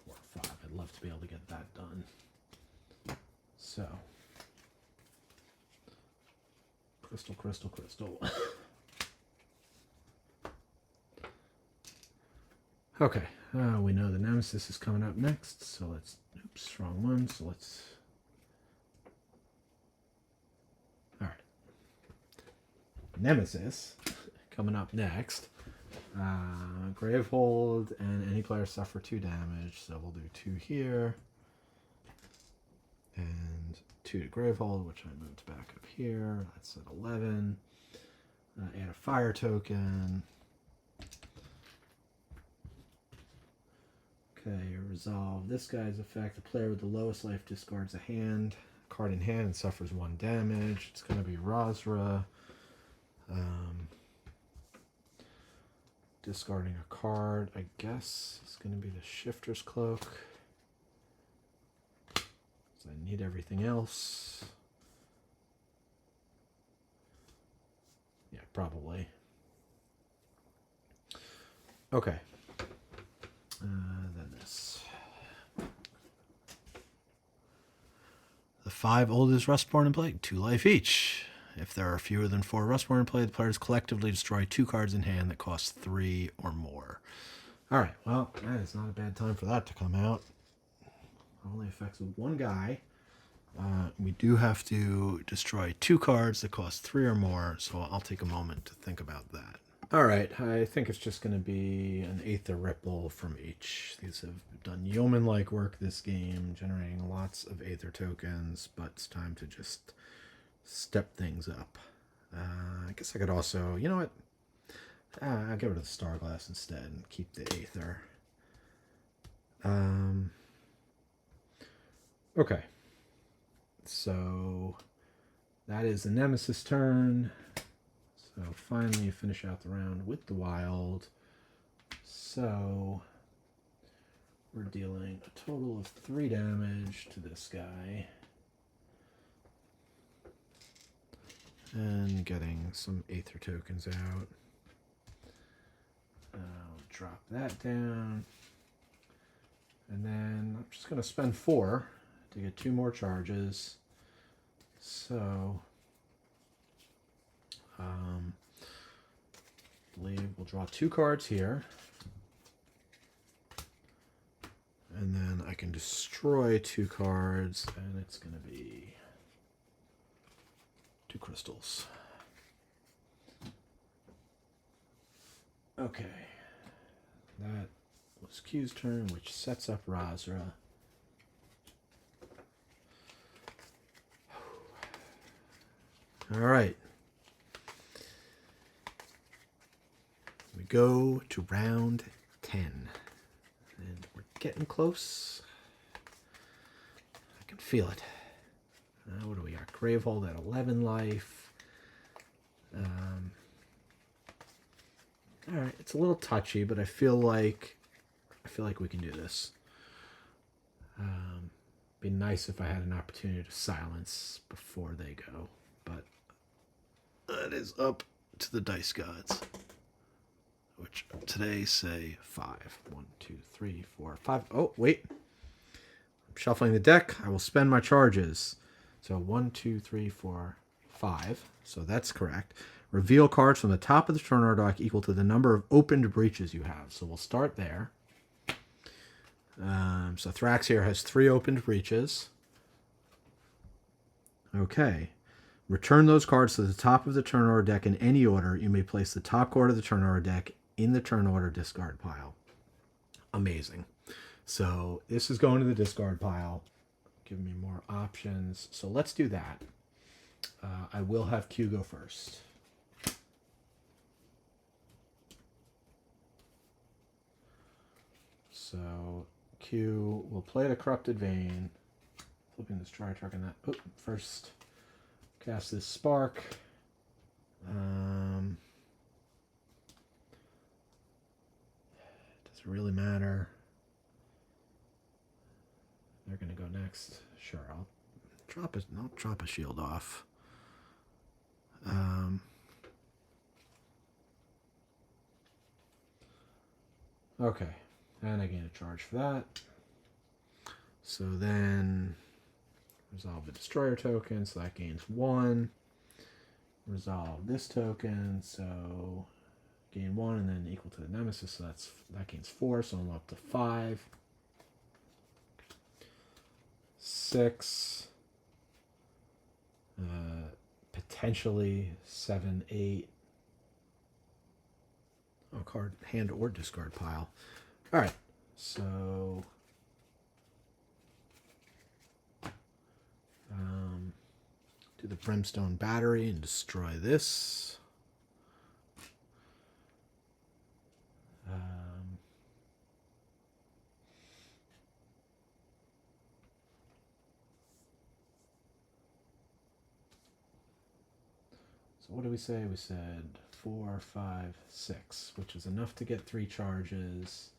4, 5. I'd love to be able to get that done. So, crystal, crystal, crystal. Okay, we know the Nemesis is coming up next, so let's, oops, wrong one, so let's, all right. Nemesis coming up next. Gravehold, and any player suffer 2 damage. So we'll do 2 here. And 2 to Gravehold, which I moved back up here. That's at 11. Add a fire token. Okay, resolve this guy's effect. The player with the lowest life discards a card in hand and suffers 1 damage. It's going to be Razra. Discarding a card, I guess, is going to be the Shifter's Cloak. So I need everything else. Yeah, probably. Okay. Then this. The 5 oldest Rustborn in play, 2 life each. If there are fewer than 4 Rustborn in play, the players collectively destroy 2 cards in hand that cost 3 or more. Alright, well, that is not a bad time for that to come out. Only affects 1 guy. We do have to destroy 2 cards that cost 3 or more, so I'll take a moment to think about that. Alright, I think it's just going to be an Aether Ripple from each. These have done yeoman-like work this game, generating lots of Aether tokens, but it's time to just step things up. I guess I could also, you know what? I'll get rid of the Starglass instead and keep the Aether. Okay. So that is the Nemesis turn. So finally finish out the round with the Wild. So we're dealing a total of 3 damage to this guy. And getting some Aether tokens out. I'll drop that down. And then I'm just going to spend 4 to get 2 more charges. So, believe we'll draw 2 cards here. And then I can destroy 2 cards, and it's going to be 2 crystals. Okay. That was Q's turn, which sets up Razra. All right. We go to round 10. And we're getting close. I can feel it. What do we got? Gravehold at 11 life. All right, it's a little touchy, but I feel like we can do this. Be nice if I had an opportunity to silence before they go, but that is up to the dice gods, which today say 5. 1, 2, 3, 4, 5. Oh, wait. I'm shuffling the deck. I will spend my charges. So 1, 2, 3, 4, 5. So that's correct. Reveal cards from the top of the turn order deck equal to the number of opened breaches you have. So we'll start there. So Thrax here has 3 opened breaches. Okay. Return those cards to the top of the turn order deck in any order. You may place the top card of the turn order deck in the turn order discard pile. Amazing. So this is going to the discard pile. Give me more options. So let's do that. I will have Q go first. So Q will play the Corrupted Vein. Flipping this Tri-Tark on that. Oh, first cast this Spark. Does it really matter? They're gonna go next. Sure, I'll drop a shield off. Okay, and I gain a charge for that. So then resolve the Destroyer token, so that gains 1. Resolve this token, so gain 1, and then equal to the Nemesis, so that gains 4, so I'm up to 5. 6. Potentially 7, 8. Oh, card, hand or discard pile. All right, so do the Brimstone Battery and destroy this. So what did we say? We said 4, 5, 6, which is enough to get 3 charges.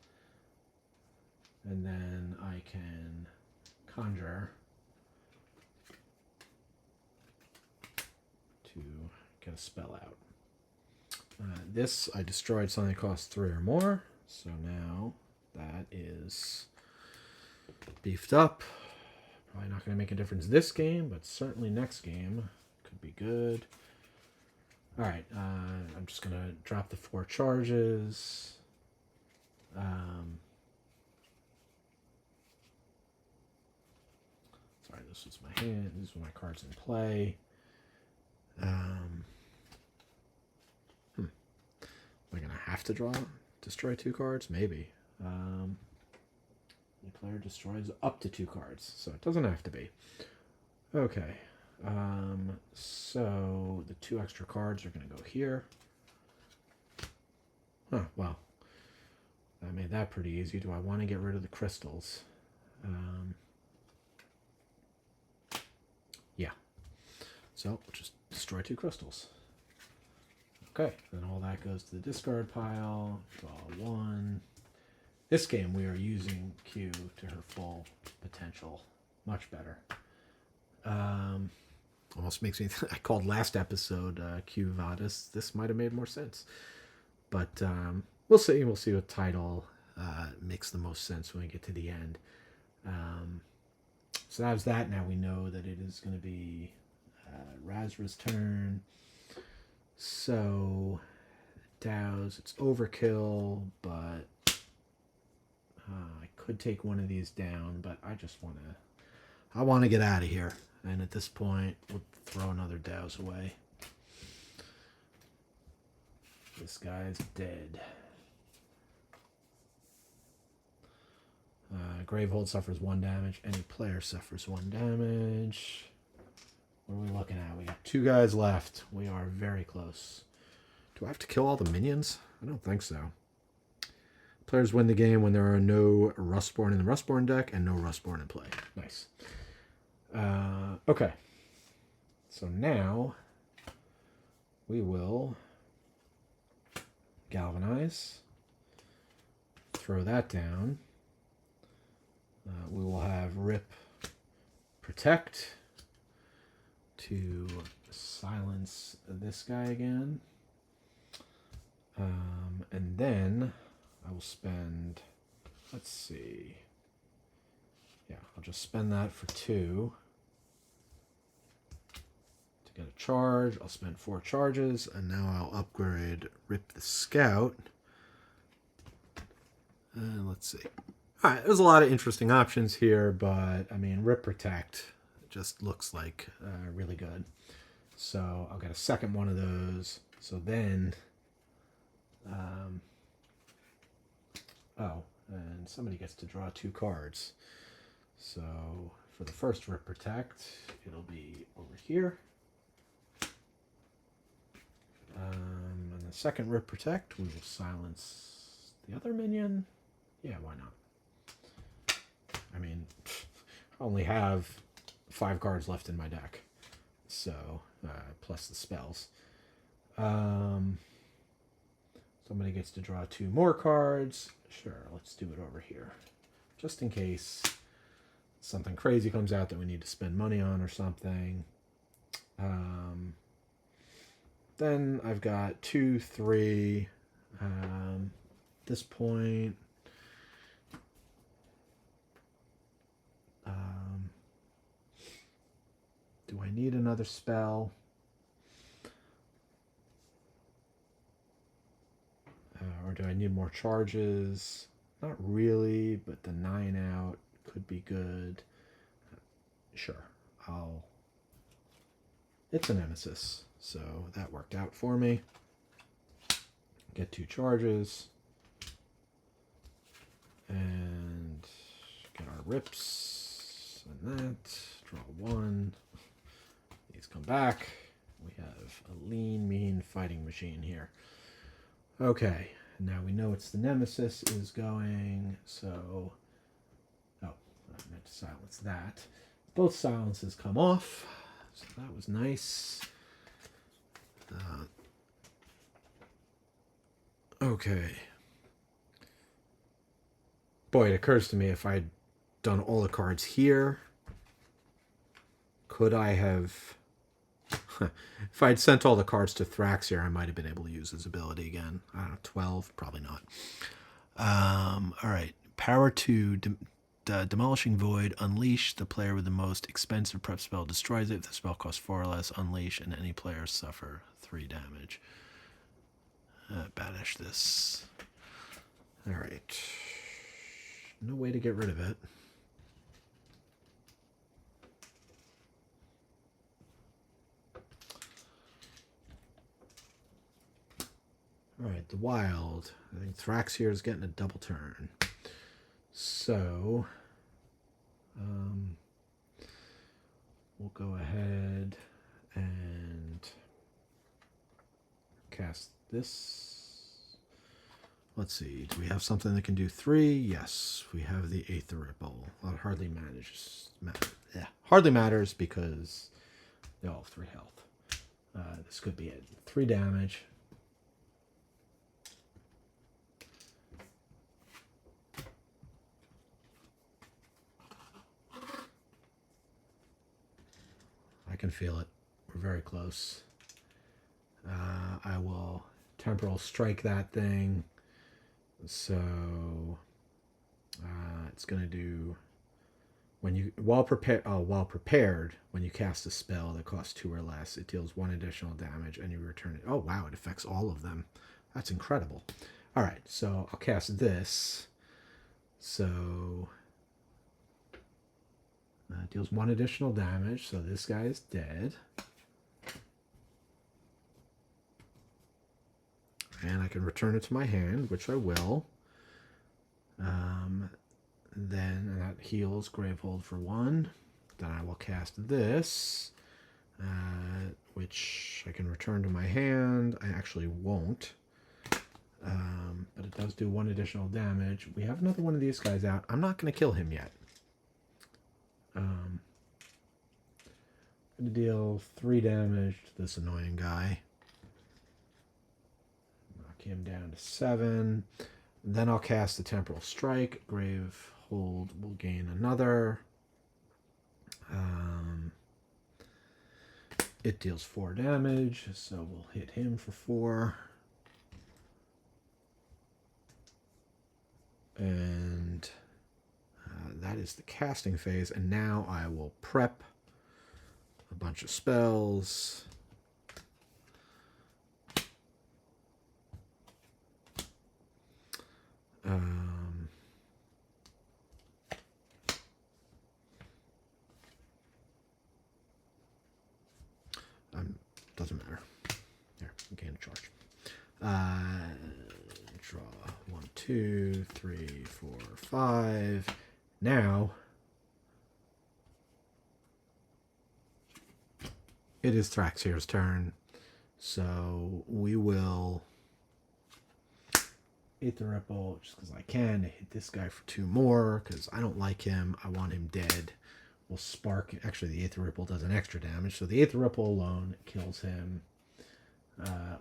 And then I can conjure to get a spell out. This, I destroyed something that costs 3 or more. So now that is beefed up. Probably not going to make a difference this game, but certainly next game could be good. All right, I'm just going to drop the 4 charges. Sorry, this was my hand. These were my cards in play. Am I going to have to destroy 2 cards? Maybe. The player destroys up to 2 cards, so it doesn't have to be. Okay. So the 2 extra cards are going to go here. Huh, well. I made that pretty easy. Do I want to get rid of the crystals? Yeah. So just destroy 2 crystals. Okay, then all that goes to the discard pile. Draw 1. This game we are using Q to her full potential. Much better. Almost makes me I called last episode Q Vadis. This might have made more sense. But we'll see. We'll see what title makes the most sense when we get to the end. So that was that. Now we know that it is going to be Razra's turn. So Dow's, it's overkill, but I could take one of these down, but I just want to get out of here. And at this point, we'll throw another Dow's away. This guy's dead. Gravehold suffers 1 damage. Any player suffers 1 damage. What are we looking at? We got 2 guys left. We are very close. Do I have to kill all the minions? I don't think so. Players win the game when there are no Rustborn in the Rustborn deck and no Rustborn in play. Nice. Okay. So now we will galvanize. Throw that down. We will have Rip Protect to silence this guy again. And then I will spend, let's see. Yeah, I'll just spend that for 2. To get a charge, I'll spend 4 charges, and now I'll upgrade Rip the Scout. Let's see. All right, there's a lot of interesting options here, but I mean, Rip Protect just looks like really good. So I'll get a second one of those. So then, and somebody gets to draw 2 cards. So for the first Rip Protect, it'll be over here. And the second Rip Protect, we will silence the other minion. Yeah, why not? I mean, I only have 5 cards left in my deck. So, plus the spells. Somebody gets to draw 2 more cards. Sure, let's do it over here. Just in case something crazy comes out that we need to spend money on or something. Then I've got 2, 3. At this point, do I need another spell? Or do I need more charges? Not really, but the 9 out could be good. Sure, it's a Nemesis, so that worked out for me. Get 2 charges. And get our rips and that. Draw 1. These come back. We have a lean, mean fighting machine here. Okay, now we know it's the Nemesis is going, so... Oh, I meant to silence that. Both silences come off, so that was nice. Okay. Boy, it occurs to me if I'd done all the cards here, could I have... If I'd sent all the cards to Thraxier, I might have been able to use his ability again. I don't know, 12? Probably not. All right. Power 2, Demolishing Void. Unleash. The player with the most expensive prep spell destroys it. If the spell costs 4 or less, unleash, and any player suffer 3 damage. Banish this. All right. No way to get rid of it. All right, the wild. I think Thraxier is getting a double turn. So, we'll go ahead and cast this. Let's see. Do we have something that can do 3? Yes, we have the Aether Ripple. That hardly hardly matters because they all have 3 health. This could be it. 3 damage. I can feel it. We're very close. I will temporal strike that thing. So it's going to do while prepared, when you cast a spell that costs 2 or less, it deals 1 additional damage and you return it. Oh wow, it affects all of them. That's incredible. All right, so I'll cast this. So deals 1 additional damage, so this guy is dead. And I can return it to my hand, which I will. Then that heals Gravehold for 1. Then I will cast this, which I can return to my hand. I actually won't. But it does do 1 additional damage. We have another one of these guys out. I'm not going to kill him yet. I'm going to deal 3 damage to this annoying guy. Knock him down to 7. Then I'll cast the Temporal Strike. Gravehold will gain another. It deals 4 damage, so we'll hit him for 4. And that is the casting phase. And now I will prep a bunch of spells. Doesn't matter. There, gain a charge. Draw 1, 2, 3, 4, 5. Now it is Thraxier's turn, so we will Aether Ripple just because I can. Hit this guy for 2 more because I don't like him. I want him dead. We'll spark. Actually, the Aether Ripple does an extra damage, so the Aether Ripple alone kills him.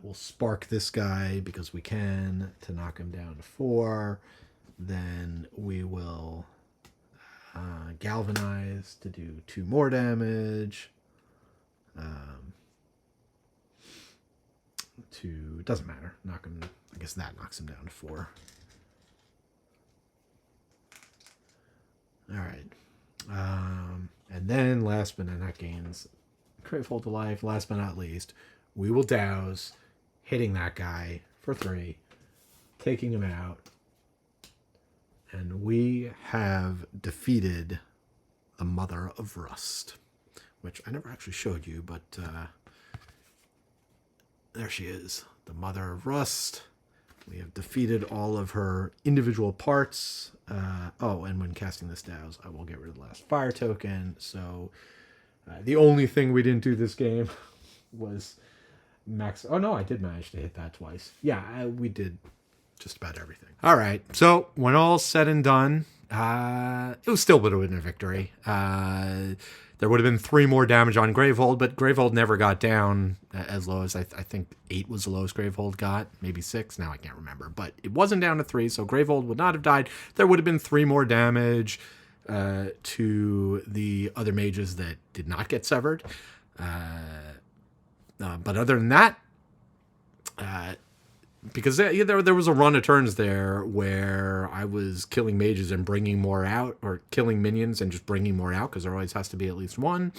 We'll spark this guy because we can to knock him down to 4. Then we will galvanize to do 2 more damage. It doesn't matter. Knock him. I guess that knocks him down to 4. All right. And then last but not gains Gravehold to life. Last but not least, we will douse, hitting that guy for 3, taking him out, and we have defeated the Mother of Rust, which I never actually showed you, but there she is, the Mother of Rust. We have defeated all of her individual parts. Oh, and when casting the Dows, I will get rid of the last fire token. So the only thing we didn't do this game was max. Oh, no, I did manage to hit that twice. Yeah, we did just about everything. All right. So when all's said and done, it was still a bit of a victory. There would have been 3 more damage on Gravehold, but Gravehold never got down as low as I think 8 was the lowest Gravehold got, maybe 6. Now I can't remember, but it wasn't down to 3, so Gravehold would not have died. There would have been 3 more damage to the other mages that did not get severed. But other than that, because there was a run of turns there where I was killing mages and bringing more out, or killing minions and just bringing more out, because there always has to be at least one.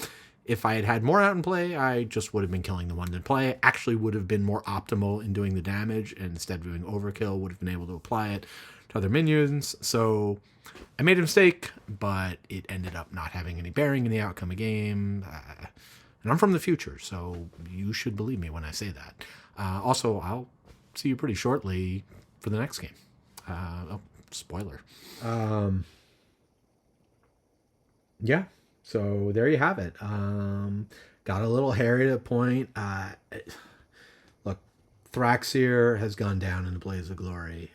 If I had had more out in play, I just would have been killing the ones in play. Actually would have been more optimal in doing the damage, and instead of doing overkill, would have been able to apply it to other minions. So I made a mistake, but it ended up not having any bearing in the outcome of the game. And I'm from the future, so you should believe me when I say that. Also, I'll see you pretty shortly for the next game. Spoiler. Yeah, so there you have it. Got a little hairy at a point. Look, Thraxier has gone down in a blaze of glory.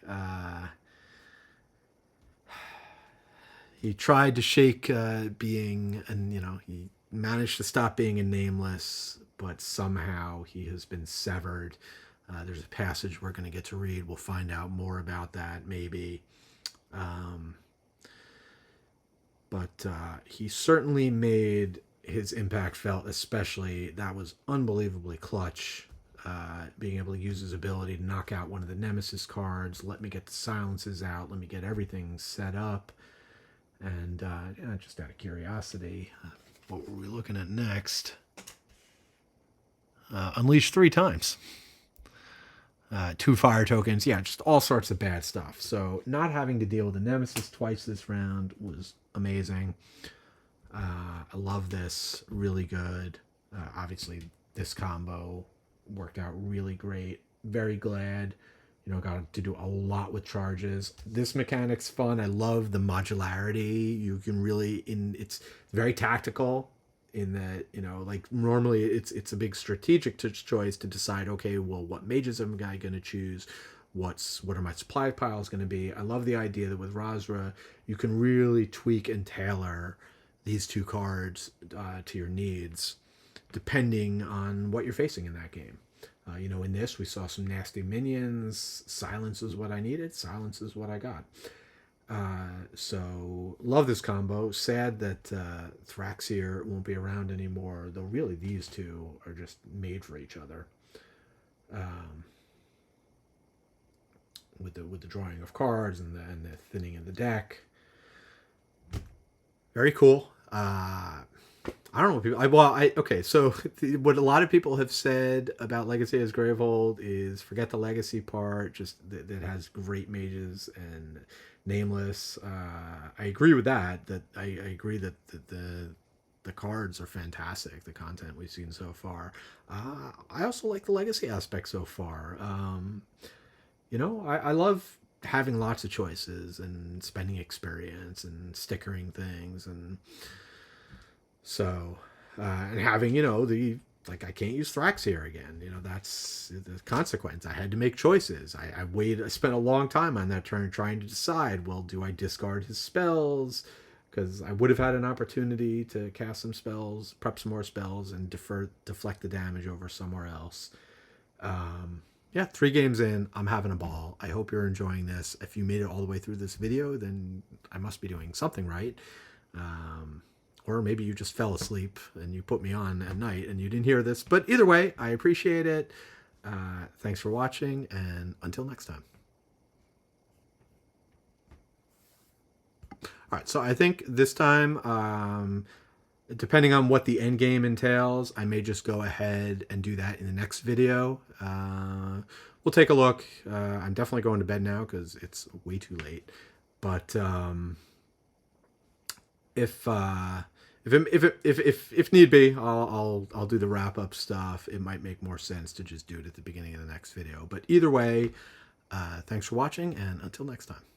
He tried to shake being, and he managed to stop being a nameless, but somehow he has been severed. There's a passage we're going to get to read. We'll find out more about that, maybe. But he certainly made his impact felt, especially. That was unbelievably clutch. Being able to use his ability to knock out one of the Nemesis cards, let me get the silences out, let me get everything set up. And just out of curiosity, what were we looking at next? Unleash 3 times. 2 fire tokens. Yeah, just all sorts of bad stuff. So not having to deal with the Nemesis twice this round was amazing. I love this. Really good. Obviously, this combo worked out really great. Very glad. Got to do a lot with charges. This mechanic's fun. I love the modularity. You can really, it's very tactical in that, like normally it's a big strategic choice to decide, okay, well, what mages am I going to choose? What are my supply piles going to be? I love the idea that with Razra, you can really tweak and tailor these 2 cards to your needs, depending on what you're facing in that game. In this, we saw some nasty minions. Silence is what I needed. Silence is what I got. So, love this combo. Sad that Thraxier won't be around anymore, though really these 2 are just made for each other. With the drawing of cards and the thinning of the deck. Very cool. I don't know what people. Okay. So what a lot of people have said about Legacy as Gravehold is forget the legacy part. Just that has great mages and nameless. I agree with that. That I agree that the cards are fantastic. The content we've seen so far. I also like the legacy aspect so far. I love having lots of choices and spending experience and stickering things and. So, and having, I can't use Thraxier again. That's the consequence. I had to make choices. I spent a long time on that turn trying to decide, well, do I discard his spells? Because I would have had an opportunity to cast some spells, prep some more spells, and deflect the damage over somewhere else. 3 games in, I'm having a ball. I hope you're enjoying this. If you made it all the way through this video, then I must be doing something right. Or maybe you just fell asleep and you put me on at night and you didn't hear this. But either way, I appreciate it. Thanks for watching, and until next time. All right, so I think this time, depending on what the end game entails, I may just go ahead and do that in the next video. We'll take a look. I'm definitely going to bed now because it's way too late. But if need be, I'll do the wrap up stuff. It might make more sense to just do it at the beginning of the next video. But either way, Thanks for watching, and until next time.